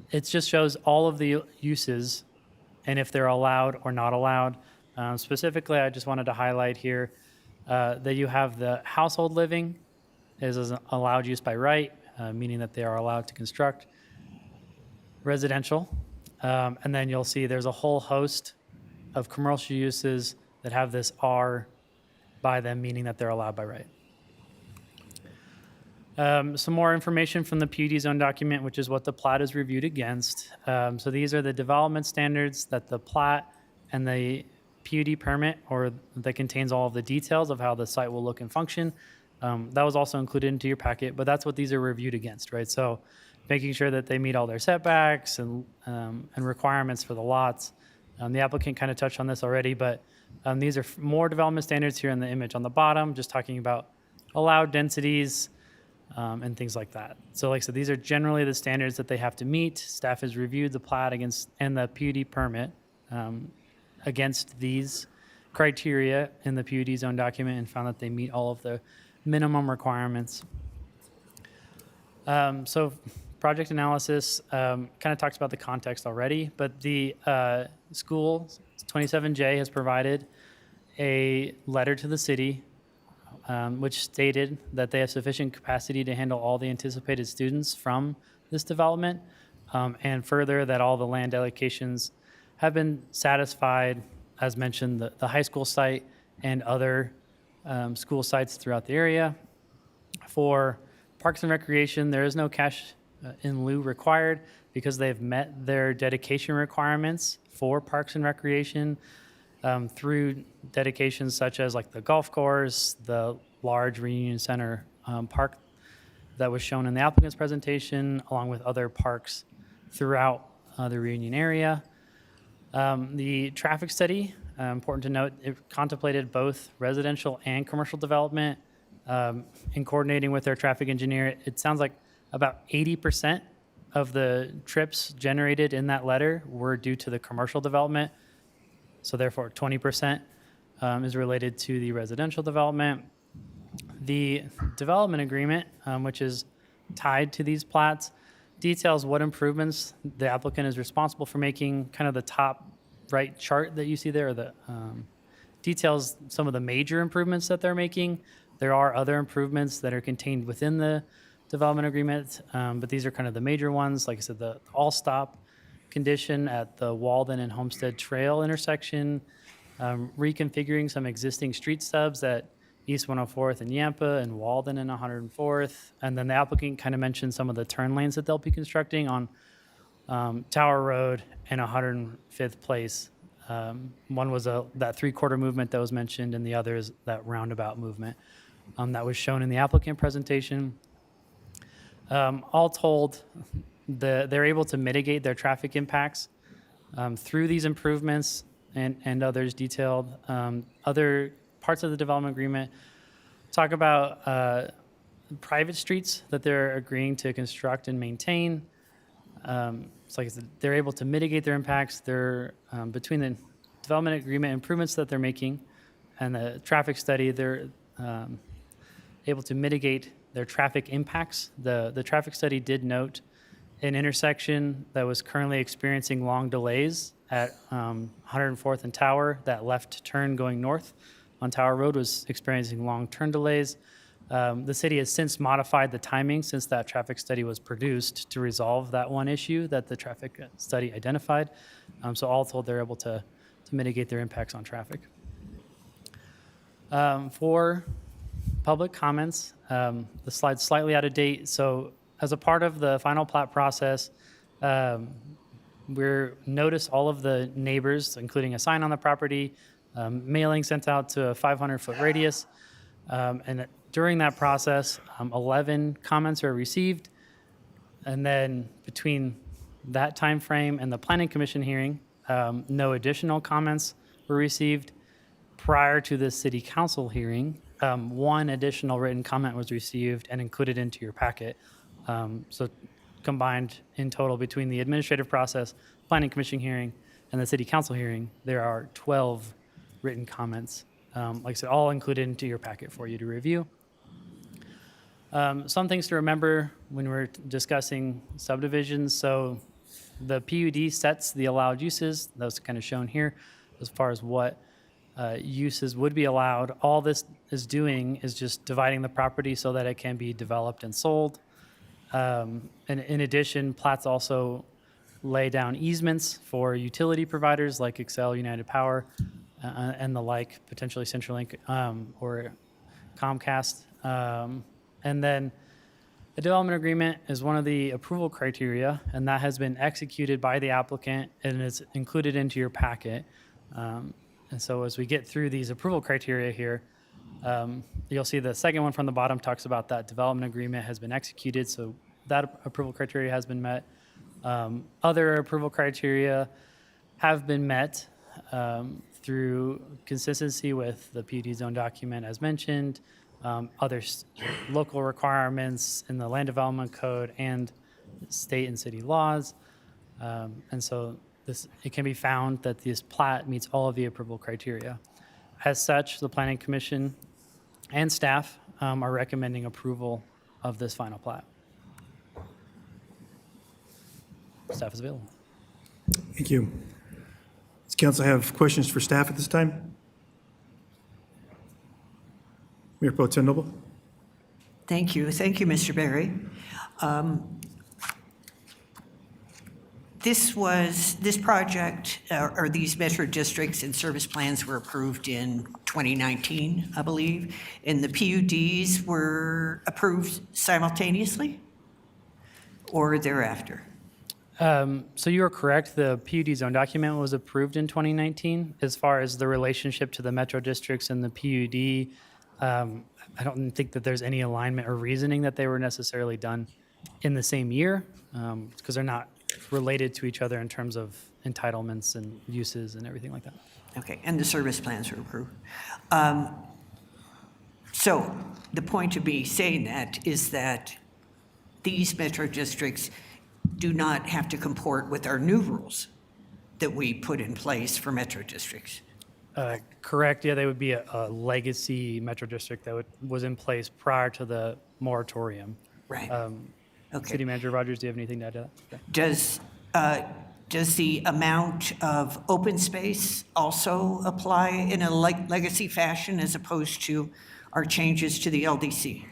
it just shows all of the uses and if they're allowed or not allowed. Specifically, I just wanted to highlight here that you have the household living is an allowed use by right, meaning that they are allowed to construct residential. And then you'll see there's a whole host of commercial uses that have this R by them, meaning that they're allowed by right. Some more information from the PUD zone document, which is what the plat is reviewed against. So these are the development standards that the plat and the PUD permit, or that contains all of the details of how the site will look and function. That was also included into your packet, but that's what these are reviewed against, right? So making sure that they meet all their setbacks and requirements for the lots. The applicant kind of touched on this already, but these are more development standards here in the image on the bottom, just talking about allowed densities and things like that. So like I said, these are generally the standards that they have to meet. Staff has reviewed the plat against and the PUD permit against these criteria in the PUD zone document and found that they meet all of the minimum requirements. So project analysis kind of talks about the context already, but the school 27J has provided a letter to the city which stated that they have sufficient capacity to handle all the anticipated students from this development, and further that all the land allocations have been satisfied, as mentioned, the high school site and other school sites throughout the area. For Parks and Recreation, there is no cash in lieu required because they've met their dedication requirements for Parks and Recreation through dedications such as like the golf course, the large Reunion Center park that was shown in the applicant's presentation, along with other parks throughout the Reunion area. The traffic study, important to note, it contemplated both residential and commercial development. In coordinating with their traffic engineer, it sounds like about 80% of the trips generated in that letter were due to the commercial development. So therefore, 20% is related to the residential development. The development agreement, which is tied to these plats, details what improvements the applicant is responsible for making. Kind of the top right chart that you see there, the details some of the major improvements that they're making. There are other improvements that are contained within the development agreement, but these are kind of the major ones. Like I said, the all-stop condition at the Walden and Homestead Trail intersection, reconfiguring some existing street stubs at East 104th and Yampa and Walden and 104th. And then the applicant kind of mentioned some of the turn lanes that they'll be constructing on Tower Road and 105th Place. One was that three-quarter movement that was mentioned, and the other is that roundabout movement that was shown in the applicant presentation. All told, they're able to mitigate their traffic impacts through these improvements and others detailed. Other parts of the development agreement talk about private streets that they're agreeing to construct and maintain. So like I said, they're able to mitigate their impacts. They're between the development agreement improvements that they're making and the traffic study, they're able to mitigate their traffic impacts. The traffic study did note an intersection that was currently experiencing long delays at 104th and Tower. That left turn going north on Tower Road was experiencing long turn delays. The city has since modified the timing since that traffic study was produced to resolve that one issue that the traffic study identified. So all told, they're able to mitigate their impacts on traffic. For public comments, the slide's slightly out of date. So as a part of the final plat process, we're notice all of the neighbors, including a sign on the property, mailing sent out to a 500-foot radius. And during that process, 11 comments are received. And then between that time frame and the Planning Commission hearing, no additional comments were received. Prior to the City Council hearing, one additional written comment was received and included into your packet. So combined in total between the administrative process, Planning Commission hearing, and the City Council hearing, there are 12 written comments. Like I said, all included into your packet for you to review. Some things to remember when we're discussing subdivisions. So the PUD sets the allowed uses. That's kind of shown here as far as what uses would be allowed. All this is doing is just dividing the property so that it can be developed and sold. And in addition, plats also lay down easements for utility providers like Xcel, United Power, and the like, potentially CenturyLink or Comcast. And then a development agreement is one of the approval criteria, and that has been executed by the applicant and is included into your packet. And so as we get through these approval criteria here, you'll see the second one from the bottom talks about that development agreement has been executed, so that approval criteria has been met. Other approval criteria have been met through consistency with the PUD zone document as mentioned, other local requirements in the Land Development Code and state and city laws. And so it can be found that this plat meets all of the approval criteria. As such, the Planning Commission and staff are recommending approval of this final plat. Staff is available. Thank you. Does council have questions for staff at this time? Mayor Pro Tem Noble? Thank you. Thank you, Mr. Berry. This project, or these metro districts and service plans were approved in 2019, I believe, and the PUDs were approved simultaneously or thereafter? So you are correct. The PUD zone document was approved in 2019. As far as the relationship to the metro districts and the PUD, I don't think that there's any alignment or reasoning that they were necessarily done in the same year, because they're not related to each other in terms of entitlements and uses and everything like that. Okay, and the service plans were approved. So the point to be saying that is that these metro districts do not have to comport with our new rules that we put in place for metro districts. Correct. Yeah, they would be a legacy metro district that was in place prior to the moratorium. Right. Okay. City Manager Rogers, do you have anything to add to that? Okay. Does the amount of open space also apply in a legacy fashion as opposed to our changes to the LDC?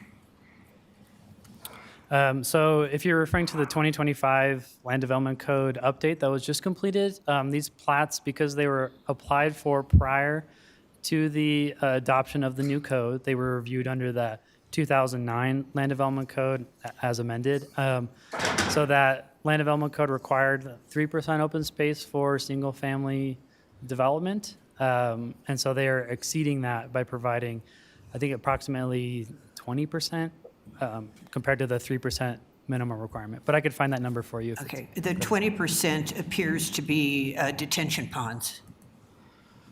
So if you're referring to the 2025 Land Development Code update that was just completed, these plats, because they were applied for prior to the adoption of the new code, they were reviewed under the 2009 Land Development Code as amended. So that Land Development Code required 3% open space for single-family development. And so they are exceeding that by providing, I think, approximately 20%. Compared to the 3% minimum requirement. But I could find that number for you. Okay, the 20% appears to be detention ponds.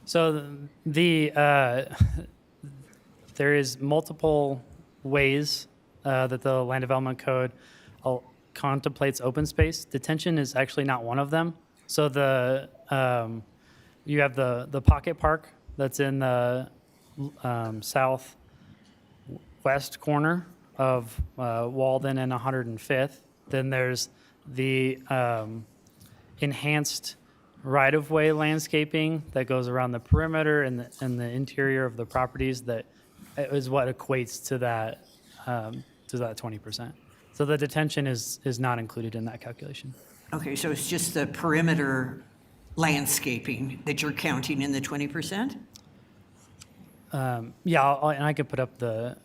So there is multiple ways that the Land Development Code contemplates open space. Detention is actually not one of them. So you have the Pocket Park that's in the southwest corner of Walden and 105th. Then there's the enhanced right-of-way landscaping that goes around the perimeter and the interior of the properties that is what equates to that 20%. So the detention is not included in that calculation. Okay, so it's just the perimeter landscaping that you're counting in the 20%? Yeah, and I could put up the,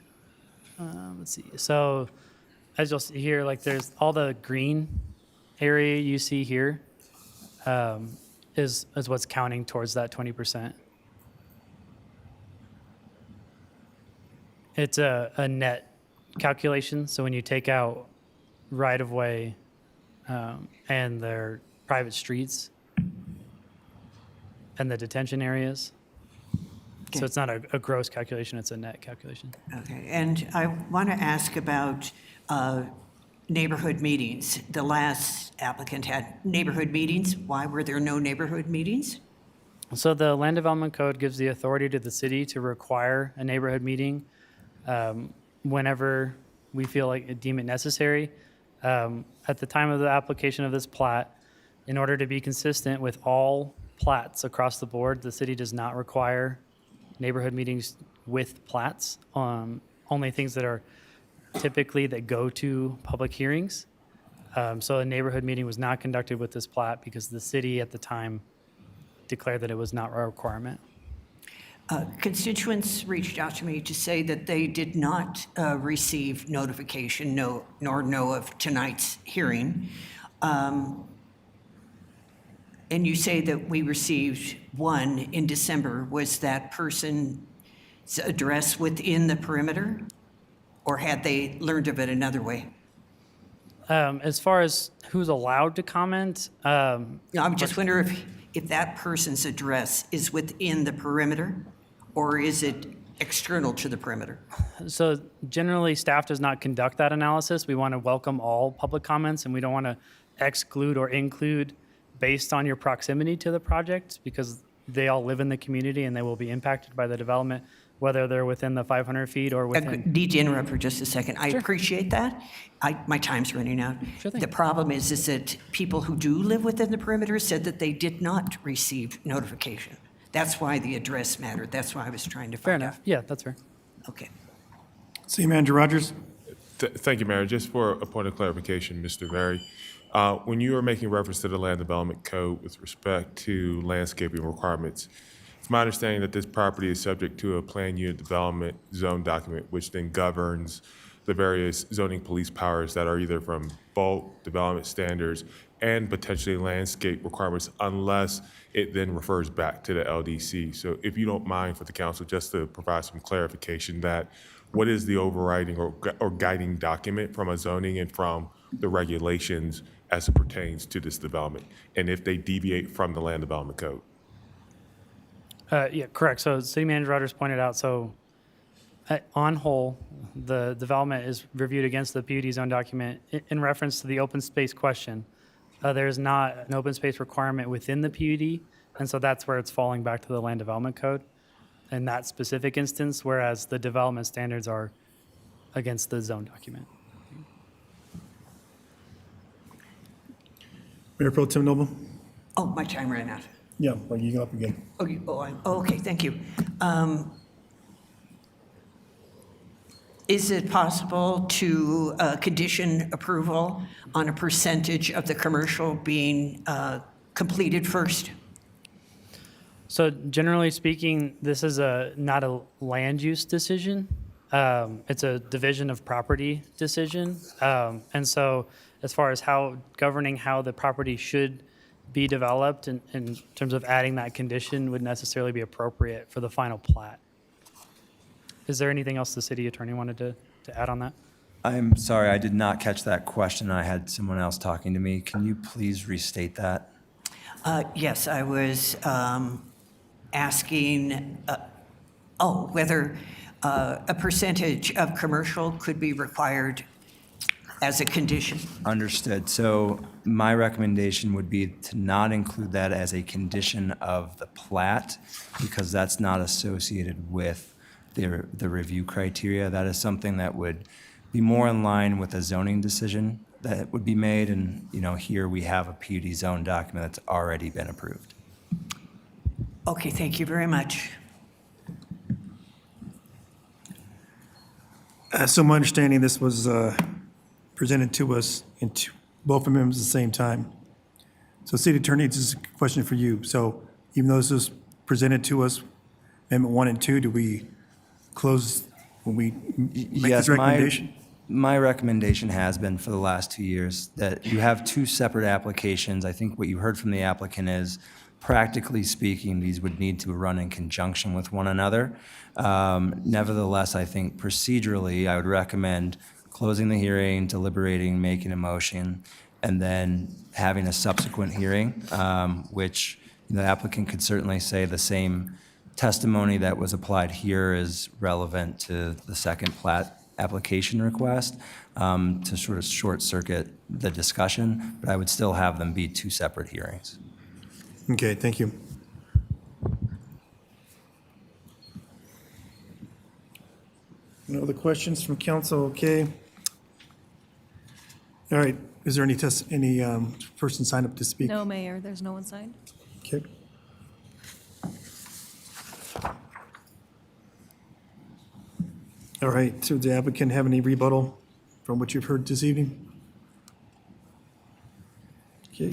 let's see. So as you'll see here, like there's all the green area you see here is what's counting towards that 20%. It's a net calculation. So when you take out right-of-way and their private streets and the detention areas. So it's not a gross calculation, it's a net calculation. Okay, and I want to ask about neighborhood meetings. The last applicant had neighborhood meetings. Why were there no neighborhood meetings? So the Land Development Code gives the authority to the city to require a neighborhood meeting whenever we feel like deem it necessary. At the time of the application of this plat, in order to be consistent with all plats across the board, the city does not require neighborhood meetings with plats. Only things that are typically that go to public hearings. So a neighborhood meeting was not conducted with this plat because the city at the time declared that it was not a requirement. Constituents reached out to me to say that they did not receive notification, nor know of tonight's hearing. And you say that we received one in December. Was that person's address within the perimeter? Or had they learned of it another way? As far as who's allowed to comment, I'm just wondering if that person's address is within the perimeter, or is it external to the perimeter? so generally staff does not conduct that analysis. We want to welcome all public comments and we don't want to exclude or include based on your proximity to the project because they all live in the community and they will be impacted by the development, whether they're within the 500 feet or within. Need to interrupt for just a second. I appreciate that. My time's running out. Sure thing. The problem is that people who do live within the perimeter said that they did not receive notification. That's why the address mattered. That's why I was trying to Fair find out. enough. Yeah, that's fair. Okay. City Manager Rogers? Thank you, Mayor. Just for a point of clarification, Mr. Berry, when you are making reference to the Land Development Code with respect to landscaping requirements, it's my understanding that this property is subject to a planned unit development zone document, which then governs the various zoning police powers that are either from bulk development standards and potentially landscape requirements, unless it then refers back to the LDC. So if you don't mind for the council, just to provide some clarification that what is the overriding or guiding document from a zoning and from the regulations as it pertains to this development, and if they deviate from the Land Development Code? Yeah, correct. So City Manager Rogers pointed out, so on whole, the development is reviewed against the PUD zone document in reference to the open space question. There's not an open space requirement within the PUD, and so that's where it's falling back to the Land Development Code in that specific instance, whereas the development standards are against the zone document. Mayor Pro Tem Noble? Oh, my time ran out. Yeah, well, you go up again. Okay, thank you. Is it possible to condition approval on a percentage of the commercial being completed first? So generally speaking, this is not a land use decision. It's a division of property decision. And so as far as governing how the property should be developed in terms of adding that condition would necessarily be appropriate for the final plat. Is there anything else the city attorney wanted to add on that? I'm sorry, I did not catch that question. I had someone else talking to me. Can you please restate that? Yes, I was asking, whether a percentage of commercial could be required as a condition. Understood. So my recommendation would be to not include that as a condition of the plat, because that's not associated with the review criteria. That is something that would be more in line with a zoning decision that would be made. And, here we have a PUD zone document that's already been approved. Okay, thank you very much. So my understanding, this was presented to us in both amendments at the same time. So City Attorney, this is a question for you. So even though this was presented to us, Amendment 1 and 2, do we close when we make Yes, this recommendation? my recommendation has been for the last 2 years that you have two separate applications. I think what you heard from the applicant is, practically speaking, these would need to run in conjunction with one another. Nevertheless, I think procedurally, I would recommend closing the hearing, deliberating, making a motion, and then having a subsequent hearing, which the applicant could certainly say the same testimony that was applied here is relevant to the second plat application request, to sort of short circuit the discussion, but I would still have them be two separate hearings. Okay, thank you. No other questions from council? Okay. All right, is there any person signed up to speak? No, Mayor, there's no one signed. Okay. All right, so does the applicant have any rebuttal from what you've heard this evening? Okay.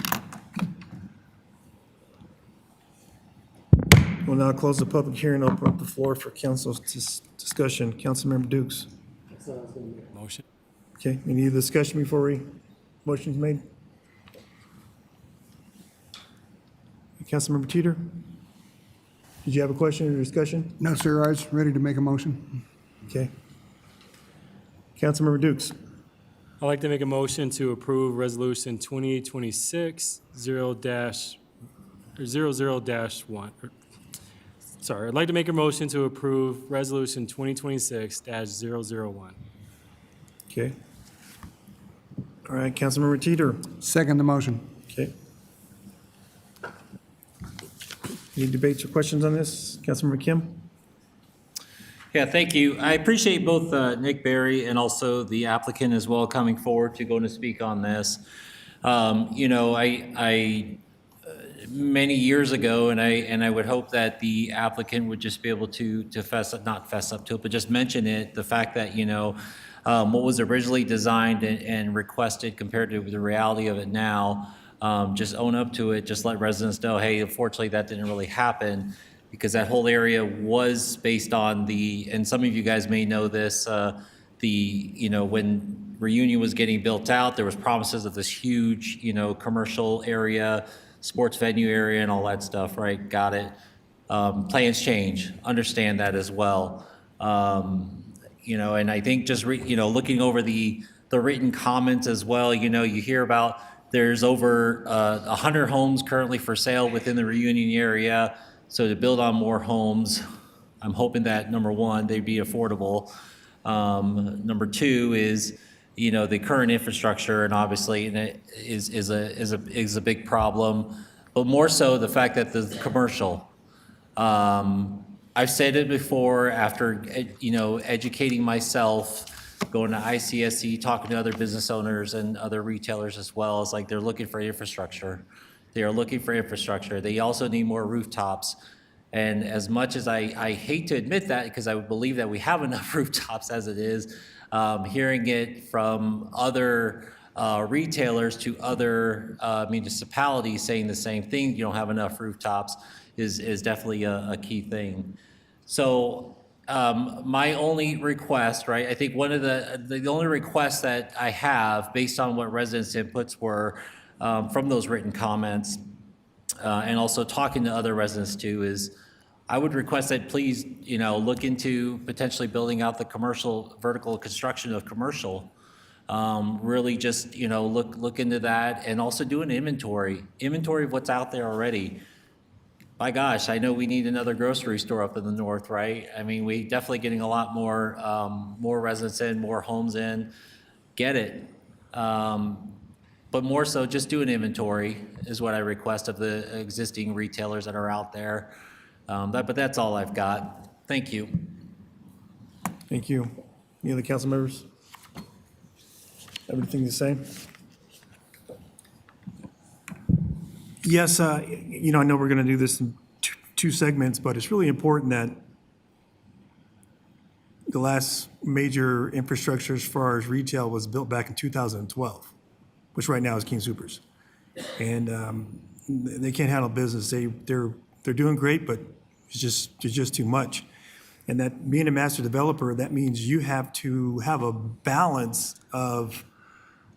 We'll now close the public hearing, open up the floor for council's discussion. Councilmember Dukes. Motion. Okay, any discussion before motion's made? Councilmember Teeter? Did you have a question or discussion? No, sir, I was ready to make a motion. Okay. Councilmember Dukes? I'd like to make a motion to approve Resolution 2026-00-1. Sorry, I'd like to make a motion to approve Resolution 2026-001. Okay. All right, Councilmember Teeter? Second the motion. Okay. Any debates or questions on this? Councilmember Kim? Yeah, thank you. I appreciate both Nick Berry and also the applicant as well coming forward to go and speak on this. I many years ago, and I would hope that the applicant would just be able to not fess up to it, but just mention it, the fact that, what was originally designed and requested compared to the reality of it now, just own up to it, just let residents know, hey, unfortunately, that didn't really happen, because that whole area was based on and some of you guys may know this, when Reunion was getting built out, there was promises of this huge, commercial area, sports venue area and all that stuff, right? Got it. Plans change, understand that as well. And I think just, looking over the written comments as well, you hear about there's over 100 homes currently for sale within the Reunion area. So to build on more homes, I'm hoping that, number one, they'd be affordable. Number two is, the current infrastructure, and obviously it is a big problem, but more so the fact that the commercial. I've said it before after, educating myself, going to ICSC, talking to other business owners and other retailers as well. It's like they're looking for infrastructure. They are looking for infrastructure. They also need more rooftops. And as much as I hate to admit that, because I would believe that we have enough rooftops as it is, hearing it from other retailers to other municipalities saying the same thing, you don't have enough rooftops, is definitely a key thing. So my only request, right, I think one of the only requests that I have based on what residents' inputs were from those written comments, and also talking to other residents too, is I would request that please, look into potentially building out the commercial, vertical construction of commercial. Really just, look into that, and also do an inventory of what's out there already. by gosh, I know we need another grocery store up in the north, right? I mean, we definitely getting a lot more, more residents in, more homes in. Get it. But more so, just do an inventory is what I request of the existing retailers that are out there. But that's all I've got. Thank you. Thank you. Any other council members? Everything to say? Yes, you know, I know we're going to do this in two segments, but it's really important that the last major infrastructure as far as retail was built back in 2012, which right now is King Soopers. And they can't handle business. They're doing great, but it's just too much. And that being a master developer, that means you have to have a balance of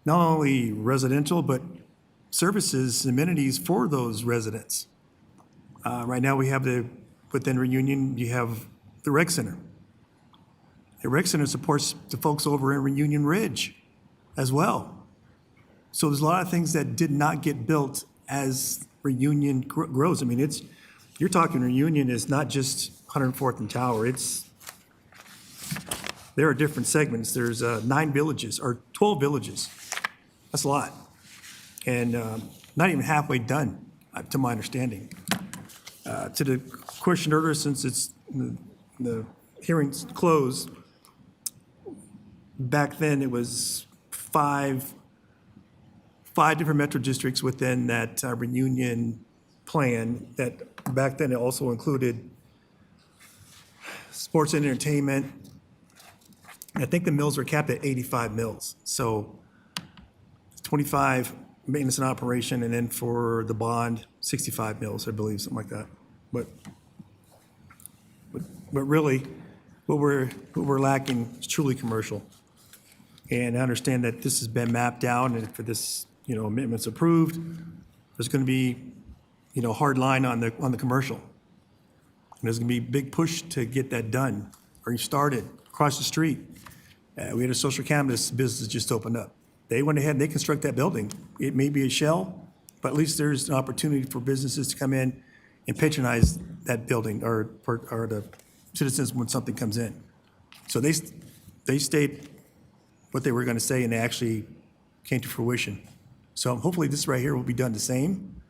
not only residential, but services, amenities for those residents. Right now we have within Reunion, you have the rec center. The rec center supports the folks over in Reunion Ridge as well. So there's a lot of things that did not get built as Reunion grows. I mean, you're talking Reunion is not just 104th and Tower. There are different segments. There's 9 villages or 12 villages. That's a lot. And not even halfway done, to my understanding. To the question earlier, since it's the hearing's closed, back then it was five different metro districts within that Reunion plan that back then it also included sports and entertainment. I think the mills were capped at 85 mills. So 25 maintenance and operation, and then for the bond, 65 mills, I believe, something like that. But really, what we're lacking is truly commercial. And I understand that this has been mapped out, and for this, amendments approved, there's going to be, hard line on the commercial. And there's going to be a big push to get that done, or started across the street. We had a social cannabis business just opened up. They went ahead and they construct that building. It may be a shell, but at least there's an opportunity for businesses to come in and patronize that building or the citizens when something comes in. So they state what they were going to say, and they actually came to fruition. So hopefully this right here will be done the same.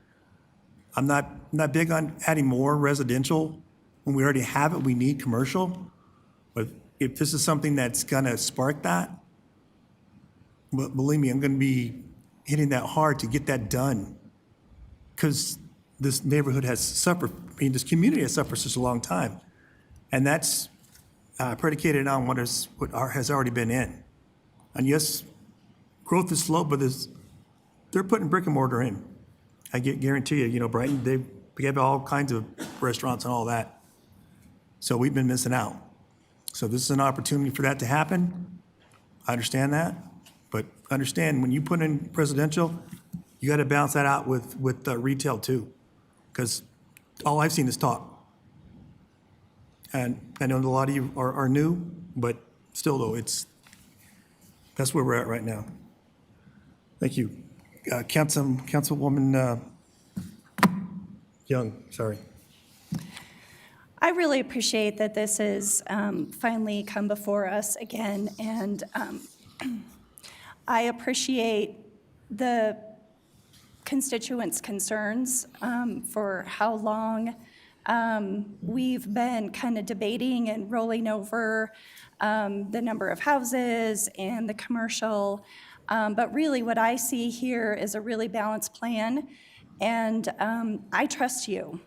I'm not big on adding more residential when we already have it. We need commercial, but if this is something that's going to spark that, but believe me, I'm going to be hitting that hard to get that done, because this neighborhood has suffered, this community has suffered such a long time. And that's predicated on what has already been in. And yes, growth is slow, but they're putting brick and mortar in. I guarantee you, Brighton, they have all kinds of restaurants and all that. So we've been missing out. So this is an opportunity for that to happen. I understand that. But understand, when you put in residential, you got to balance that out with retail too, because all I've seen is talk. And I know a lot of you are new, but still though, that's where we're at right now. Thank you. Councilwoman Young, sorry. I really appreciate that this has finally come before us again, and I appreciate the constituents' concerns for how long we've been kind of debating and rolling over the number of houses and the commercial. But really what I see here is a really balanced plan, and I trust you.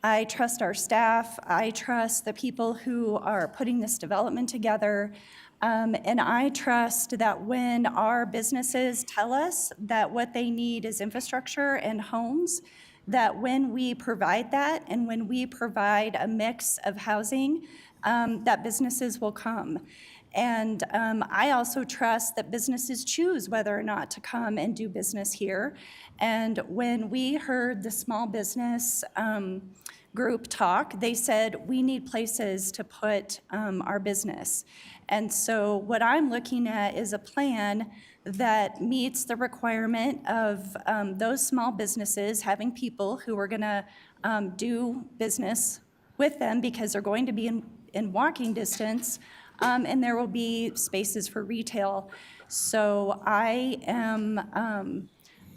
I trust our staff. I trust the people who are putting this development together. And I trust that when our businesses tell us that what they need is infrastructure and homes, that when we provide that and when we provide a mix of housing, that businesses will come. And I also trust that businesses choose whether or not to come and do business here. And when we heard the small business group talk, they said, we need places to put our business. And so what I'm looking at is a plan that meets the requirement of those small businesses having people who are gonna do business with them because they're going to be in walking distance, and there will be spaces for retail. So I am,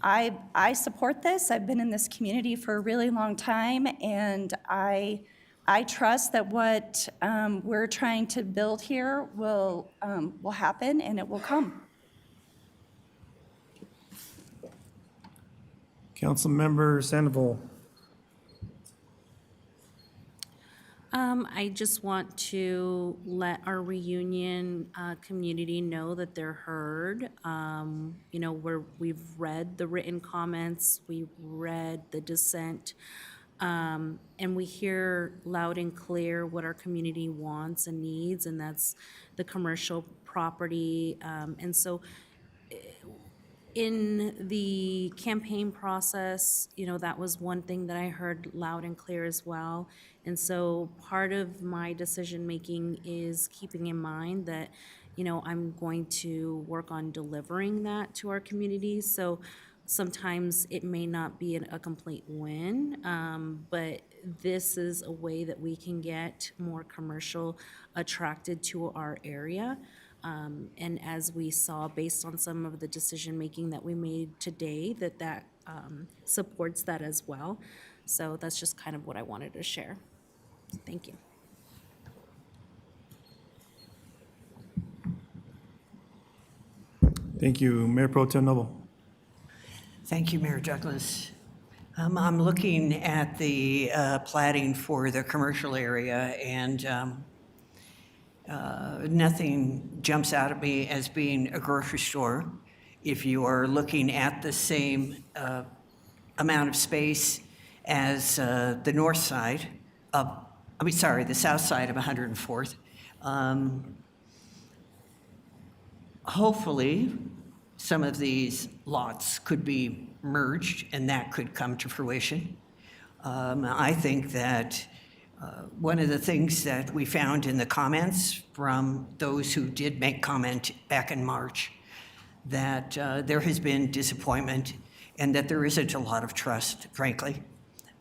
I support this. I've been in this community for a really long time, and I trust that what we're trying to build here will happen and it will come. Councilmember Sandoval. I just want to let our reunion community know that they're heard. You know, we've read the written comments, we read the dissent, and we hear loud and clear what our community wants and needs, and that's the commercial property. And so in the campaign process, you know, that was one thing that I heard loud and clear as well. And so part of my decision-making is keeping in mind that, you know, I'm going to work on delivering that to our community. So sometimes it may not be a complete win, but this is a way that we can get more commercial attracted to our area. And as we saw, based on some of the decision-making that we made today, that supports that as well. So that's just kind of what I wanted to share. Thank you. Thank you. Mayor Pro Tem Noble. Thank you, Mayor Douglas. I'm looking at the plating for the commercial area, and nothing jumps out at me as being a grocery store. If you are looking at the same amount of space as the north side of, the south side of 104th, hopefully some of these lots could be merged and that could come to fruition. I think that one of the things that we found in the comments from those who did make comment back in March, that there has been disappointment and that there isn't a lot of trust, frankly.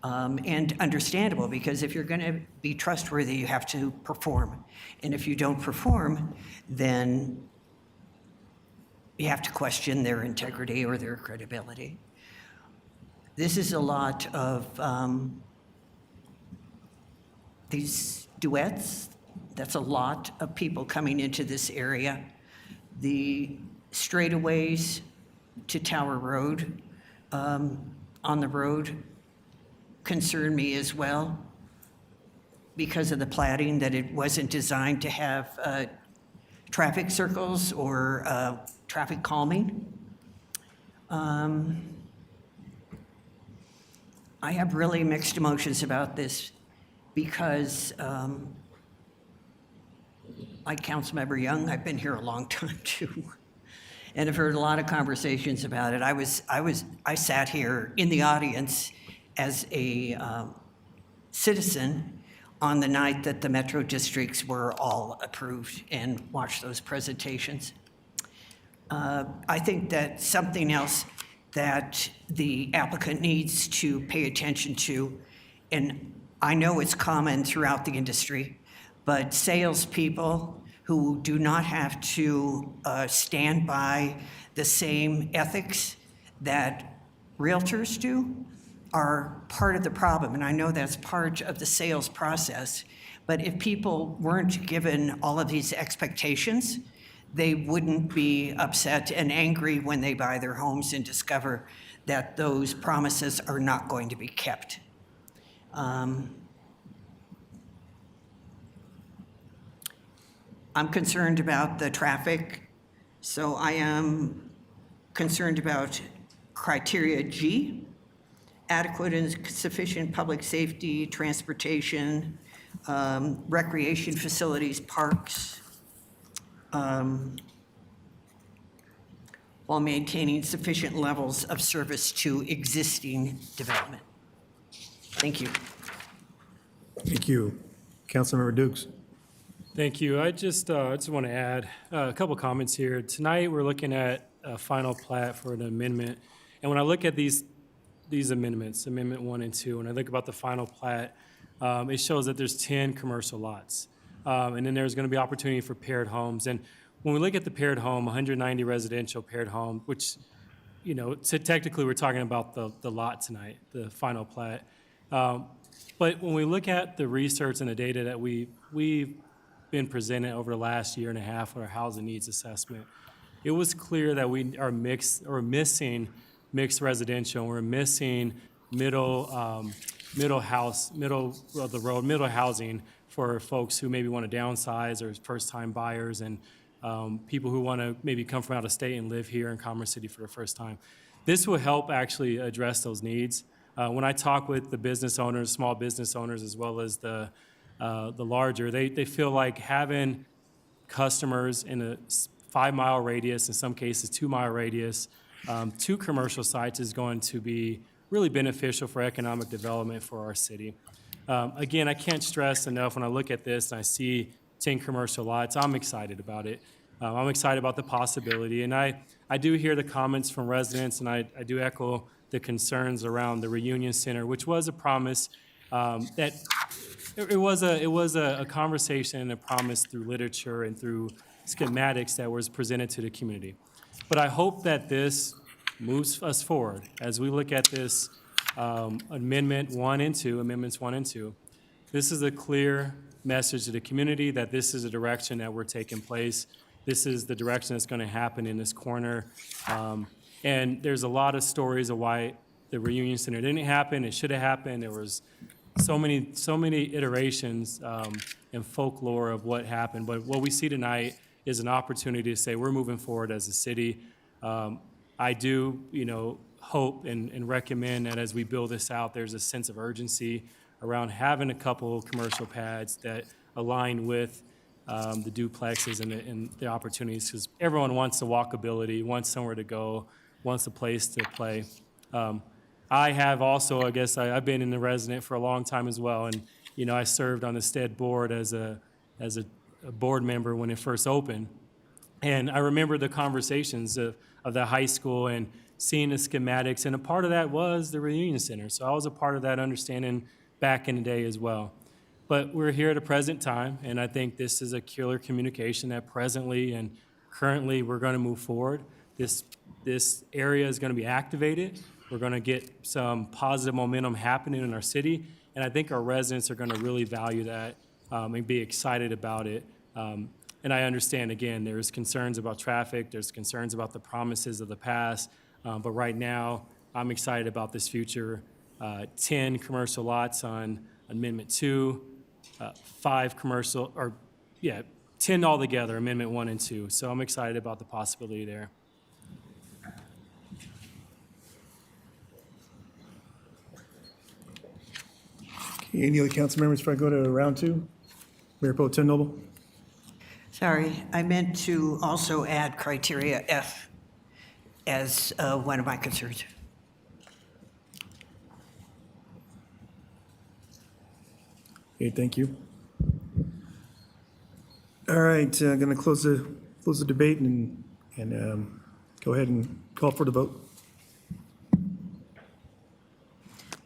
And understandable, because if you're going to be trustworthy, you have to perform. And if you don't perform, then you have to question their integrity or their credibility. This is a lot of these duets. That's a lot of people coming into this area. The straightaways to Tower Road on the road concern me as well, because of the plating, that it wasn't designed to have traffic circles or traffic calming. I have really mixed emotions about this because, like Councilmember Young, I've been here a long time too, and I've heard a lot of conversations about it. I sat here in the audience as a citizen on the night that the metro districts were all approved and watched those presentations. I think that something else that the applicant needs to pay attention to, and I know it's common throughout the industry, but salespeople who do not have to stand by the same ethics that realtors do are part of the problem. And I know that's part of the sales process. But if people weren't given all of these expectations, they wouldn't be upset and angry when they buy their homes and discover that those promises are not going to be kept. I'm concerned about the traffic, so I am concerned about criteria G, adequate and sufficient public safety, transportation, recreation facilities, parks, while maintaining sufficient levels of service to existing development. Thank you. Thank you. Councilmember Dukes. Thank you. I just want to add a couple comments here. Tonight, we're looking at a final plat for an amendment. And when I look at these amendments, Amendment 1 and 2, when I think about the final plat, it shows that there's 10 commercial lots. And then there's going to be opportunity for paired homes. And when we look at the paired home, 190 residential paired home, which, so technically we're talking about the lot tonight, the final plat. But when we look at the research and the data that we've been presented over the last year and a half with our housing needs assessment, it was clear that we are missing mixed residential, and we're missing middle housing for folks who maybe want to downsize or first-time buyers and people who want to maybe come from out of state and live here in Commerce City for the first time. This will help actually address those needs. When I talk with the business owners, small business owners, as well as the larger, they feel like having customers in a 5-mile radius, in some cases 2-mile radius, to commercial sites is going to be really beneficial for economic development for our city. Again, I can't stress enough when I look at this and I see 10 commercial lots, I'm excited about it. I'm excited about the possibility. And I do hear the comments from residents, and I do echo the concerns around the Reunion Center, which was a promise that it was a conversation and a promise through literature and through schematics that was presented to the community. But I hope that this moves us forward as we look at this Amendments 1 and 2. This is a clear message to the community that this is a direction that we're taking place. This is the direction that's going to happen in this corner. And there's a lot of stories of why the Reunion Center didn't happen. It should have happened. There was so many iterations and folklore of what happened. But what we see tonight is an opportunity to say we're moving forward as a city. I do, hope and recommend that as we build this out, there's a sense of urgency around having a couple commercial pads that align with the duplexes and the opportunities, because everyone wants the walkability, wants somewhere to go, wants a place to play. I have also, I guess, I've been in the resident for a long time as well, and I served on the STED board as a board member when it first opened, and I remember the conversations of the high school and seeing the schematics, and a part of that was the Reunion Center. So I was a part of that understanding back in the day as well. But we're here at a present time, and I think this is a killer communication that presently and currently we're going to move forward. This area is going to be activated. We're going to get some positive momentum happening in our city, and I think our residents are going to really value that and be excited about it. And I understand, again, there's concerns about traffic, there's concerns about the promises of the past, but right now, I'm excited about this future. 10 commercial lots on Amendment 2, 10 altogether, Amendment 1 and 2. So I'm excited about the possibility there. Okay, any other council members before I go to round 2? Mayor Pro Tem Noble? Sorry, I meant to also add criteria F as one of my concerns. Okay, thank you. All right, I'm going to close the debate and go ahead and call for the vote.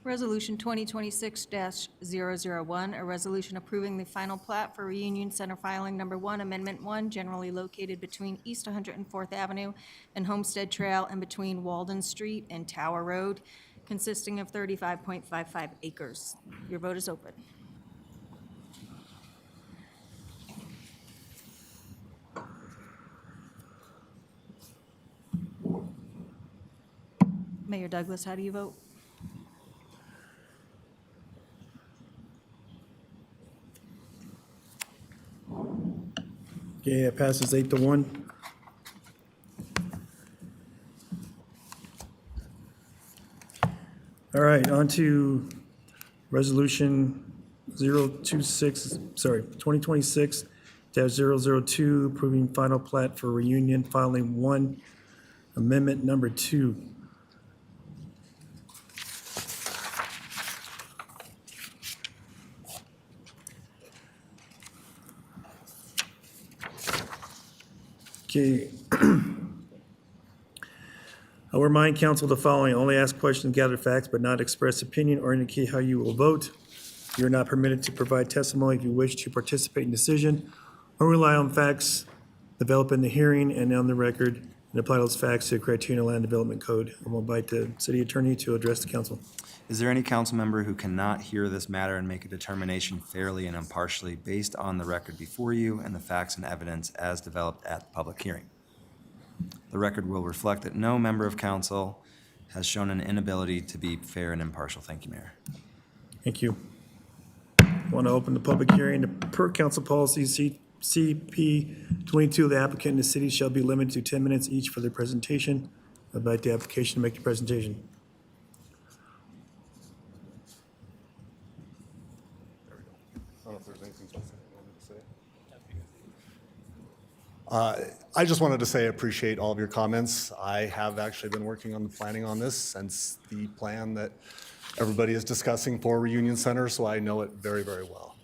Resolution 2026-001, a resolution approving the final plat for Reunion Center Filing Number 1, Amendment 1, generally located between East 104th Avenue and Homestead Trail and between Walden Street and Tower Road, consisting of 35.55 acres. Your vote is open. Mayor Douglas, how do you vote? Okay, it passes 8-1. All right, on to Resolution 2026-002, approving final plat for Reunion, filing 1, Amendment Number 2. Okay. I'll remind council the following: only ask questions, gather facts, but not express opinion or indicate how you will vote. You are not permitted to provide testimony if you wish to participate in decision or rely on facts developed in the hearing and on the record and apply those facts to the Criterion Land Development Code. I will invite the city attorney to address the council. Is there any council member who cannot hear this matter and make a determination fairly and impartially based on the record before you and the facts and evidence as developed at the public hearing? The record will reflect that no member of council has shown an inability to be fair and impartial. Thank you, Mayor. Thank you. I want to open the public hearing. Per council policy CP 22, the applicant and the city shall be limited to 10 minutes each for their presentation. I invite the application to make the presentation. I just wanted to say I appreciate all of your comments. I have actually been working on the planning on this since the plan that everybody is discussing for Reunion Center, so I know it very, very well.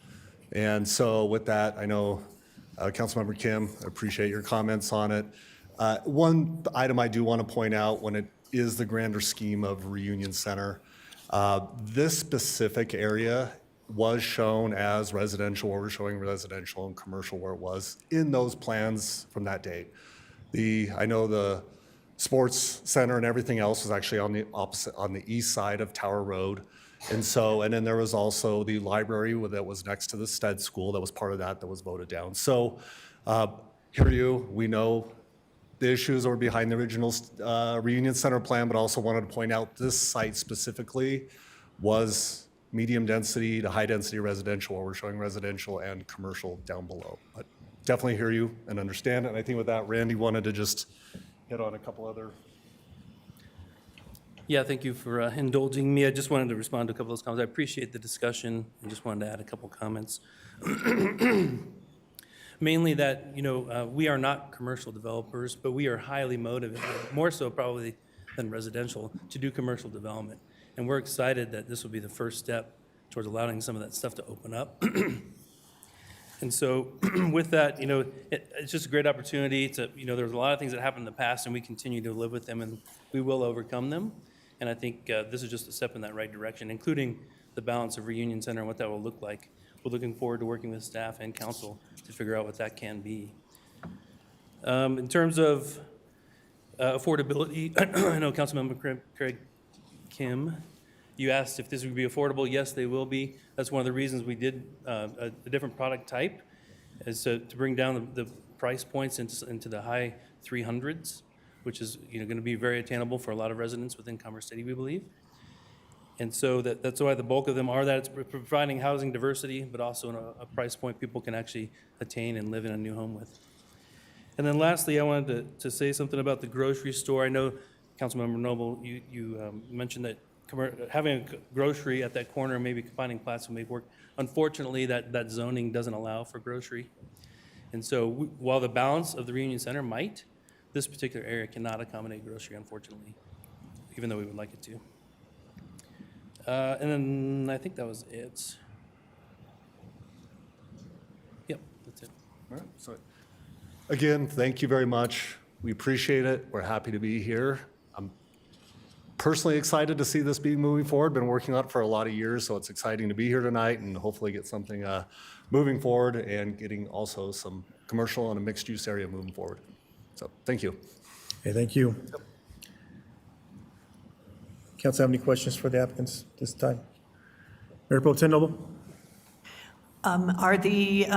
And so with that, I know Councilmember Kim, I appreciate your comments on it. One item I do want to point out when it is the grander scheme of Reunion Center, this specific area was shown as residential, where we're showing residential and commercial where it was in those plans from that date. I know the sports center and everything else was actually on the opposite, on the east side of Tower Road. And then there was also the library that was next to the Stead School that was part of that was voted down. So we know the issues that were behind the original Reunion Center plan, but also wanted to point out this site specifically was medium density to high density residential, where we're showing residential and commercial down below. But definitely hear you and understand it. And I think with that, Randy wanted to just hit on a couple other. Yeah, thank you for indulging me. I just wanted to respond to a couple of those comments. I appreciate the discussion and just wanted to add a couple comments. Mainly that, we are not commercial developers, but we are highly motivated, more so probably than residential, to do commercial development. And we're excited that this will be the first step towards allowing some of that stuff to open up. And so with that, it's just a great opportunity to, there's a lot of things that happened in the past and we continue to live with them and we will overcome them. And I think this is just a step in that right direction, including the balance of Reunion Center and what that will look like. We're looking forward to working with staff and council to figure out what that can be. In terms of affordability, I know Councilmember Craig Kim, you asked if this would be affordable. Yes, they will be. That's one of the reasons we did a different product type, is to bring down the price points into the high 300s, which is going to be very attainable for a lot of residents within Commerce City, we believe. And so that's why the bulk of them are that. It's providing housing diversity, but also a price point people can actually attain and live in a new home with. And then lastly, I wanted to say something about the grocery store. I know, Councilmember Noble, you mentioned that having a grocery at that corner, maybe combining plats will make work. Unfortunately, that zoning doesn't allow for grocery. And so while the balance of the Reunion Center might, this particular area cannot accommodate grocery, unfortunately, even though we would like it to. And then I think that was it. Yep, that's it. All right, so again, thank you very much. We appreciate it. We're happy to be here. I'm personally excited to see this be moving forward. Been working on it for a lot of years, so it's exciting to be here tonight and hopefully get something moving forward and getting also some commercial and a mixed use area moving forward. So thank you. Okay, thank you. Yep. Council have any questions for the applicants this time? Mayor Pro Tem Noble? Are the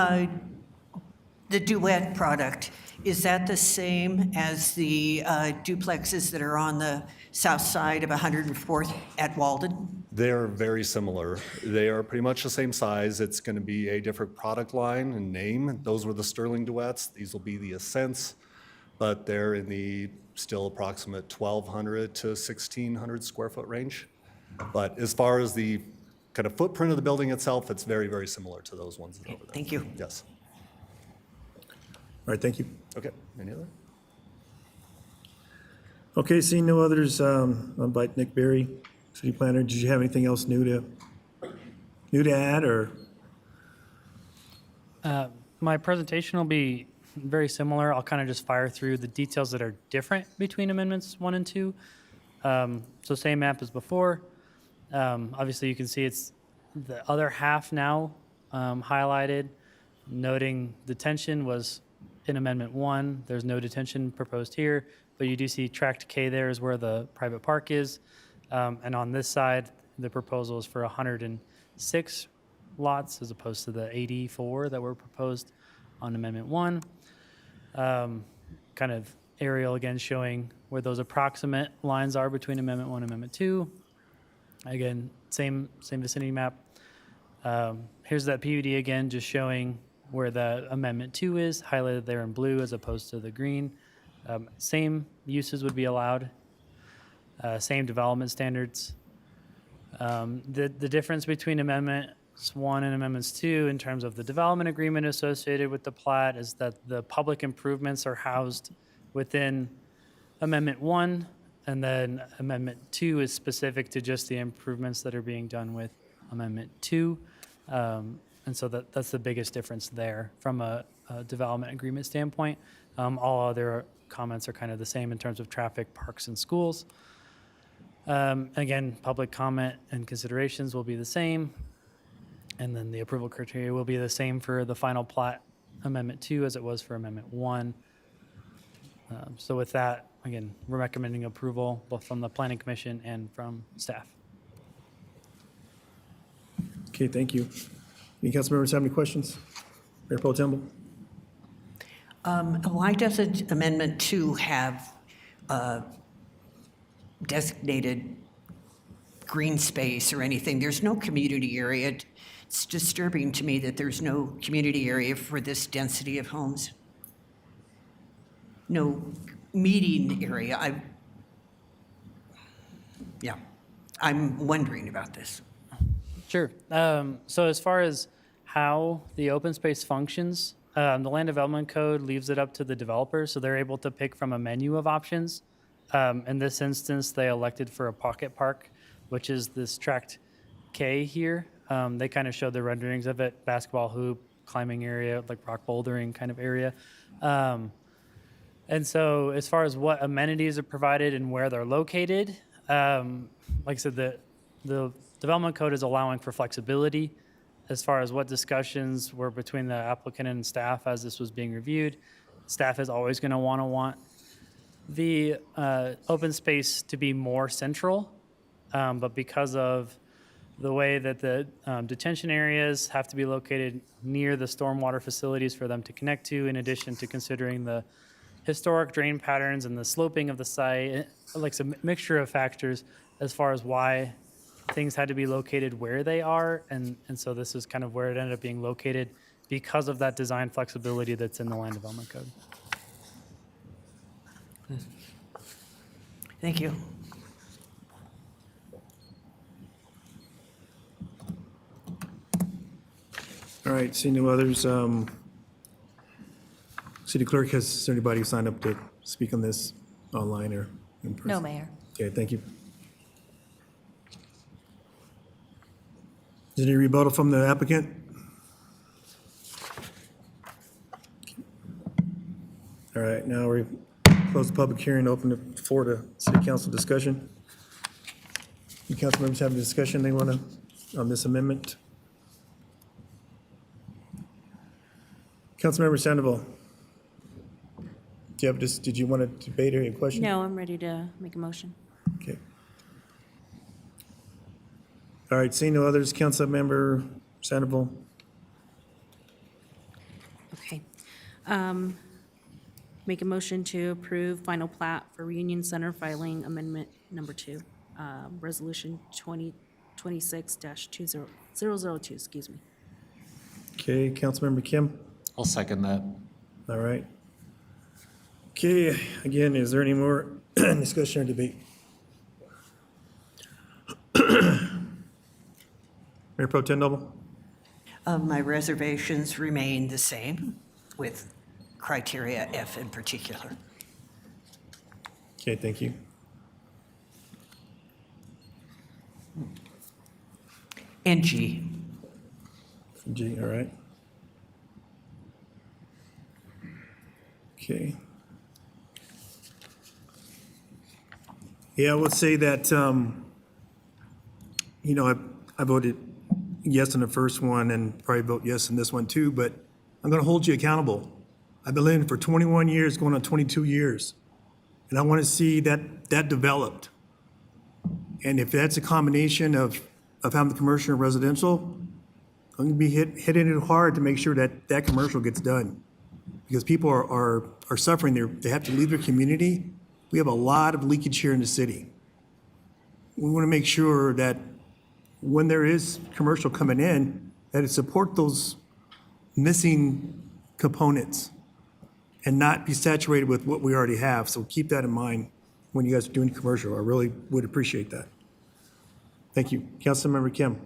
duet product, is that the same as the duplexes that are on the south side of 104th at Walden? They're very similar. They are pretty much the same size. It's going to be a different product line and name. Those were the Sterling Duets. These will be the Ascents, but they're in the still approximate 1,200 to 1,600 square foot range. But as far as the kind of footprint of the building itself, it's very, very similar to those ones over there. Thank you. Yes. All right, thank you. Okay, any other? Okay, seeing no others, I'll invite Nick Berry, city planner. Did you have anything else new to add, or? My presentation will be very similar. I'll kind of just fire through the details that are different between amendments 1 and 2. So same map as before. Obviously, you can see it's the other half now highlighted, noting detention was in Amendment 1. There's no detention proposed here, but you do see Tract K there is where the private park is. And on this side, the proposal is for 106 lots as opposed to the 84 that were proposed on Amendment 1. Kind of aerial again showing where those approximate lines are between Amendment 1 and Amendment 2. Again, same vicinity map. Here's that PUD again, just showing where the Amendment 2 is, highlighted there in blue as opposed to the green. Same uses would be allowed, same development standards. The difference between Amendments 1 and Amendments 2 in terms of the development agreement associated with the plat is that the public improvements are housed within Amendment 1, and then Amendment 2 is specific to just the improvements that are being done with Amendment 2. And so that's the biggest difference there from a development agreement standpoint. All other comments are kind of the same in terms of traffic, parks, and schools. Again, public comment and considerations will be the same. And then the approval criteria will be the same for the final plat Amendment 2 as it was for Amendment 1. So with that, again, we're recommending approval both from the Planning Commission and from staff. Okay, thank you. Any council members have any questions? Mayor Pro Tem. Why doesn't Amendment 2 have designated green space or anything? There's no community area. It's disturbing to me that there's no community area for this density of homes. No meeting area. I'm wondering about this. Sure. So as far as how the open space functions, the Land Development Code leaves it up to the developer, so they're able to pick from a menu of options. In this instance, they elected for a pocket park, which is this Tract K here. They kind of showed the renderings of it, basketball hoop, climbing area, like rock bouldering kind of area. And so as far as what amenities are provided and where they're located, like I said, the Development Code is allowing for flexibility as far as what discussions were between the applicant and staff as this was being reviewed. Staff is always going to want the open space to be more central, but because of the way that the detention areas have to be located near the stormwater facilities for them to connect to, in addition to considering the historic drain patterns and the sloping of the site, like a mixture of factors as far as why things had to be located where they are. And so this is kind of where it ended up being located because of that design flexibility that's in the Land Development Code. Thank you. All right, seeing no others, City Clerk, has there anybody signed up to speak on this online or in person? No, Mayor. Okay, thank you. Is there any rebuttal from the applicant? All right, now we close the public hearing, open the floor to city council discussion. Any council members have a discussion they want to, on this amendment? Councilmember Sandoval. Did you want to debate or any question? No, I'm ready to make a motion. Okay. All right, seeing no others, Councilmember Sandoval. Okay. Make a motion to approve final plat for Reunion Center filing amendment number 2, resolution 2026-2002, excuse me. Okay, Councilmember Kim. I'll second that. All right. Okay, again, is there any more discussion or debate? Mayor Pro Tem Noble? My reservations remain the same with criteria F in particular. Okay, thank you. And G. G, all right. Okay. Yeah, I would say that, I voted yes on the first one and probably vote yes on this one too, but I'm going to hold you accountable. I've been living for 21 years, going on 22 years, and I want to see that developed. And if that's a combination of having the commercial and residential, I'm going to be hitting it hard to make sure that commercial gets done. Because people are suffering. They have to leave their community. We have a lot of leakage here in the city. We want to make sure that when there is commercial coming in, that it support those missing components and not be saturated with what we already have. So keep that in mind when you guys are doing commercial. I really would appreciate that. Thank you. Councilmember Kim.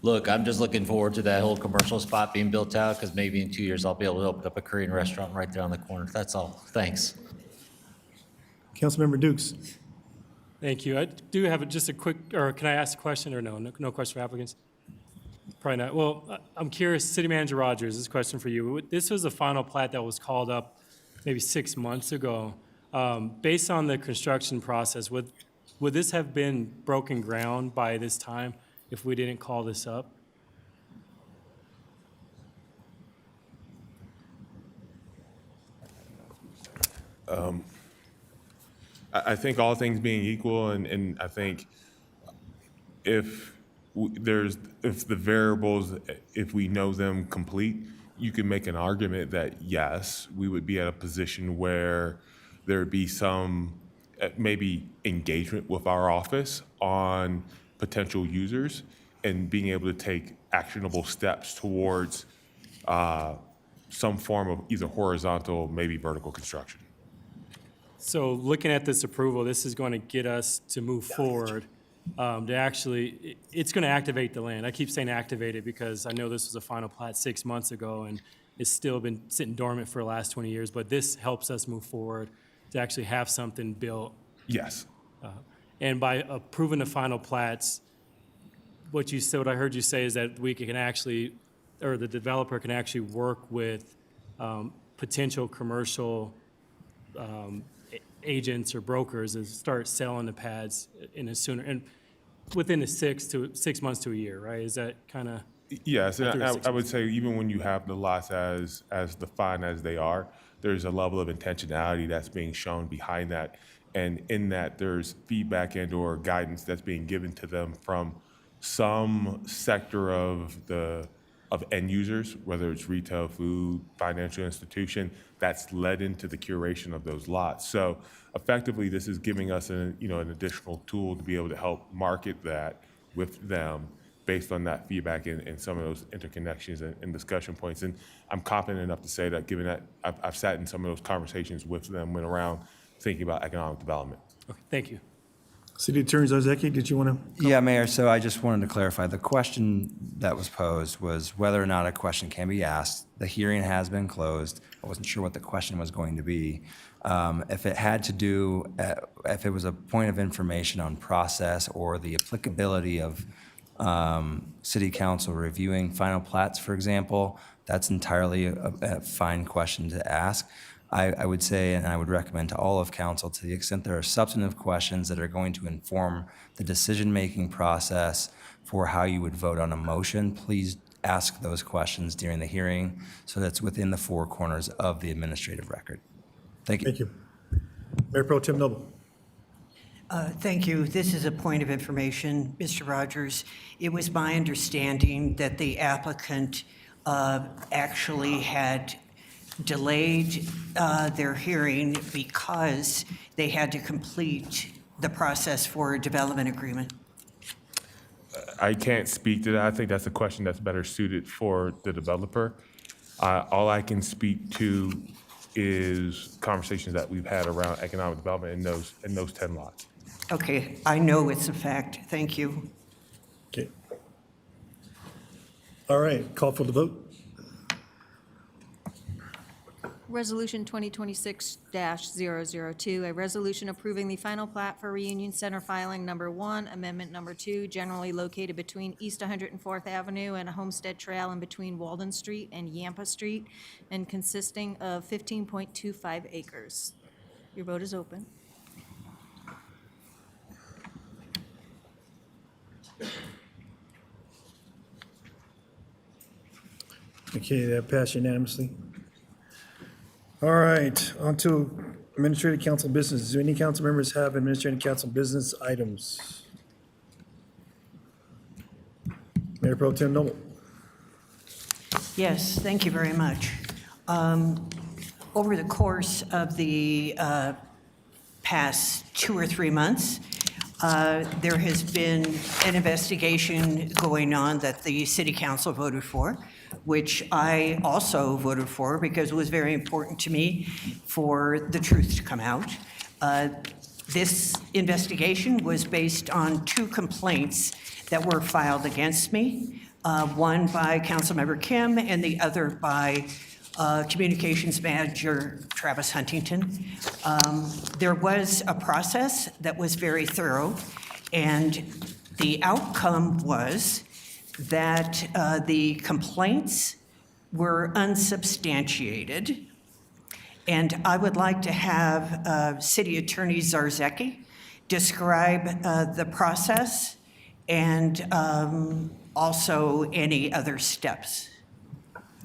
Look, I'm just looking forward to that whole commercial spot being built out, because maybe in 2 years I'll be able to open up a Korean restaurant right there on the corner. That's all. Thanks. Councilmember Dukes. Thank you. I do have just a quick, or can I ask a question or no? No question for applicants? Probably not. Well, I'm curious, City Manager Rogers, this is a question for you. This was the final plat that was called up maybe 6 months ago. Based on the construction process, would this have been broken ground by this time if we didn't call this up? I think all things being equal, and I think if the variables, if we know them complete, you can make an argument that yes, we would be at a position where there would be some maybe engagement with our office on potential users and being able to take actionable steps towards some form of either horizontal, maybe vertical construction. So looking at this approval, this is going to get us to move forward to actually, it's going to activate the land. I keep saying activate it because I know this was a final plat 6 months ago and it's still been sitting dormant for the last 20 years, but this helps us move forward to actually have something built. Yes. And by approving the final plats, what I heard you say is that we can actually, or the developer can actually work with potential commercial agents or brokers and start selling the pads in a sooner, and within the 6 months to a year, right? Is that kind of? Yes, and I would say even when you have the lots as defined as they are, there's a level of intentionality that's being shown behind that. And in that, there's feedback and or guidance that's being given to them from some sector of end users, whether it's retail, food, financial institution, that's led into the curation of those lots. So effectively, this is giving us an additional tool to be able to help market that with them based on that feedback and some of those interconnections and discussion points. And I'm confident enough to say that given that I've sat in some of those conversations with them, went around thinking about economic development. Okay, thank you. City Attorney Zarzaki, did you want to? Yeah, Mayor, so I just wanted to clarify. The question that was posed was whether or not a question can be asked. The hearing has been closed. I wasn't sure what the question was going to be. If it had to do, if it was a point of information on process or the applicability of City Council reviewing final plats, for example, that's entirely a fine question to ask. I would say, and I would recommend to all of council, to the extent there are substantive questions that are going to inform the decision-making process for how you would vote on a motion, please ask those questions during the hearing so that's within the four corners of the administrative record. Thank you. Thank you. Mayor Pro Tem Noble. Thank you. This is a point of information, Mr. Rogers. It was my understanding that the applicant actually had delayed their hearing because they had to complete the process for a development agreement. I can't speak to that. I think that's a question that's better suited for the developer. All I can speak to is conversations that we've had around economic development in those 10 lots. Okay, I know it's a fact. Thank you. Okay. All right, call for the vote. Resolution 2026-002, a resolution approving the final plat for Reunion Center filing number 1, amendment number 2, generally located between East 104th Avenue and Homestead Trail and between Walden Street and Yampa Street, and consisting of 15.25 acres. Your vote is open. Okay, that passed unanimously. All right, on to administrative council business. Do any council members have administrative council business items? Mayor Pro Tem Noble. Yes, thank you very much. Over the course of the past 2 or 3 months, there has been an investigation going on that the city council voted for, which I also voted for because it was very important to me for the truth to come out. This investigation was based on 2 complaints that were filed against me, one by Councilmember Kim and the other by Communications Manager Travis Huntington. There was a process that was very thorough, and the outcome was that the complaints were unsubstantiated. And I would like to have City Attorney Zarzeki describe the process and also any other steps.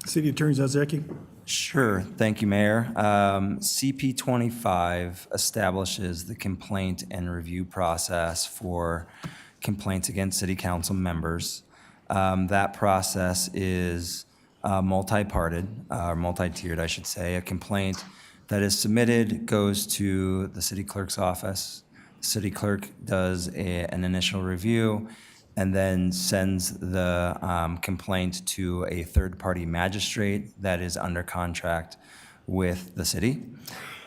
City Attorney Zarzeki. Sure. Thank you, Mayor. CP 25 establishes the complaint and review process for complaints against city council members. That process is multi-parted, or multi-tiered, I should say. A complaint that is submitted goes to the city clerk's office. City clerk does an initial review and then sends the complaint to a third-party magistrate that is under contract with the city.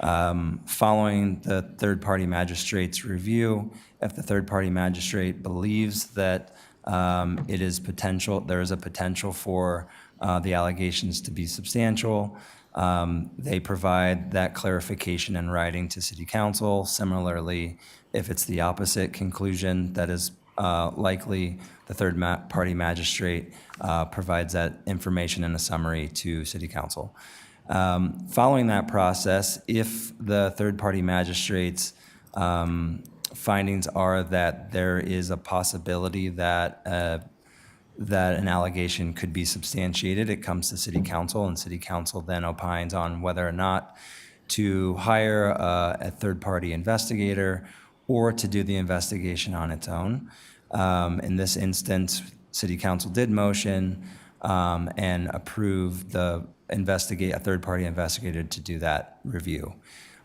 Following the third-party magistrate's review, if the third-party magistrate believes that there is a potential for the allegations to be substantial, they provide that clarification in writing to city council. Similarly, if it's the opposite conclusion that is likely, the third-party magistrate provides that information in a summary to city council. Following that process, if the third-party magistrate's findings are that there is a possibility that an allegation could be substantiated, it comes to city council, and city council then opines on whether or not to hire a third-party investigator or to do the investigation on its own. In this instance, city council did motion and approve a third-party investigator to do that review.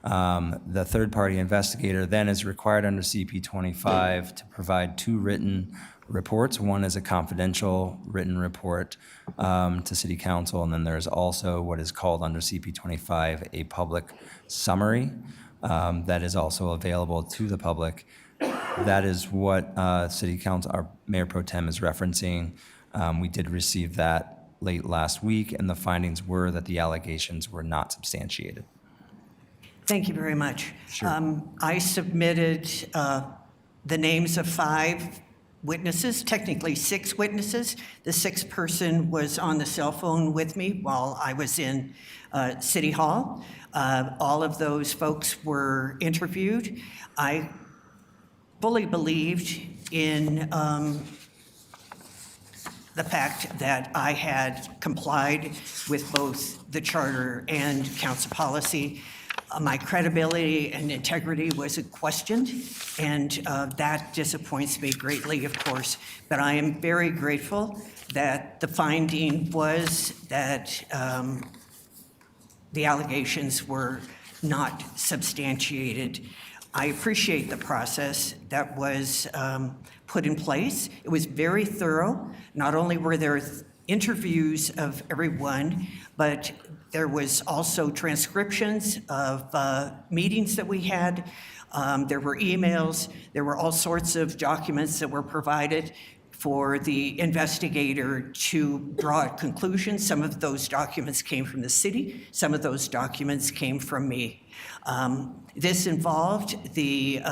The third-party investigator then is required under CP 25 to provide 2 written reports. One is a confidential written report to city council, and then there's also what is called under CP 25 a public summary that is also available to the public. That is what city council, our Mayor Pro Tem is referencing. We did receive that late last week, and the findings were that the allegations were not substantiated. Thank you very much. Sure. I submitted the names of 5 witnesses, technically 6 witnesses. The 6th person was on the cell phone with me while I was in City Hall. All of those folks were interviewed. I fully believed in the fact that I had complied with both the charter and council policy. My credibility and integrity wasn't questioned, and that disappoints me greatly, of course. But I am very grateful that the finding was that the allegations were not substantiated. I appreciate the process that was put in place. It was very thorough. Not only were there interviews of everyone, but there was also transcriptions of meetings that we had. There were emails. There were all sorts of documents that were provided for the investigator to draw a conclusion. Some of those documents came from the city, some of those documents came from me. This involved the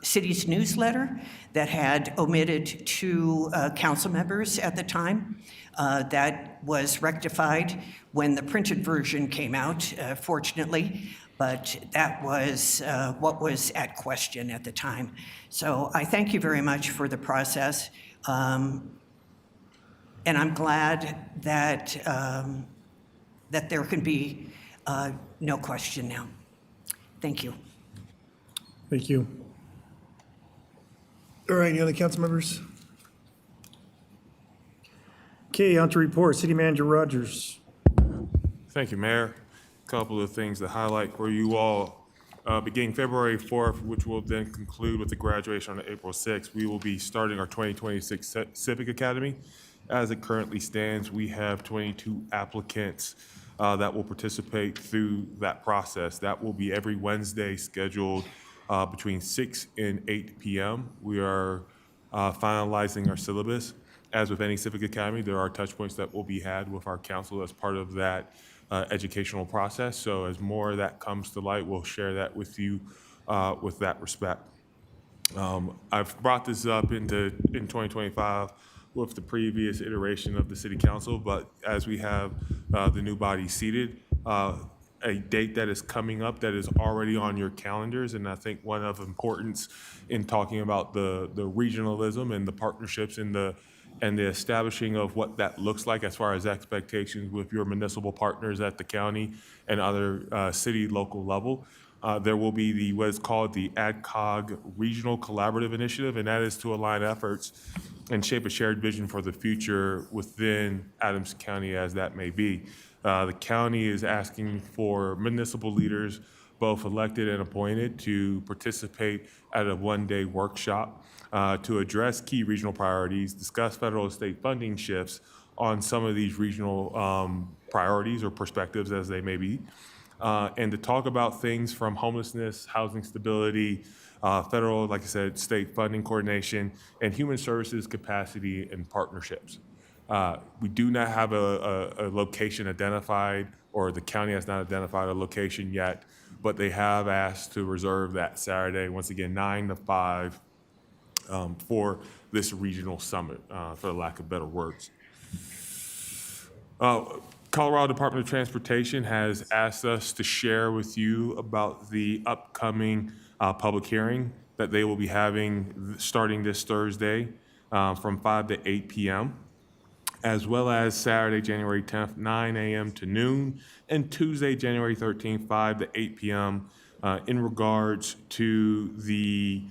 city's newsletter that had omitted 2 council members at the time. That was rectified when the printed version came out, fortunately, but that was what was at question at the time. So I thank you very much for the process, and I'm glad that, that there can be no question now. Thank you. Thank you. All right, any other council members? Okay, on to report. City Manager Rogers. Thank you, Mayor. A couple of things to highlight for you all. Beginning February 4th, which will then conclude with the graduation on April 6th, we will be starting our 2026 Civic Academy. As it currently stands, we have 22 applicants that will participate through that process. That will be every Wednesday, scheduled between 6 and 8 p.m. We are finalizing our syllabus. As with any Civic Academy, there are touch points that will be had with our council as part of that educational process. So as more of that comes to light, we'll share that with you with that respect. I've brought this up in 2025 with the previous iteration of the City Council, but as we have the new body seated, a date that is coming up that is already on your calendars, and I think one of importance in talking about the regionalism and the partnerships and the establishing of what that looks like as far as expectations with your municipal partners at the county and other city local level. There will be what is called the ADCOG Regional Collaborative Initiative, and that is to align efforts and shape a shared vision for the future within Adams County as that may be. The county is asking for municipal leaders, both elected and appointed, to participate at a one-day workshop to address key regional priorities, discuss federal and state funding shifts on some of these regional priorities or perspectives as they may be, and to talk about things from homelessness, housing stability, federal, like I said, state funding coordination, and human services capacity and partnerships. We do not have a location identified, or the county has not identified a location yet, but they have asked to reserve that Saturday, once again, 9 to 5, for this regional summit, for the lack of better words. Colorado Department of Transportation has asked us to share with you about the upcoming public hearing that they will be having starting this Thursday from 5 to 8 p.m., as well as Saturday, January 10th, 9 a.m. to noon, and Tuesday, January 13th, 5 to 8 p.m. In regards to the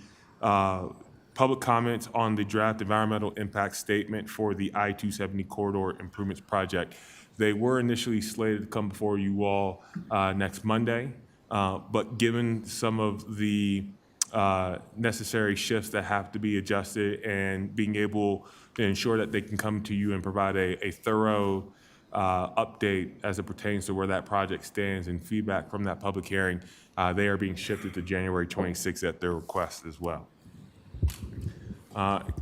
public comments on the draft environmental impact statement for the I-270 corridor improvements project. They were initially slated to come before you all next Monday, but given some of the necessary shifts that have to be adjusted and being able to ensure that they can come to you and provide a thorough update as it pertains to where that project stands and feedback from that public hearing, they are being shifted to January 26th at their request as well.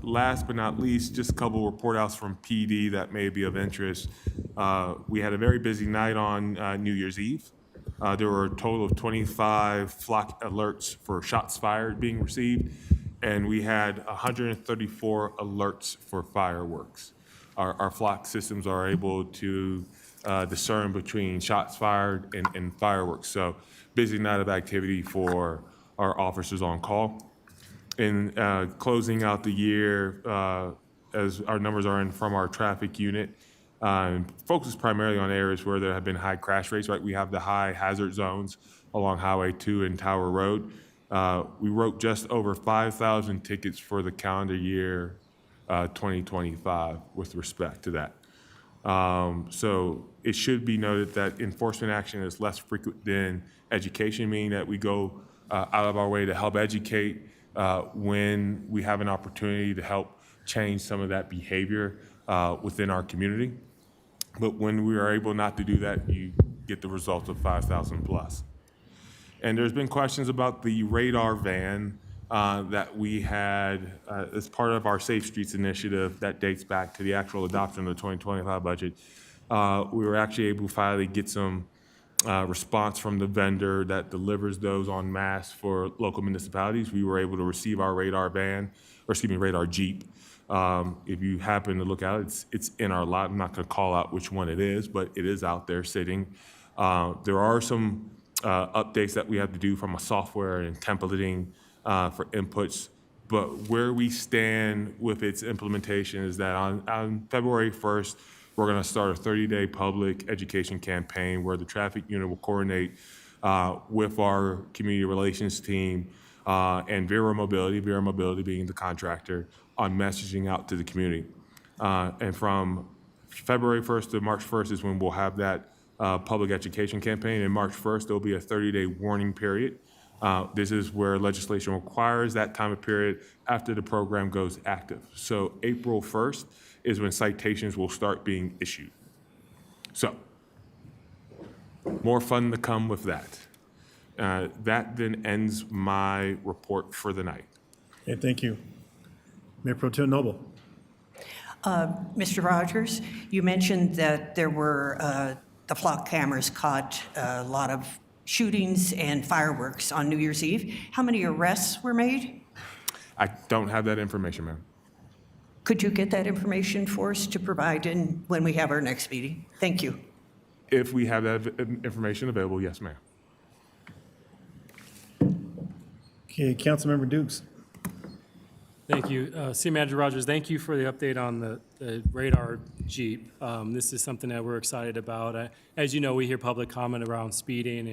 Last but not least, just a couple report outs from PD that may be of interest. We had a very busy night on New Year's Eve. There were a total of 25 flock alerts for shots fired being received, and we had 134 alerts for fireworks. Our flock systems are able to discern between shots fired and fireworks. So busy night of activity for our officers on call. In closing out the year, as our numbers are in from our traffic unit, focus primarily on areas where there have been high crash rates, right? We have the high hazard zones along Highway 2 and Tower Road. We wrote just over 5,000 tickets for the calendar year 2025 with respect to that. So it should be noted that enforcement action is less frequent than education, meaning that we go out of our way to help educate when we have an opportunity to help change some of that behavior within our community. But when we are able not to do that, you get the result of 5,000 plus. And there's been questions about the radar van that we had as part of our Safe Streets initiative that dates back to the actual adoption of the 2025 budget. We were actually able to finally get some response from the vendor that delivers those en masse for local municipalities. We were able to receive our radar radar Jeep. If you happen to look at it, it's in our lot. I'm not going to call out which one it is, but it is out there sitting. There are some updates that we have to do from a software and templating for inputs. But where we stand with its implementation is that on February 1st, we're going to start a 30-day public education campaign where the traffic unit will coordinate with our community relations team and Vera Mobility being the contractor, on messaging out to the community. And from February 1st to March 1st is when we'll have that public education campaign. In March 1st, there'll be a 30-day warning period. This is where legislation requires that time of period after the program goes active. So April 1st is when citations will start being issued. So more fun to come with that. That then ends my report for the night. Okay, thank you. Mayor Pro Tem Noble. Mr. Rogers, you mentioned that there were, the flock cameras caught a lot of shootings and fireworks on New Year's Eve. How many arrests were made? I don't have that information, ma'am. Could you get that information for us to provide when we have our next meeting? Thank you. If we have that information available, yes, ma'am. Okay, Councilmember Dukes. Thank you. City Manager Rogers, thank you for the update on the radar Jeep. This is something that we're excited about. As you know, we hear public comment around speeding,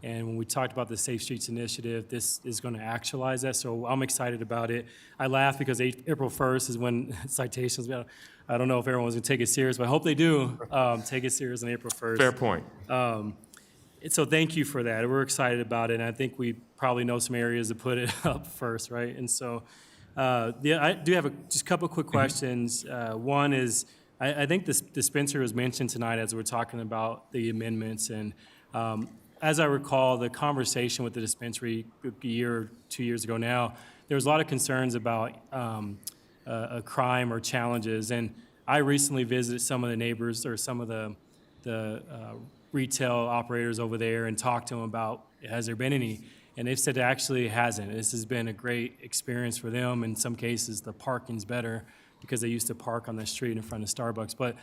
and when we talked about the Safe Streets Initiative, this is going to actualize that, so I'm excited about it. I laugh because April 1st is when citations, I don't know if everyone's going to take it serious, but I hope they do take it serious on April 1st. Fair point. So thank you for that. We're excited about it, and I think we probably know some areas to put it up first, right? And so I do have just a couple quick questions. One is, I think this dispenser was mentioned tonight as we're talking about the amendments, and as I recall, the conversation with the dispensary a year or 2 years ago now, there was a lot of concerns about a crime or challenges, and I recently visited some of the neighbors or some of the retail operators over there and talked to them about, has there been any? And they've said it actually hasn't. This has been a great experience for them. In some cases, the parking's better because they used to park on the street in front of Starbucks. But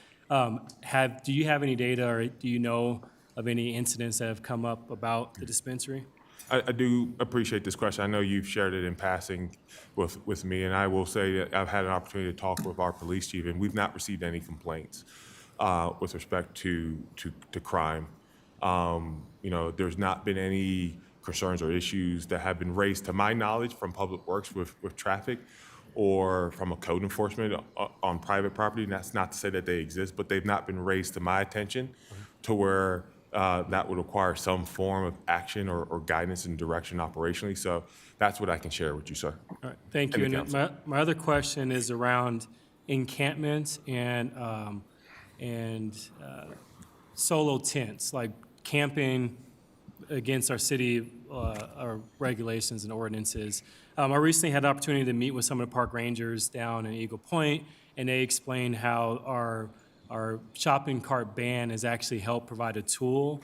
do you have any data, or do you know of any incidents that have come up about the dispensary? I do appreciate this question. I know you've shared it in passing with me, and I will say that I've had an opportunity to talk with our police chief, and we've not received any complaints with respect to crime. There's not been any concerns or issues that have been raised, to my knowledge, from Public Works with traffic or from a code enforcement on private property. And that's not to say that they exist, but they've not been raised to my attention to where that would require some form of action or guidance and direction operationally. So that's what I can share with you, sir. All right, thank you. And my other question is around encampments and solo tents, like camping against our city our regulations and ordinances. I recently had the opportunity to meet with some of the park rangers down in Eagle Point, and they explained how our shopping cart ban has actually helped provide a tool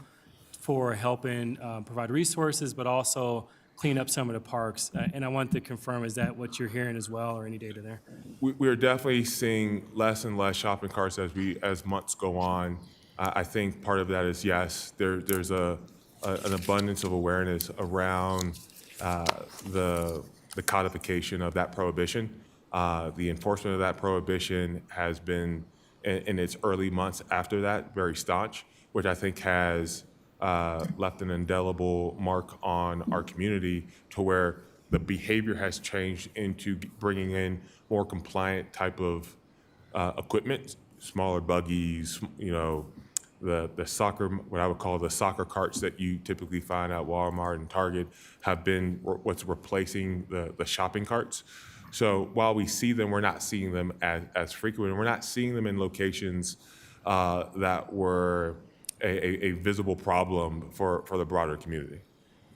for helping provide resources, but also clean up some of the parks. And I want to confirm, is that what you're hearing as well, or any data there? We're definitely seeing less and less shopping carts as months go on. I think part of that is, yes, there's an abundance of awareness around the codification of that prohibition. The enforcement of that prohibition has been, in its early months after that, very staunch, which I think has left an indelible mark on our community, to where the behavior has changed into bringing in more compliant type of equipment, smaller buggies, the soccer, what I would call the soccer carts that you typically find at Walmart and Target, have been what's replacing the shopping carts. So while we see them, we're not seeing them as frequent. We're not seeing them in locations that were a visible problem for the broader community.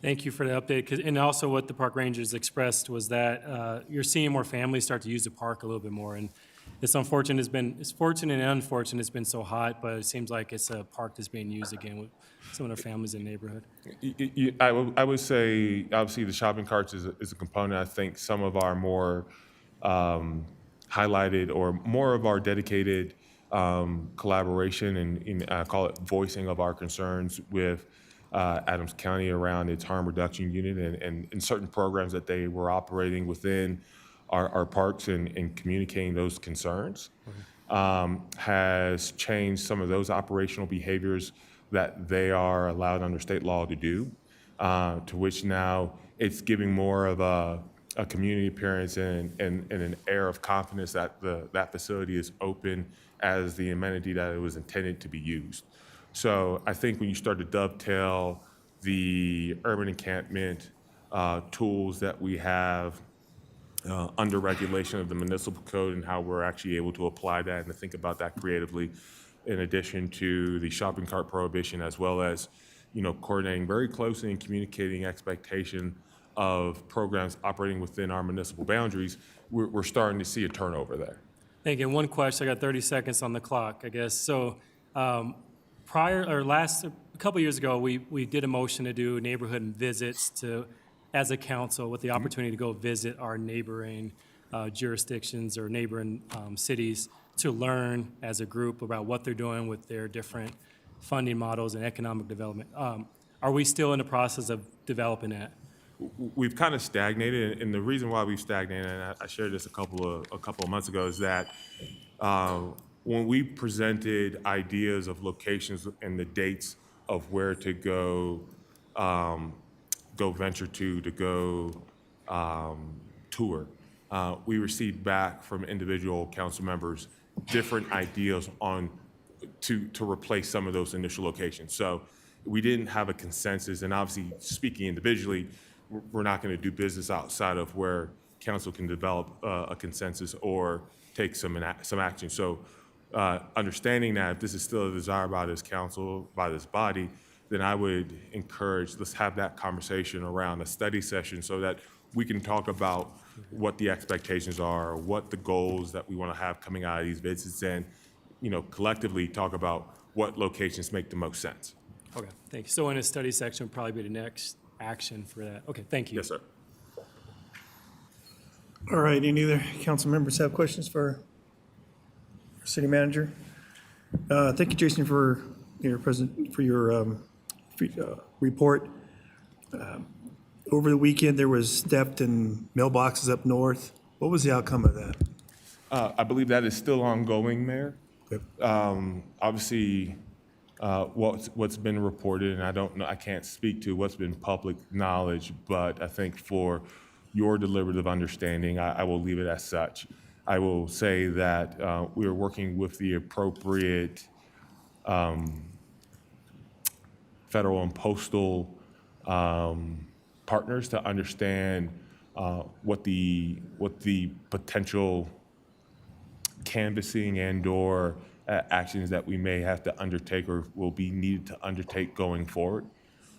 Thank you for the update. And also what the park rangers expressed was that you're seeing more families start to use the park a little bit more. And it's unfortunate, it's fortunate and unfortunate it's been so hot, but it seems like it's a park that's being used again with some of the families in the neighborhood. I would say, obviously, the shopping carts is a component. I think some of our more highlighted or more of our dedicated collaboration and I call it voicing of our concerns with Adams County around its harm reduction unit and certain programs that they were operating within our parks and communicating those concerns has changed some of those operational behaviors that they are allowed under state law to do, to which now it's giving more of a community appearance and an air of confidence that that facility is open as the amenity that it was intended to be used. So I think when you start to dovetail the urban encampment tools that we have under regulation of the municipal code and how we're actually able to apply that and to think about that creatively, in addition to the shopping cart prohibition, as well as, coordinating very closely and communicating expectation of programs operating within our municipal boundaries, we're starting to see a turnover there. Thank you. And one question, I got 30 seconds on the clock, I guess. So a couple years ago, we did a motion to do neighborhood visits as a council with the opportunity to go visit our neighboring jurisdictions or neighboring cities to learn as a group about what they're doing with their different funding models and economic development. Are we still in the process of developing that? We've kind of stagnated, and the reason why we've stagnated, and I shared this a couple of months ago, is that when we presented ideas of locations and the dates of where to go venture to go tour, we received back from individual council members different ideas on to replace some of those initial locations. So we didn't have a consensus, and obviously speaking individually, we're not going to do business outside of where council can develop a consensus or take some action. So understanding that if this is still a desire by this council, by this body, then I would encourage, let's have that conversation around a study session so that we can talk about what the expectations are, what the goals that we want to have coming out of these visits, and collectively talk about what locations make the most sense. Okay, thank you. So in a study section would probably be the next action for that. Okay, thank you. Yes, sir. All right, any other council members have questions for our city manager? Thank you, Jason, for your report. Over the weekend, there was theft in mailboxes up north. What was the outcome of that? I believe that is still ongoing, Mayor. Obviously, what's been reported, and I don't know, I can't speak to what's been public knowledge, but I think for your deliberative understanding, I will leave it as such. I will say that we are working with the appropriate federal and postal partners to understand what the potential canvassing and/or actions that we may have to undertake or will be needed to undertake going forward.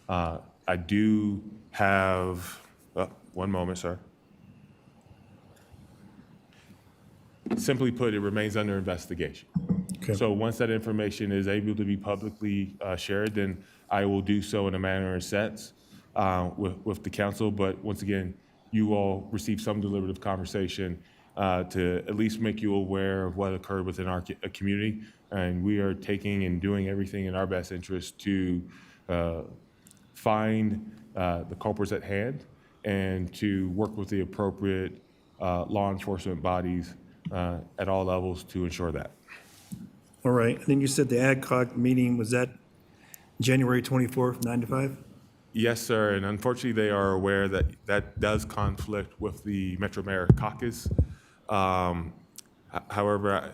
I do have, one moment, sir. Simply put, it remains under investigation. Okay. So once that information is able to be publicly shared, then I will do so in a manner and sense with the council. But once again, you all receive some deliberative conversation to at least make you aware of what occurred within our community. And we are taking and doing everything in our best interest to find the culprits at hand and to work with the appropriate law enforcement bodies at all levels to ensure that. All right, and then you said the AdCog meeting, was that January 24th, 9 to 5? Yes, sir, and unfortunately, they are aware that that does conflict with the Metro Mayor Caucus. However,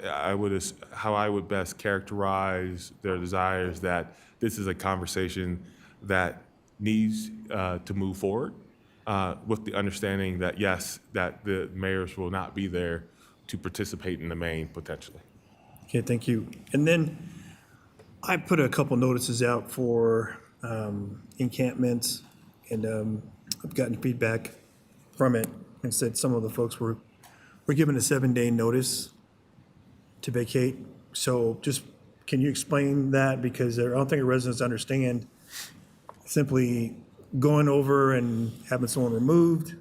how I would best characterize their desires that this is a conversation that needs to move forward with the understanding that, yes, that the mayors will not be there to participate in the main potentially. Okay, thank you. And then I put a couple notices out for encampments I've gotten feedback from it and said some of the folks were given a 7-day notice to vacate. So just, can you explain that? Because I don't think the residents understand simply going over and having someone removed.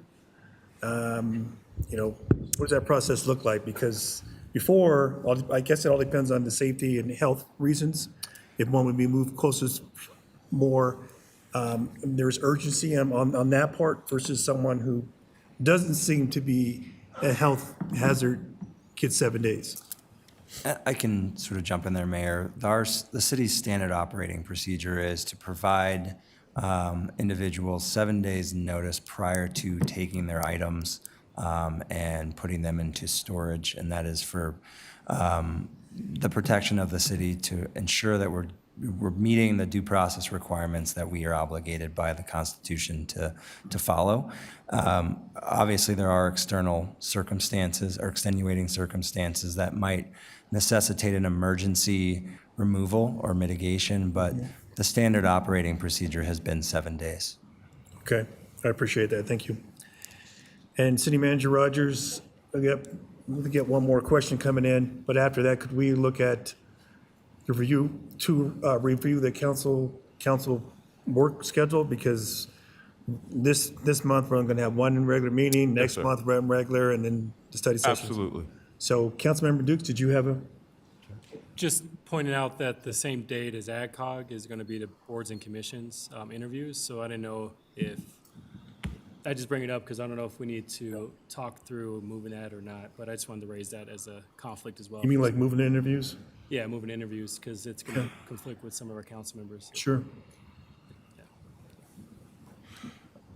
What does that process look like? Because before, I guess it all depends on the safety and health reasons. If one would be moved closest more, there's urgency on that part versus someone who doesn't seem to be a health hazard gets 7 days. I can sort of jump in there, Mayor. The city's standard operating procedure is to provide individuals 7 days notice prior to taking their items and putting them into storage, and that is for the protection of the city to ensure that we're meeting the due process requirements that we are obligated by the Constitution to follow. Obviously, there are external circumstances or extenuating circumstances that might necessitate an emergency removal or mitigation, but the standard operating procedure has been 7 days. Okay, I appreciate that. Thank you. And City Manager Rogers, we'll get one more question coming in, but after that, could we look at the review the council work schedule? Because this month, we're only going to have one regular meeting, next month, regular, and then the study sessions. Absolutely. So Councilmember Dukes, did you have a? Just pointing out that the same date as AdCog is going to be the boards and commissions interviews, so I didn't know if, I just bring it up because I don't know if we need to talk through moving that or not, but I just wanted to raise that as a conflict as well. You mean like moving to interviews? Yeah, moving interviews, because it's going to conflict with some of our council members. Sure.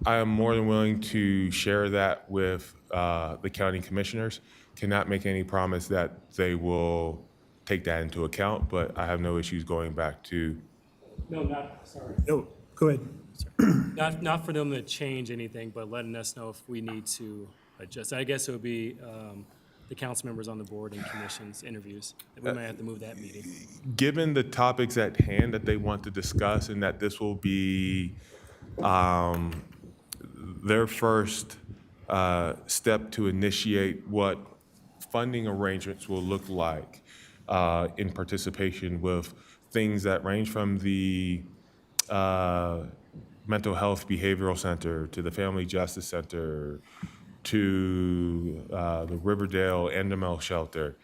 I am more than willing to share that with the county commissioners. Cannot make any promise that they will take that into account, but I have no issues going back to. No, go ahead. Not for them to change anything, but letting us know if we need to adjust. I guess it would be the council members on the board and commissions interviews. We might have to move that meeting. Given the topics at hand that they want to discuss and that this will be their first step to initiate what funding arrangements will look like in participation with things that range from the mental health behavioral center to the family justice center to the Riverdale Endemol shelter.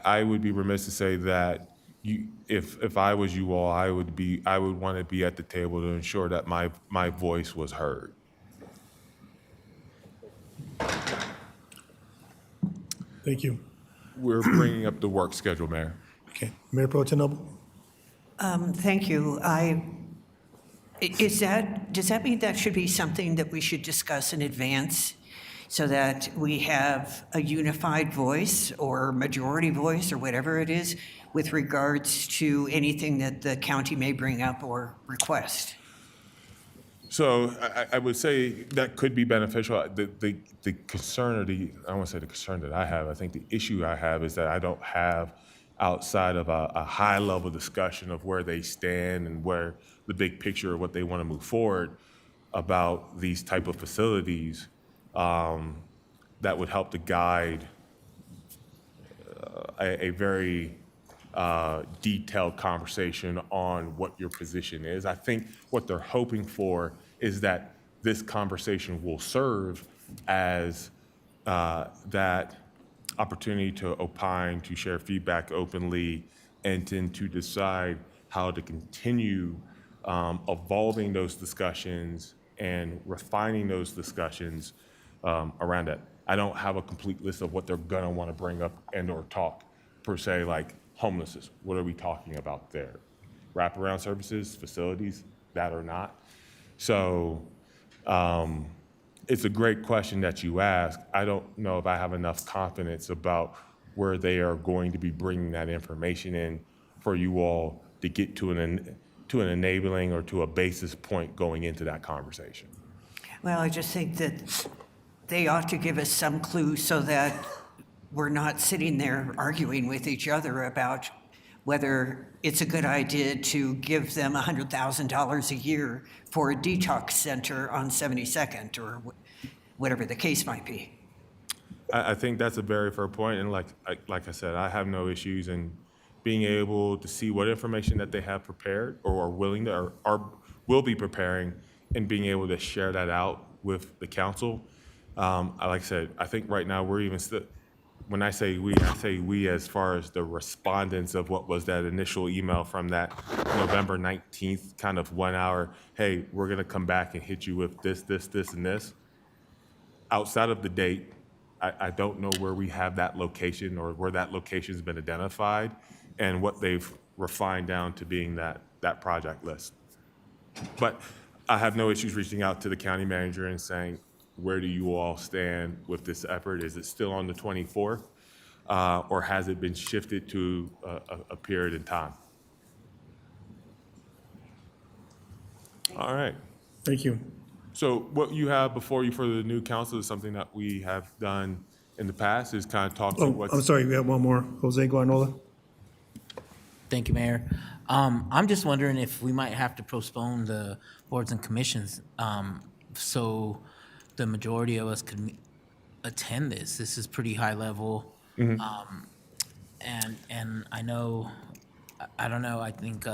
I would be remiss to say that if I was you all, I would want to be at the table to ensure that my voice was heard. Thank you. We're bringing up the work schedule, Mayor. Okay, Mayor Pro Tem Noble? Thank you. Does that mean that should be something that we should discuss in advance so that we have a unified voice or majority voice or whatever it is with regards to anything that the county may bring up or request? So I would say that could be beneficial. The concern, or I don't want to say the concern that I have, I think the issue I have is that I don't have, outside of a high-level discussion of where they stand and where the big picture of what they want to move forward about these type of facilities, that would help to guide a very detailed conversation on what your position is. I think what they're hoping for is that this conversation will serve as that opportunity to opine, to share feedback openly, and then to decide how to continue evolving those discussions and refining those discussions around it. I don't have a complete list of what they're gonna wanna bring up and or talk, per se, like homelessness. What are we talking about there? Wraparound services, facilities, that or not? So it's a great question that you ask. I don't know if I have enough confidence about where they are going to be bringing that information in for you all to get to an enabling or to a basis point going into that conversation. Well, I just think that they ought to give us some clue so that we're not sitting there arguing with each other about whether it's a good idea to give them $100,000 a year for a detox center on 72nd, or whatever the case might be. I think that's a very fair point, and like I said, I have no issues in being able to see what information that they have prepared or are willing to or will be preparing, and being able to share that out with the council. Like I said, I think right now we're even still. When I say we as far as the respondents of what was that initial email from that November 19th kind of 1 hour, hey, we're gonna come back and hit you with this, and this. Outside of the date, I don't know where we have that location or where that location's been identified and what they've refined down to being that project list. But I have no issues reaching out to the county manager and saying, where do you all stand with this effort? Is it still on the 24th? Or has it been shifted to a period in time? All right. Thank you. So what you have before you for the new council is something that we have done in the past, is kind of talk to Oh, what's. I'm sorry, we have one more. Jose Guarnola? Thank you, Mayor. I'm just wondering if we might have to postpone the boards and commissions, so the majority of us could attend this. This is pretty high level. And I know, I don't know, I think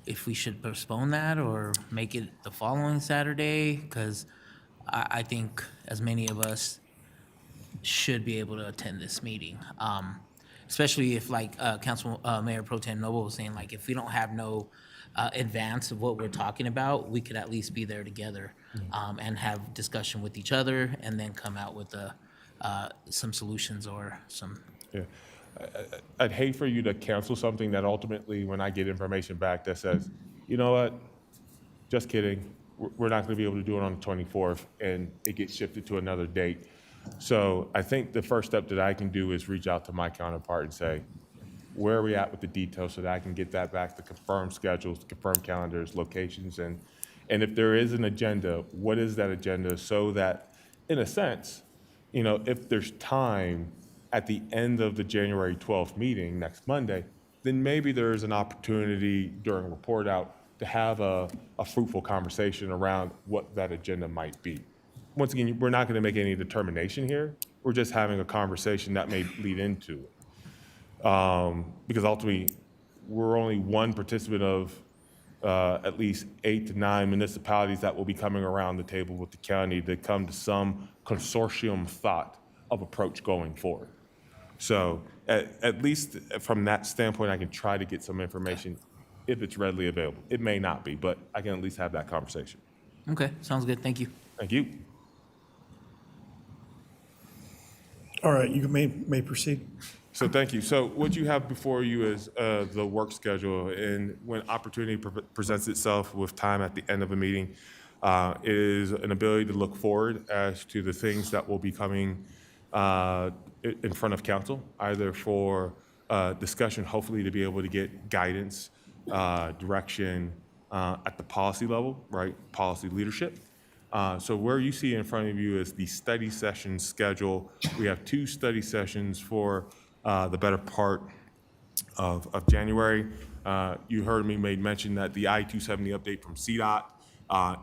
if we should postpone that or make it the following Saturday, because I think as many of us should be able to attend this meeting. Especially if, like Mayor Pro Tem Noble was saying, like if we don't have no advance of what we're talking about, we could at least be there together and have discussion with each other, and then come out with some solutions or some. Yeah. I'd hate for you to cancel something that ultimately, when I get information back that says, you know what, just kidding, we're not going to be able to do it on the 24th, and it gets shifted to another date. So I think the first step that I can do is reach out to my counterpart and say, where are we at with the details, so that I can get that back to confirm schedules, confirm calendars, locations, and if there is an agenda, what is that agenda, so that, in a sense, you know, if there's time at the end of the January 12th meeting next Monday, then maybe there's an opportunity during report out to have a fruitful conversation around what that agenda might be. Once again, we're not going to make any determination here. We're just having a conversation that may lead into it. Because ultimately, we're only one participant of at least 8 to 9 municipalities that will be coming around the table with the county to come to some consortium thought of approach going forward. So at least from that standpoint, I can try to get some information if it's readily available. It may not be, but I can at least have that conversation. Okay, sounds good. Thank you. Thank you. All right, you may proceed. So thank you. So what you have before you is the work schedule, and when opportunity presents itself with time at the end of a meeting, is an ability to look forward as to the things that will be coming in front of council, either for discussion, hopefully to be able to get guidance, direction at the policy level, right? Policy leadership. So where you see in front of you is the study session schedule. We have 2 study sessions for the better part of January. You heard me mention that the I-270 update from CDOT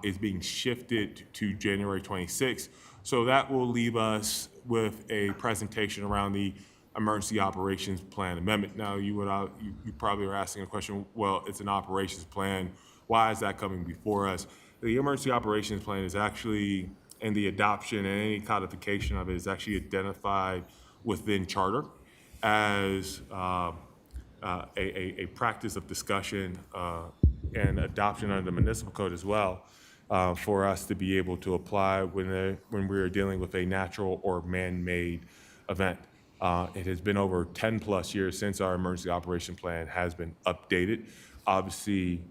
is being shifted to January 26th. So that will leave us with a presentation around the Emergency Operations Plan Amendment. Now, you probably are asking a question, well, it's an operations plan. Why is that coming before us? The Emergency Operations Plan is actually, and the adoption and any codification of it is actually identified within charter as a practice of discussion and adoption under the municipal code as well, for us to be able to apply when we are dealing with a natural or man-made event. It has been over 10 plus years since our emergency operation plan has been updated. Obviously,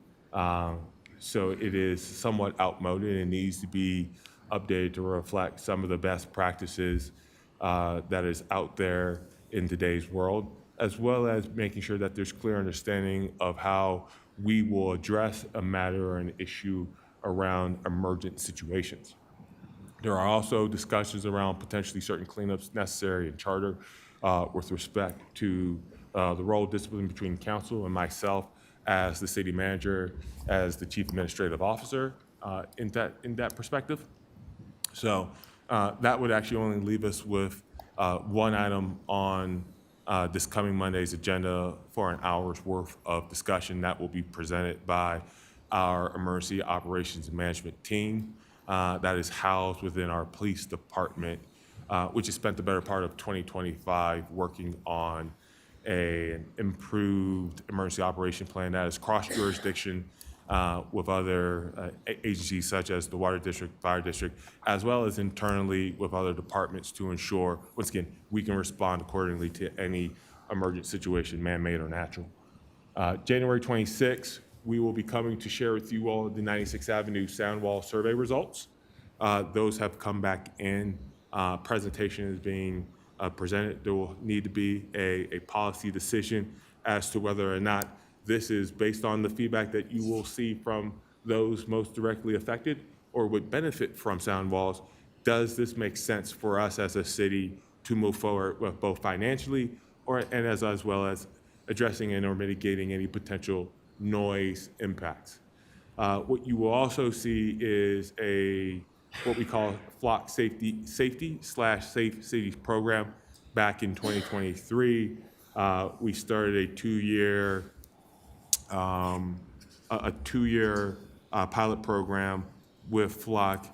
so it is somewhat outmoded and needs to be updated to reflect some of the best practices that is out there in today's world, as well as making sure that there's clear understanding of how we will address a matter or an issue around emergent situations. There are also discussions around potentially certain cleanups necessary in charter with respect to the role of discipline between council and myself as the city manager, as the chief administrative officer in that perspective. So that would actually only leave us with one item on this coming Monday's agenda for an hour's worth of discussion that will be presented by our emergency operations and management team that is housed within our police department, which has spent the better part of 2025 working on an improved emergency operation plan that is cross-jurisdiction with other agencies such as the Water District, Fire District, as well as internally with other departments to ensure, once again, we can respond accordingly to any emergent situation, man-made or natural. January 26th, we will be coming to share with you all the 96th Avenue Sound Wall survey results. Those have come back in. Presentation is being presented. There will need to be a policy decision as to whether or not this is based on the feedback that you will see from those most directly affected or would benefit from sound walls. Does this make sense for us as a city to move forward with both financially and as well as addressing and or mitigating any potential noise impacts? What you will also see is what we call Flock Safety/Safe Cities program. Back in 2023, we started a two-year pilot program with Flock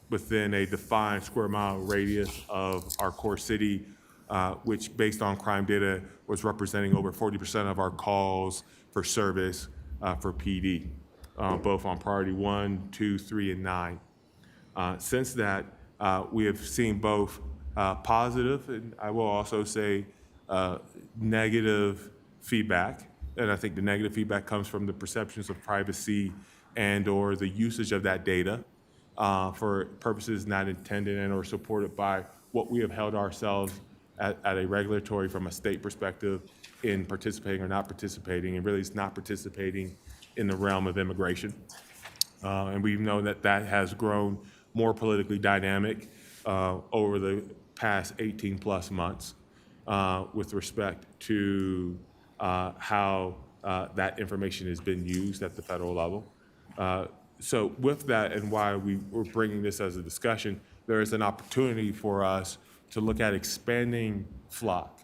within a defined square mile radius of our core city, which based on crime data was representing over 40% of our calls for service for PD, both on priority 1, 2, 3, and 9. Since that, we have seen both positive and I will also say negative feedback. And I think the negative feedback comes from the perceptions of privacy and or the usage of that data for purposes not intended and or supported by what we have held ourselves at a regulatory from a state perspective in participating or not participating, and really it's not participating in the realm of immigration. And we know that that has grown more politically dynamic over the past 18 plus months with respect to how that information has been used at the federal level. So with that and why we're bringing this as a discussion, there is an opportunity for us to look at expanding Flock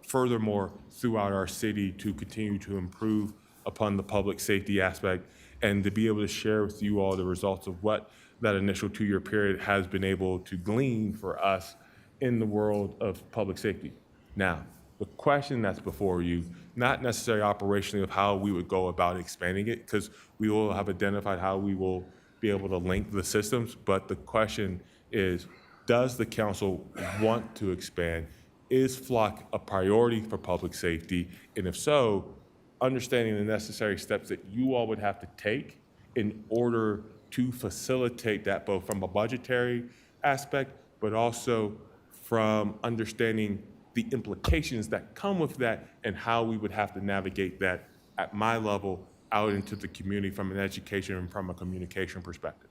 furthermore throughout our city to continue to improve upon the public safety aspect and to be able to share with you all the results of what that initial 2-year period has been able to glean for us in the world of public safety. Now, the question that's before you, not necessarily operationally of how we would go about expanding it, because we will have identified how we will be able to link the systems, but the question is, does the council want to expand? Is Flock a priority for public safety? And if so, understanding the necessary steps that you all would have to take in order to facilitate that, both from a budgetary aspect, but also from understanding the implications that come with that and how we would have to navigate that at my level out into the community from an education and from a communication perspective.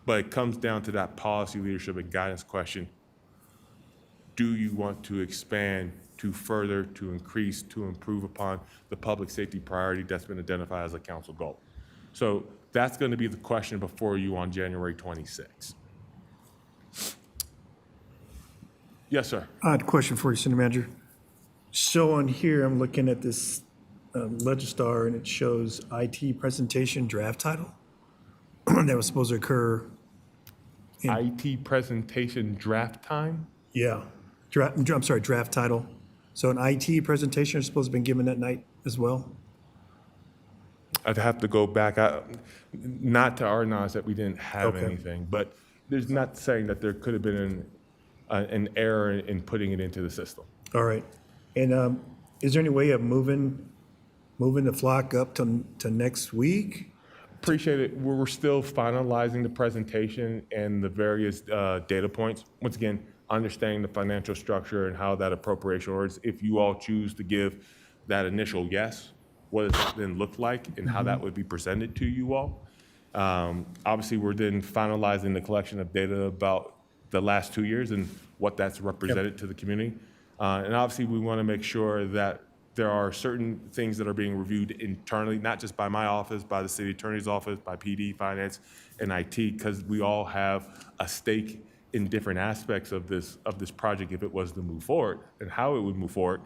But it comes down to that policy leadership and guidance question. Do you want to expand to further, to increase, to improve upon the public safety priority that's been identified as a council goal? So that's going to be the question before you on January 26th. Yes, sir. I had a question for you, City Manager. So on here, I'm looking at this Legistar, and it shows IT presentation draft title that was supposed to occur. IT presentation draft time? Yeah, draft title. So an IT presentation is supposed to have been given that night as well? I'd have to go back. Not to our knowledge that we didn't have Okay. anything, but there's not saying that there could have been an error in putting it into the system. All right. And is there any way of moving the Flock up to next week? Appreciate it. We're still finalizing the presentation and the various data points. Once again, understanding the financial structure and how that appropriation works. If you all choose to give that initial yes, what does that then look like and how that would be presented to you all? Obviously, we're then finalizing the collection of data about the last 2 years and what that's represented to the community. And obviously, we want to make sure that there are certain things that are being reviewed internally, not just by my office, by the city attorney's office, by PD, finance, and IT, because we all have a stake in different aspects of this project if it was to move forward and how it would move forward,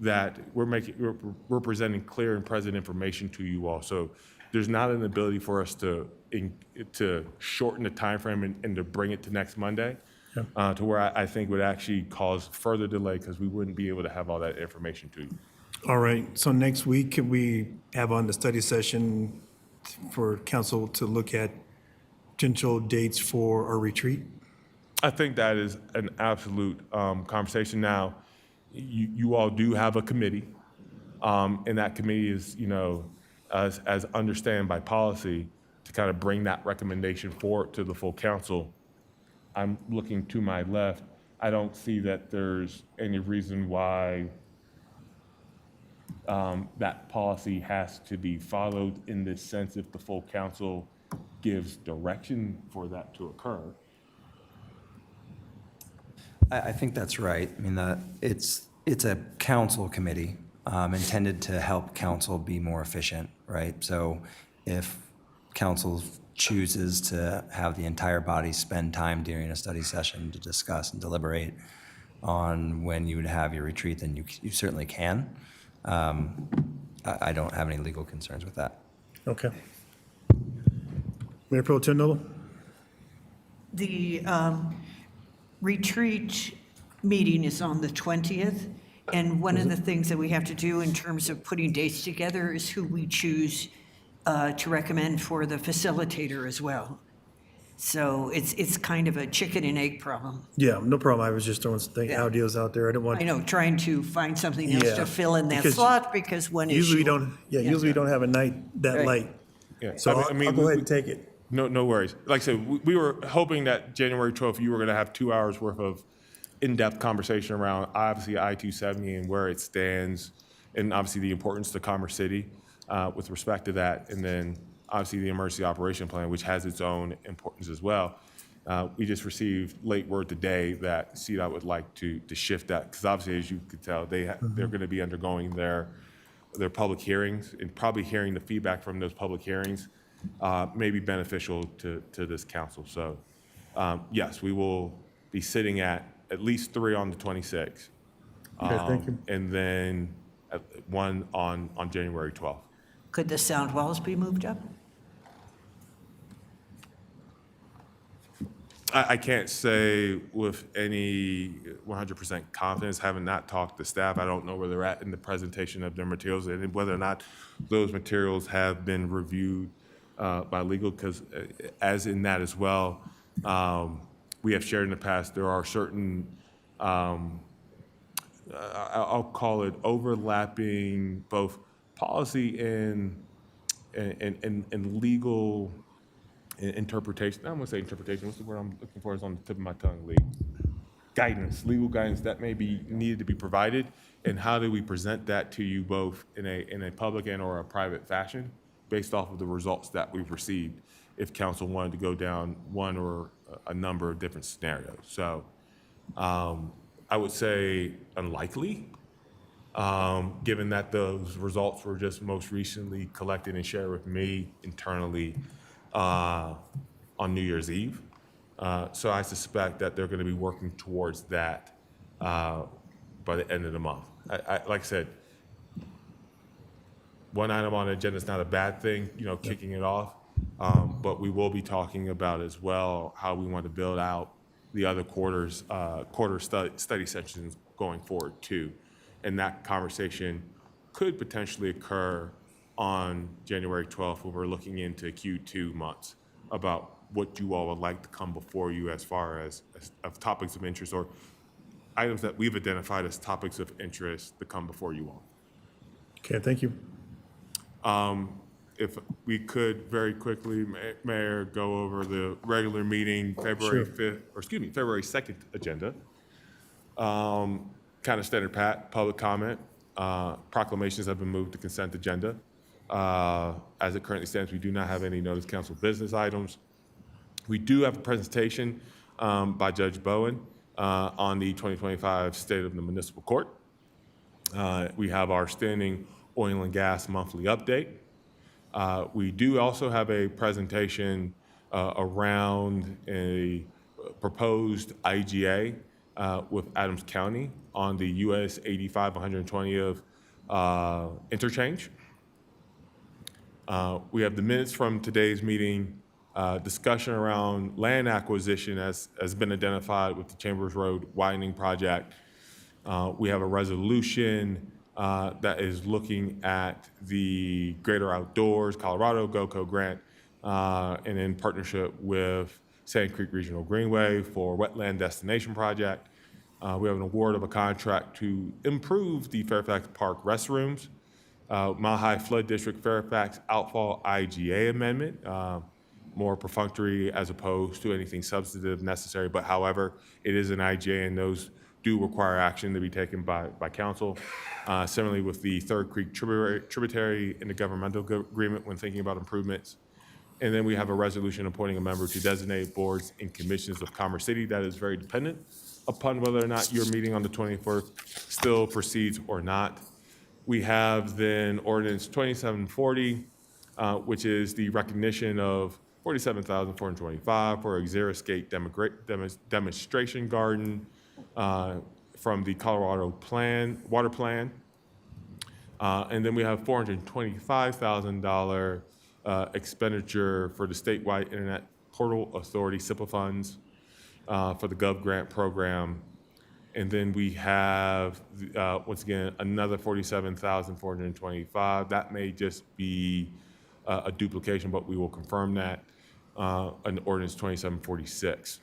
that we're presenting clear and present information to you all. So there's not an ability for us to shorten the timeframe and to bring it to next Monday, to where I think would actually cause further delay because we wouldn't be able to have all that information to you. All right, so next week, could we have on the study session for council to look at potential dates for our retreat? I think that is an absolute conversation. Now, you all do have a committee, and that committee is, as understand by policy, to kind of bring that recommendation forward to the full council. I'm looking to my left. I don't see that there's any reason why that policy has to be followed in this sense if the full council gives direction for that to occur. I think that's right. I mean, it's a council committee intended to help council be more efficient, right? So if council chooses to have the entire body spend time during a study session to discuss and deliberate on when you would have your retreat, then you certainly can. I don't have any legal concerns with that. Okay. Mayor Pro Tem Noble? The retreat meeting is on the 20th, and one of the things that we have to do in terms of putting dates together is who we choose to recommend for the facilitator as well. So it's kind of a chicken and egg problem. Yeah, no problem. I was just throwing some ideas out there. I didn't want. I know, trying to find something else Yeah, to fill in that because slot because one issue. Usually we don't, usually we don't have a night that Right. late. Yeah, So I'll go ahead and take it. No worries. Like I said, we were hoping that January 12th, you were going to have 2 hours worth of in-depth conversation around obviously I-270 and where it stands, and obviously the importance to Commerce City with respect to that, and then obviously the emergency operation plan, which has its own importance as well. We just received late word today that CDOT would like to shift that, because obviously, as you could tell, they're going to be undergoing their public hearings, and probably hearing the feedback from those public hearings may be beneficial to this council. So yes, we will be sitting at least 3 on the 26th. Okay, thank you. And then one on January 12th. Could the sound walls be moved up? I can't say with any 100% confidence, having not talked to staff. I don't know where they're at in the presentation of their materials and whether or not those materials have been reviewed by legal, because as in that as well, we have shared in the past, there are certain, I'll call it overlapping both policy and legal interpretation. I'm gonna say interpretation. What's the word I'm looking for? Is on the tip of my tongue. Guidance, legal guidance that may be needed to be provided, and how do we present that to you both in a public and or a private fashion, based off of the results that we've received, if council wanted to go down one or a number of different scenarios. So I would say unlikely, given that those results were just most recently collected and shared with me internally on New Year's Eve. So I suspect that they're going to be working towards that by the end of the month. Like I said, one item on the agenda is not a bad thing, kicking it off, but we will be talking about as well how we want to build out the other quarter study sessions going forward too. And that conversation could potentially occur on January 12th, when we're looking into Q2 months about what you all would like to come before you as far as of topics of interest or items that we've identified as topics of interest to come before you all. Okay, thank you. If we could very quickly, Mayor, go over the regular meeting, February 5th, or excuse me, February 2nd agenda. Kind of standard public comment. Proclamations have been moved to consent agenda. As it currently stands, we do not have any notice council business items. We do have a presentation by Judge Bowen on the 2025 State of the Municipal Court. We have our standing oil and gas monthly update. We do also have a presentation around a proposed IGA with Adams County on the US 85 120th interchange. We have the minutes from today's meeting, discussion around land acquisition as has been identified with the Chambers Road widening project. We have a resolution that is looking at the Greater Outdoors Colorado GOCO grant and in partnership with Sand Creek Regional Greenway for wetland destination project. We have an award of a contract to improve the Fairfax Park restrooms. Mile High Flood District Fairfax Outfall IGA amendment, more perfunctory as opposed to anything substantive necessary, but however, it is an IGA and those do require action to be taken by council. Similarly with the Third Creek tributary intergovernmental agreement when thinking about improvements. And then we have a resolution appointing a member to designate boards and commissions of Commerce City that is very dependent upon whether or not your meeting on the 24th still proceeds or not. We have then ordinance 2740, which is the recognition of $47,425 for a xeriscape demonstration garden from the Colorado water plan. And then we have $425,000 expenditure for the statewide Internet Portal Authority SIPA funds for the Gov Grant program. And then we have, once again, another $47,425. That may just be a duplication, but we will confirm that in ordinance 2746.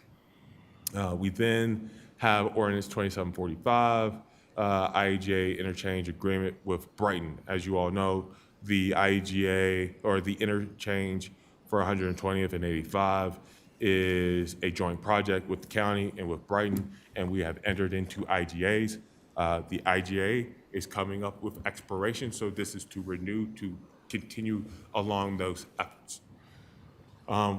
We then have ordinance 2745, IGA interchange agreement with Brighton. As you all know, the IGA or the interchange for 120th and 85 is a joint project with the county and with Brighton, and we have entered into IGAs. The IGA is coming up with expiration, so this is to renew, to continue along those efforts.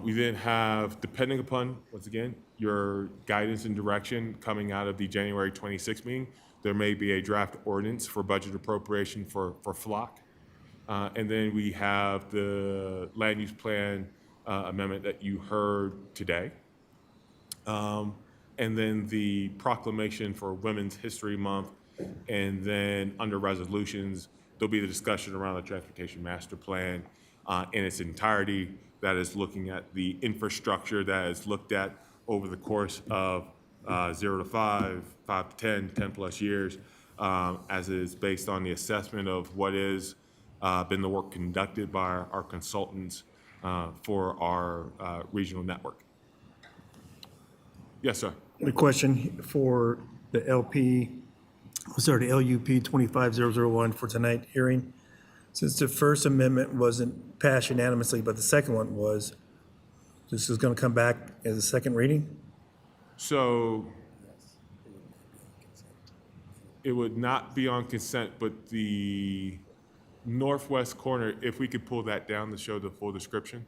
We then have, depending upon, once again, your guidance and direction coming out of the January 26th meeting, there may be a draft ordinance for budget appropriation for FLOC. And then we have the land use plan amendment that you heard today. And then the proclamation for Women's History Month. And then under resolutions, there'll be the discussion around the Transportation Master Plan in its entirety that is looking at the infrastructure that is looked at over the course of 0 to 5, 5 to 10, 10 plus years, as is based on the assessment of what is been the work conducted by our consultants for our regional network. Yes, sir. A question for the LUP 25001 for tonight hearing. Since the First Amendment wasn't passed unanimously, but the second one was, this is going to come back as a second reading? So it would not be on consent, but the northwest corner, if we could pull that down to show the full description.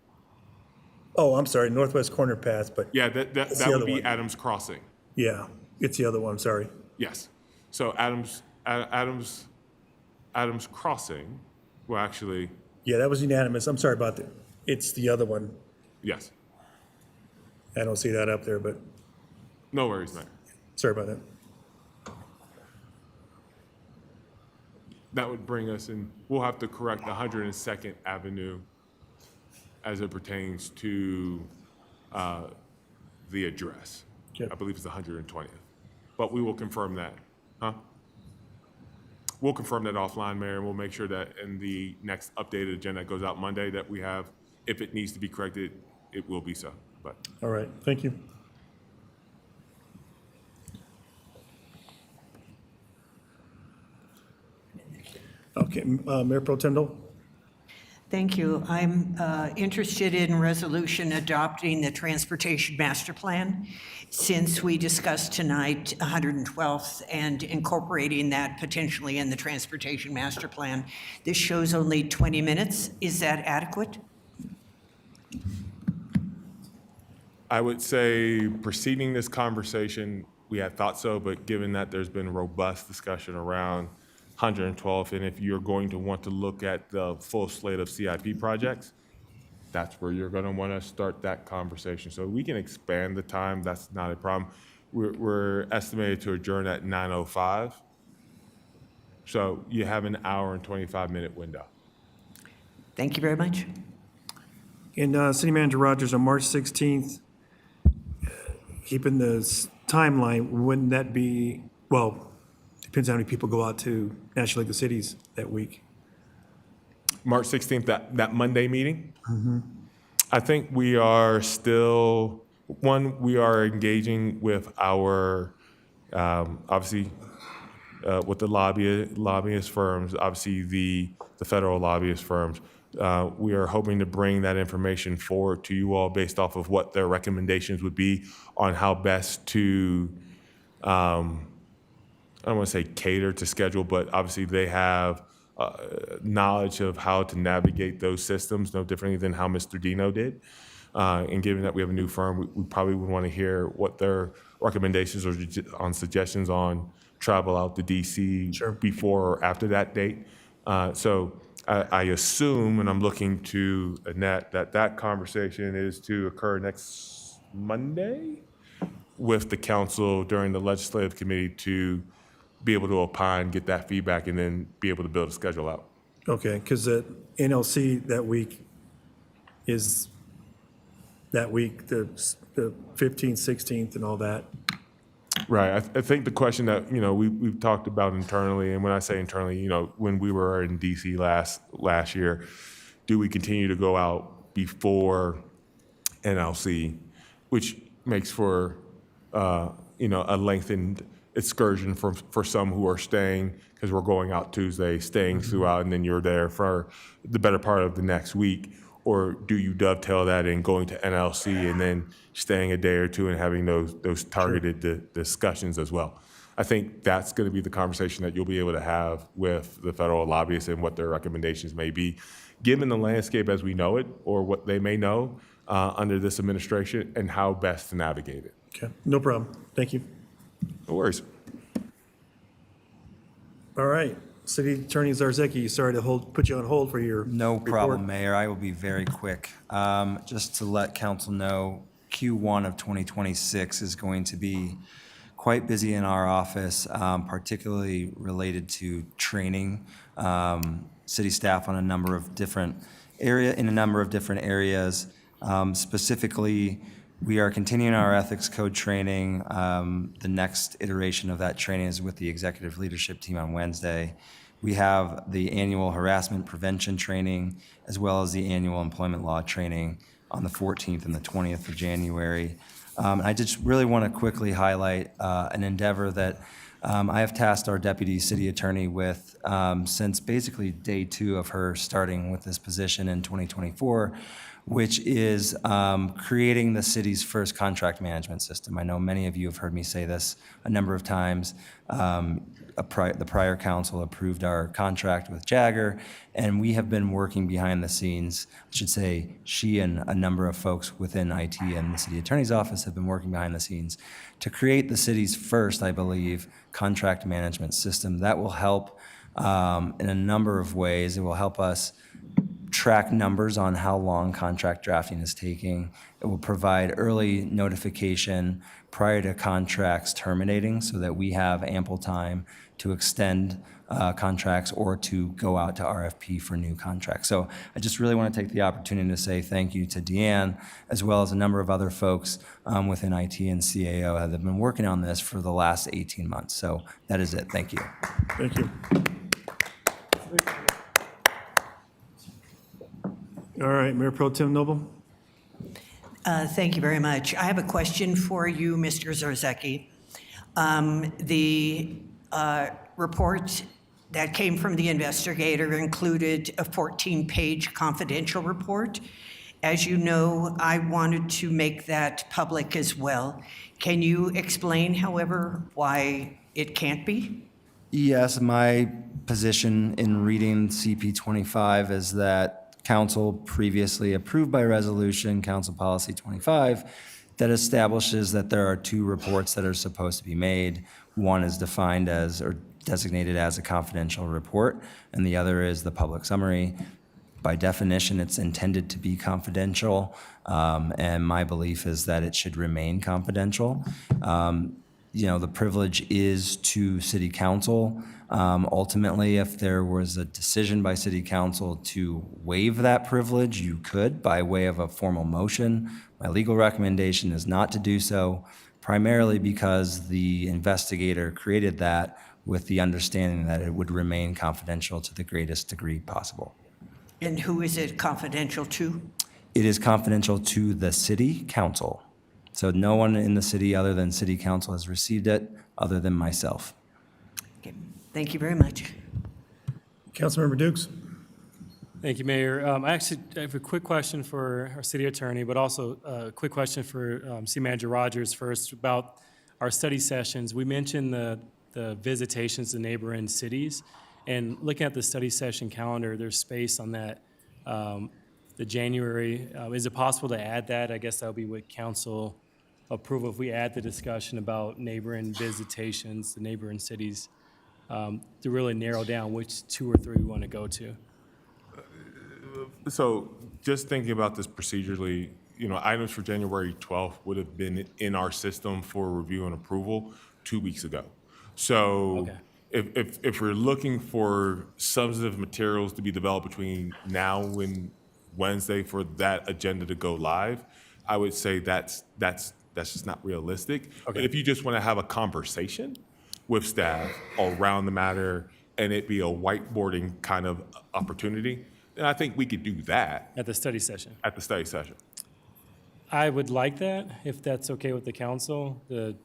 Oh, I'm sorry, northwest corner pass, but. Yeah, that It's the would other be one. Adams Crossing. Yeah, it's the other one, I'm sorry. Yes. So Adams Crossing, well, actually, Yeah, that was unanimous. I'm sorry about that. It's the other one. yes. I don't see that up there, but No worries, Mayor. sorry about that. That would bring us in, we'll have to correct 102nd Avenue as it pertains to the address. Yep. I believe it's 120th. But we will confirm that, huh? We'll confirm that offline, Mayor, and we'll make sure that in the next updated agenda that goes out Monday that we have, if it needs to be corrected, it will be so, but. All right, thank you. Okay, Mayor Pro Tem Dole? Thank you. I'm interested in resolution adopting the Transportation Master Plan. Since we discussed tonight 112th and incorporating that potentially in the Transportation Master Plan, this shows only 20 minutes. Is that adequate? I would say preceding this conversation, we had thought so, but given that there's been robust discussion around 112th, and if you're going to want to look at the full slate of CIP projects, that's where you're going to want to start that conversation. So we can expand the time. That's not a problem. We're estimated to adjourn at 9:05. So you have an hour and 25-minute window. Thank you very much. And City Manager Rogers, on March 16th, keeping the timeline, wouldn't that be, well, depends how many people go out to National League of Cities that week. March 16th, that Monday meeting? I think we are still, we are engaging with our, obviously, with the lobbyist firms, obviously the federal lobbyist firms. We are hoping to bring that information forward to you all based off of what their recommendations would be on how best to, I don't want to say cater to schedule, but obviously they have knowledge of how to navigate those systems, no differently than how Mr. Dino did. And given that we have a new firm, we probably would want to hear what their recommendations or on suggestions on travel out to DC before or after that date. So I assume, and I'm looking to Annette, that conversation is to occur next Monday with the council during the legislative committee to be able to opine, get that feedback, and then be able to build a schedule out. Okay, because the NLC that week is that week, the 15th, 16th, and all that. Right. I think the question that, we've talked about internally, and when I say internally, when we were in DC last year, do we continue to go out before NLC, which makes for, a lengthened excursion for some who are staying, because we're going out Tuesday, staying throughout, and then you're there for the better part of the next week? Or do you dovetail that in going to NLC and then staying a day or two and having those targeted discussions as well? I think that's going to be the conversation that you'll be able to have with the federal lobbyists and what their recommendations may be, given the landscape as we know it, or what they may know under this administration, and how best to navigate it. Okay, no problem. Thank you. No worries. All right. City Attorney Zarzeki, sorry to put you on hold for your No problem, report. Mayor. I will be very quick. Just to let council know, Q1 of 2026 is going to be quite busy in our office, particularly related to training city staff on a number of different areas. Specifically, we are continuing our ethics code training. The next iteration of that training is with the executive leadership team on Wednesday. We have the annual harassment prevention training, as well as the annual employment law training on the 14th and the 20th of January. I just really want to quickly highlight an endeavor that I have tasked our deputy city attorney with since basically day 2 of her starting with this position in 2024, which is creating the city's first contract management system. I know many of you have heard me say this a number of times. The prior council approved our contract with Jagger, and we have been working behind the scenes. I should say she and a number of folks within IT and the city attorney's office have been working behind the scenes to create the city's first, I believe, contract management system. That will help in a number of ways. It will help us track numbers on how long contract drafting is taking. It will provide early notification prior to contracts terminating so that we have ample time to extend contracts or to go out to RFP for new contracts. So I just really want to take the opportunity to say thank you to Deanne, as well as a number of other folks within IT and CAO that have been working on this for the last 18 months. So that is it. Thank you. Thank you. All right, Mayor Pro Tem Noble. Thank you very much. I have a question for you, Mr. Zarzeki. The report that came from the investigator included a 14-page confidential report. As you know, I wanted to make that public as well. Can you explain, however, why it can't be? Yes, my position in reading CP 25 is that council previously approved by resolution, Council Policy 25, that establishes that there are 2 reports that are supposed to be made. One is defined as, or designated as a confidential report, and the other is the public summary. By definition, it's intended to be confidential, and my belief is that it should remain confidential. The privilege is to city council. Ultimately, if there was a decision by city council to waive that privilege, you could by way of a formal motion. My legal recommendation is not to do so, primarily because the investigator created that with the understanding that it would remain confidential to the greatest degree possible. And who is it confidential to? It is confidential to the city council. So no one in the city other than city council has received it, other than myself. Okay. Thank you very much. Councilmember Dukes? Thank you, Mayor. I have a quick question for our city attorney, but also a quick question for City Manager Rogers first about our study sessions. We mentioned the visitations to neighboring cities, and looking at the study session calendar, there's space on that, the January. Is it possible to add that? I guess that would be with council approval if we add the discussion about neighboring visitations, the neighboring cities, to really narrow down which 2 or 3 we want to go to. So just thinking about this procedurally, items for January 12th would have been in our system for review and approval 2 weeks ago. So if we're looking for substantive materials to be developed between now and Wednesday for that agenda to go live, I would say that's just not realistic. But if you just want to have a conversation with staff around the matter and it be a whiteboarding kind of opportunity, then I think we could do that. At the study session? At the study session. I would like that, if that's okay with the council, to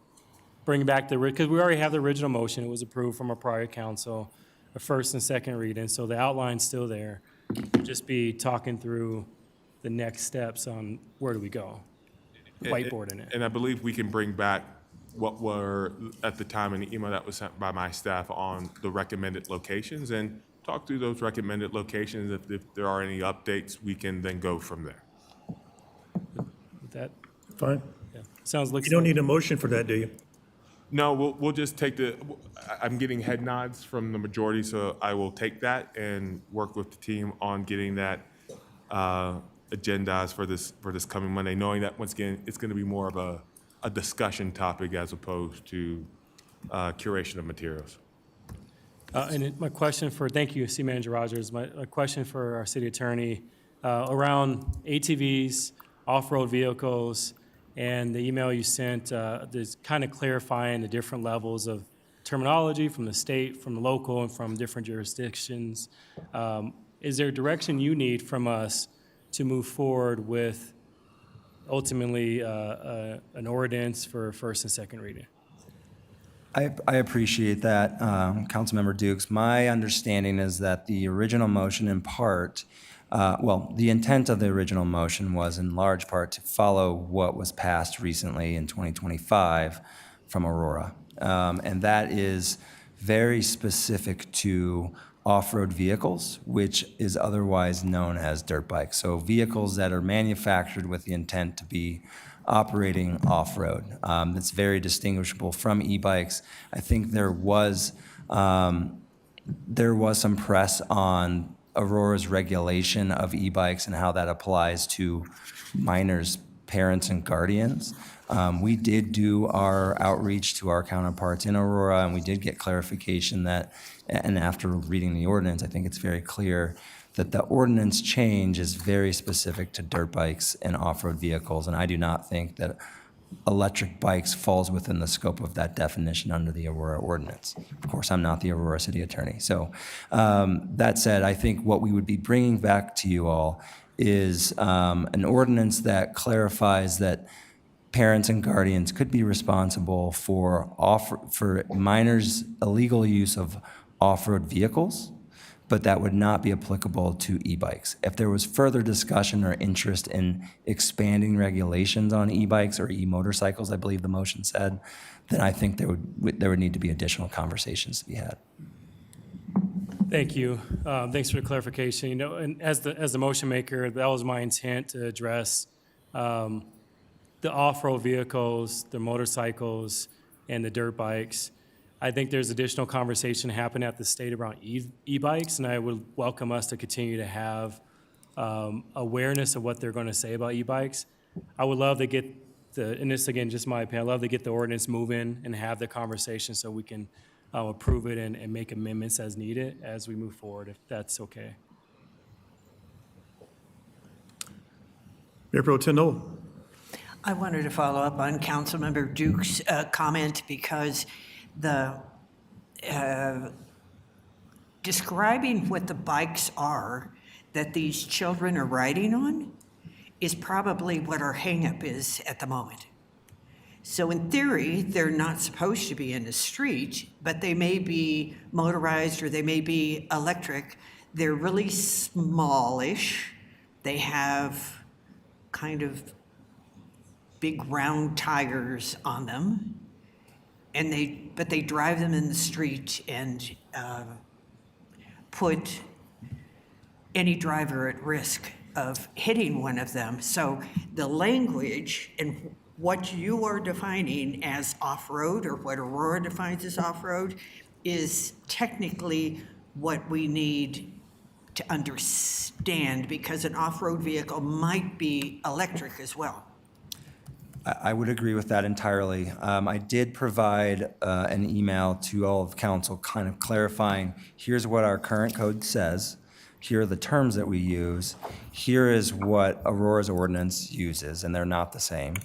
bring back because we already have the original motion. It was approved from a prior council, a first and second reading, so the outline's still there. We'll just be talking through the next steps on where do we go, whiteboarding it. And I believe we can bring back what were, at the time, an email that was sent by my staff on the recommended locations and talk through those recommended locations. If there are any updates, we can then go from there. With that? Fine. Yeah. Sounds like. You don't need a motion for that, do you? No, we'll just take I'm getting head nods from the majority, so I will take that and work with the team on getting that agendized for this coming Monday, knowing that once again, it's going to be more of a discussion topic as opposed to curation of materials. My question thank you, City Manager Rogers. My question for our city attorney around ATVs, off-road vehicles, and the email you sent, is kind of clarifying the different levels of terminology from the state, from the local, and from different jurisdictions. Is there a direction you need from us to move forward with ultimately an ordinance for first and second reading? I appreciate that, Councilmember Dukes. My understanding is that the original motion in part, the intent of the original motion was in large part to follow what was passed recently in 2025 from Aurora. And that is very specific to off-road vehicles, which is otherwise known as dirt bikes. So vehicles that are manufactured with the intent to be operating off-road. It's very distinguishable from e-bikes. I think there was some press on Aurora's regulation of e-bikes and how that applies to minors' parents and guardians. We did do our outreach to our counterparts in Aurora, and we did get clarification that, and after reading the ordinance, I think it's very clear that the ordinance change is very specific to dirt bikes and off-road vehicles, and I do not think that electric bikes falls within the scope of that definition under the Aurora ordinance. Of course, I'm not the Aurora city attorney. So that said, I think what we would be bringing back to you all is an ordinance that clarifies that parents and guardians could be responsible for minors' illegal use of off-road vehicles, but that would not be applicable to e-bikes. If there was further discussion or interest in expanding regulations on e-bikes or e-motorcycles, I believe the motion said, then I think there would need to be additional conversations to be had. Thank you. Thanks for the clarification. And as the motion maker, that was my intent to address the off-road vehicles, the motorcycles, and the dirt bikes. I think there's additional conversation happening at the state around e-bikes, and I would welcome us to continue to have awareness of what they're going to say about e-bikes. I would love to get and this again, just my opinion, I'd love to get the ordinance moving and have the conversation so we can approve it and make amendments as needed as we move forward, if that's okay. Mayor Pro Tem Noel. I wanted to follow up on Councilmember Duke's comment because the describing what the bikes are that these children are riding on is probably what our hangup is at the moment. So in theory, they're not supposed to be in the street, but they may be motorized or they may be electric. They're really smallish. They have kind of big round tires on them, but they drive them in the street and put any driver at risk of hitting one of them. So the language and what you are defining as off-road or what Aurora defines as off-road is technically what we need to understand, because an off-road vehicle might be electric as well. I would agree with that entirely. I did provide an email to all of council kind of clarifying, here's what our current code says, here are the terms that we use, here is what Aurora's ordinance uses, and they're not the same.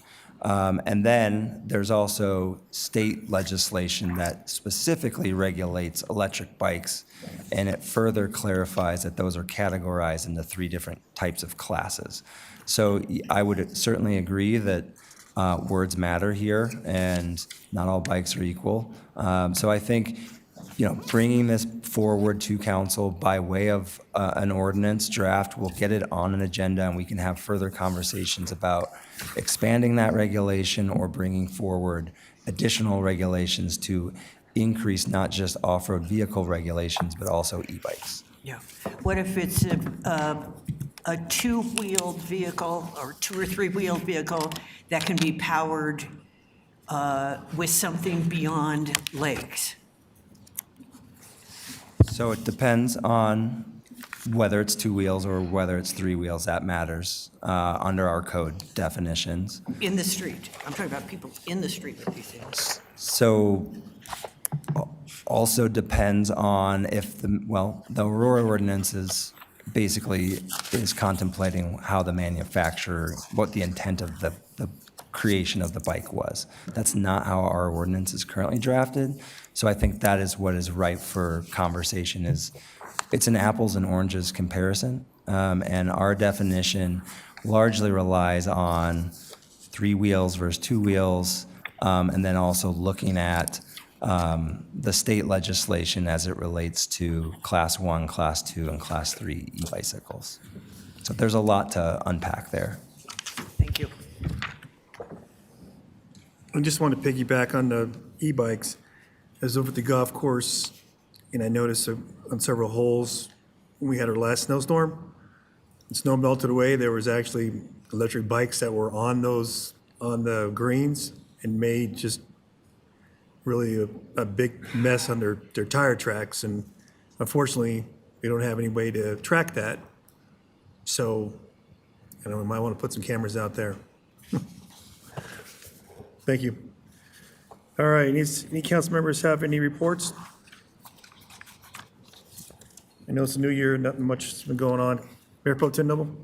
And then there's also state legislation that specifically regulates electric bikes, and it further clarifies that those are categorized into 3 different types of classes. So I would certainly agree that words matter here, and not all bikes are equal. So I think, bringing this forward to council by way of an ordinance draft, we'll get it on an agenda, and we can have further conversations about expanding that regulation or bringing forward additional regulations to increase not just off-road vehicle regulations, but also e-bikes. Yeah. What if it's a two-wheeled vehicle or 2 or 3-wheeled vehicle that can be powered with something beyond legs? So it depends on whether it's 2 wheels or whether it's 3 wheels. That matters under our code definitions. In the street. I'm talking about people in the street with these things. So also depends on if the Aurora ordinance is contemplating how the manufacturer, what the intent of the creation of the bike was. That's not how our ordinance is currently drafted. So I think that is what is ripe for conversation. It's an apples and oranges comparison, and our definition largely relies on 3 wheels versus 2 wheels, and then also looking at the state legislation as it relates to Class 1, Class 2, and Class 3 e-bicycles. So there's a lot to unpack there. Thank you. I just want to piggyback on the e-bikes. I was over at the golf course, and I noticed on several holes, when we had our last snowstorm, the snow melted away. There was actually electric bikes that were on the greens and made just really a big mess on their tire tracks. And unfortunately, we don't have any way to track that. So, we might want to put some cameras out there. Thank you. All right, any council members have any reports? I know it's a new year, nothing much has been going on. Mayor Pro Tem Noble?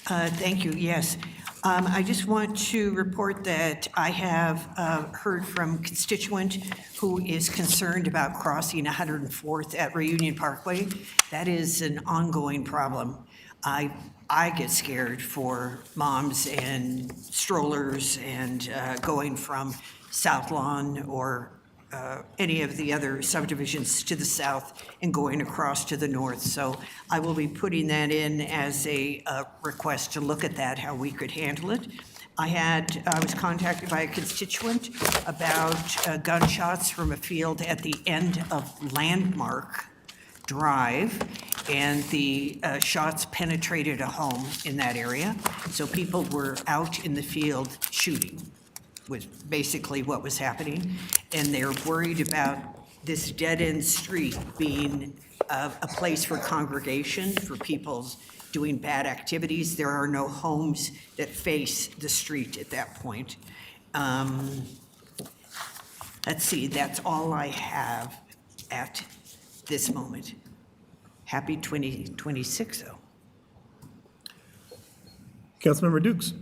Thank you, yes. I just want to report that I have heard from a constituent who is concerned about crossing 104th at Reunion Parkway. That is an ongoing problem. I get scared for moms and strollers and going from South Lawn or any of the other subdivisions to the south and going across to the north. So I will be putting that in as a request to look at that, how we could handle it. I was contacted by a constituent about gunshots from a field at the end of Landmark Drive, and the shots penetrated a home in that area. So people were out in the field shooting. was basically what was happening. And they're worried about this dead-end street being a place for congregation, for people doing bad activities. There are no homes that face the street at that point. Let's see, that's all I have at this moment. Happy 2026, though. Councilmember Dukes.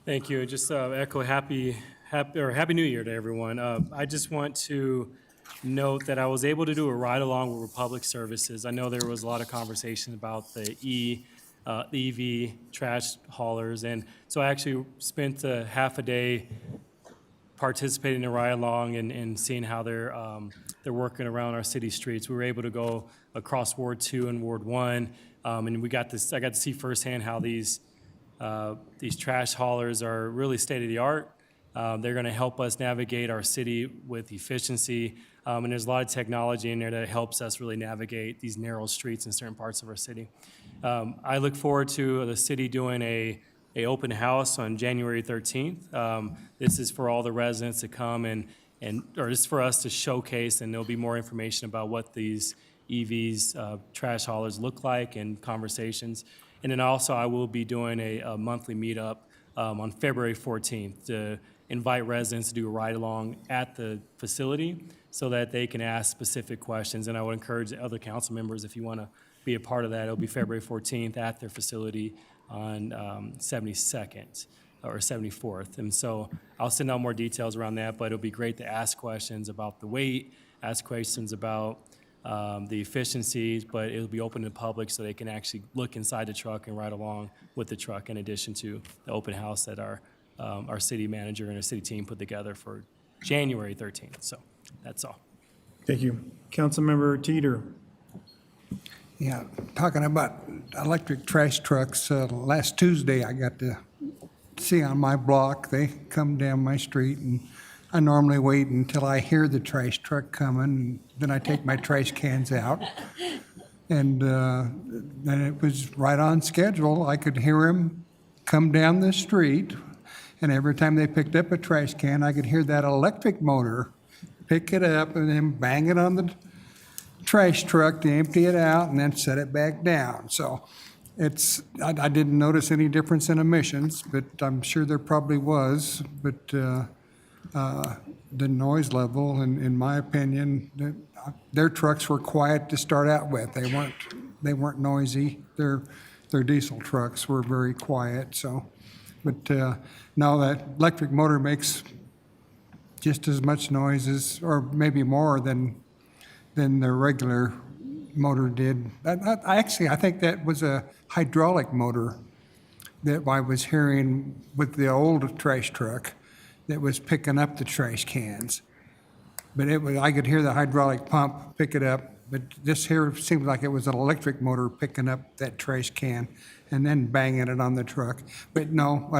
Thank you. Just echo happy New Year to everyone. I just want to note that I was able to do a ride-along with Republic Services. I know there was a lot of conversation about the EV trash haulers, and so I actually spent a half a day participating in a ride-along and seeing how they're working around our city streets. We were able to go across Ward 2 and Ward 1, and I got to see firsthand how these trash haulers are really state-of-the-art. They're going to help us navigate our city with efficiency, and there's a lot of technology in there that helps us really navigate these narrow streets in certain parts of our city. I look forward to the city doing a open house on January 13th. This is for all the residents to come or just for us to showcase, and there'll be more information about what these EVs, trash haulers look like and conversations. And then also I will be doing a monthly meetup on February 14th to invite residents to do a ride-along at the facility so that they can ask specific questions. And I would encourage other council members, if you want to be a part of that, it'll be February 14th at their facility on 72nd or 74th. And so I'll send out more details around that, but it'll be great to ask questions about the weight, ask questions about the efficiencies, but it'll be open to the public so they can actually look inside the truck and ride along with the truck, in addition to the open house that our city manager and our city team put together for January 13th. So that's all. Thank you. Councilmember Teeter. Yeah, talking about electric trash trucks, last Tuesday I got to see on my block, they come down my street, and I normally wait until I hear the trash truck coming, and then I take my trash cans out. And then it was right on schedule. I could hear him come down the street, and every time they picked up a trash can, I could hear that electric motor pick it up and then bang it on the trash truck to empty it out and then set it back down. So I didn't notice any difference in emissions, but I'm sure there probably was. But the noise level, in my opinion, their trucks were quiet to start out with. They weren't noisy. Their diesel trucks were very quiet. So, but now that electric motor makes just as much noise as, or maybe more than the regular motor did. I think that was a hydraulic motor that I was hearing with the old trash truck that was picking up the trash cans. But I could hear the hydraulic pump pick it up, but this here seemed like it was an electric motor picking up that trash can and then banging it on the truck. But no,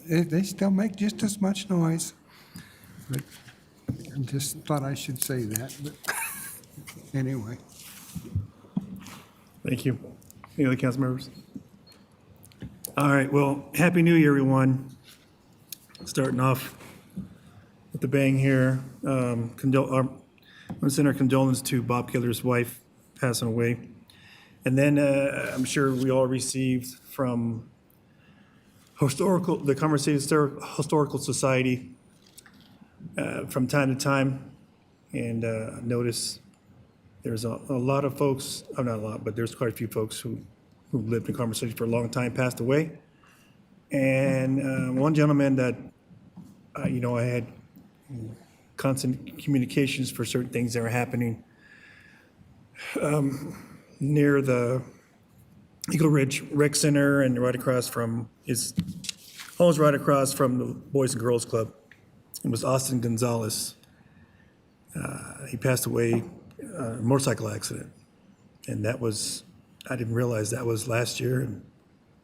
they still make just as much noise. But I just thought I should say that, but anyway. Thank you. Any other council members? All right, well, Happy New Year, everyone. Starting off with the bang here. I want to send our condolence to Bob Killer's wife passing away. And then I'm sure we all received from the Conversation Historical Society from time to time. And notice there's a lot of folks, not a lot, but there's quite a few folks who lived in Conversation for a long time passed away. And one gentleman that, I had constant communications for certain things that were happening near the Eagle Ridge Rec Center and right across from his home's right across from the Boys and Girls Club. It was Austin Gonzalez. He passed away in a motorcycle accident. And that was, I didn't realize that was last year,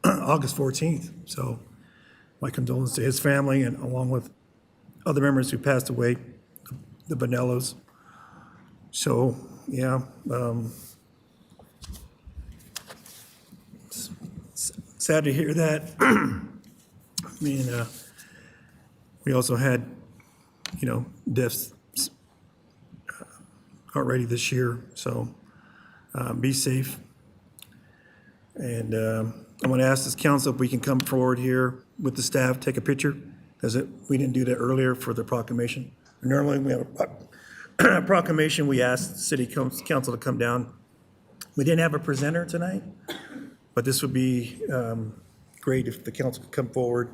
August 14th. So my condolences to his family and along with other members who passed away, the Bonellos. So, yeah. Sad to hear that. I mean, We also had, deaths already this year, so be safe. And I want to ask this council if we can come forward here with the staff, take a picture, because we didn't do that earlier for the proclamation. Normally, we have a proclamation, we ask the city council to come down. We didn't have a presenter tonight, but this would be great if the council could come forward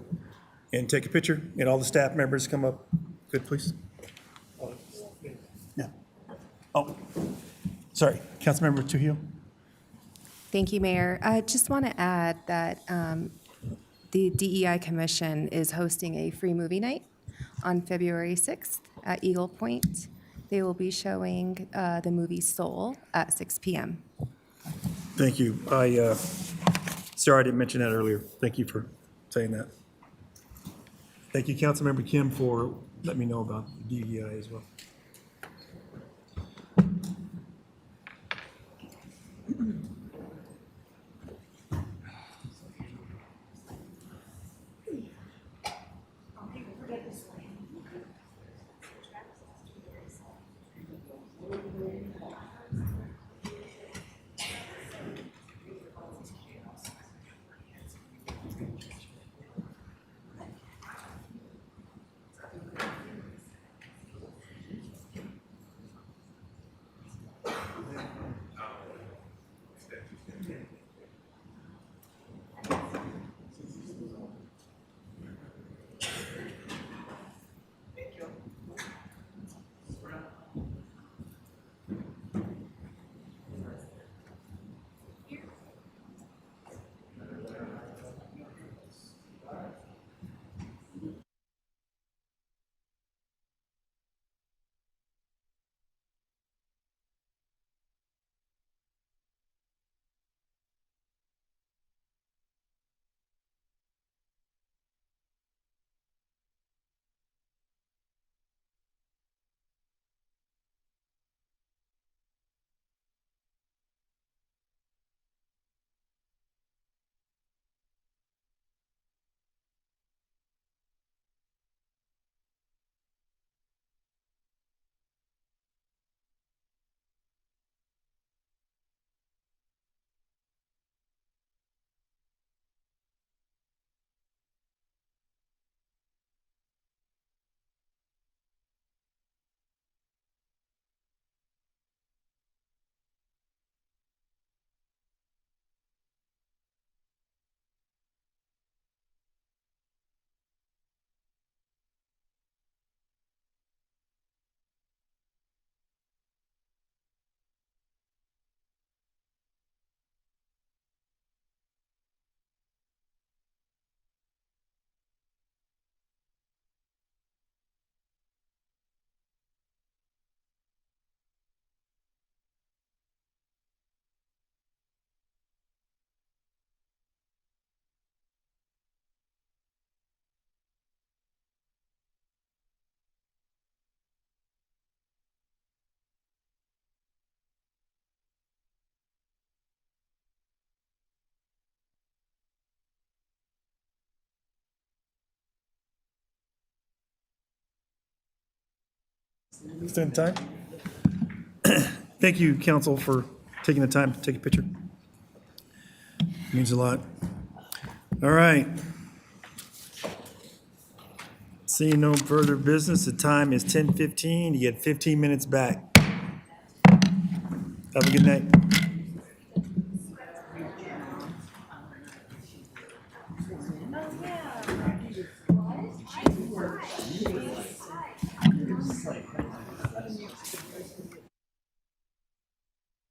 and take a picture, and all the staff members come up. Good, please. Yeah. Oh, sorry, Councilmember Trujillo. Thank you, Mayor. I just want to add that the DEI Commission is hosting a free movie night on February 6th at Eagle Point. They will be showing the movie Soul at 6 p.m. Thank you. Sorry, I didn't mention that earlier. Thank you for saying that. Thank you, Councilmember Kim, for letting me know about the DEI as well. Still in time? Thank you, council, for taking the time to take a picture. Means a lot. All right. Seeing no further business, the time is 10:15. You get 15 minutes back. Have a good night.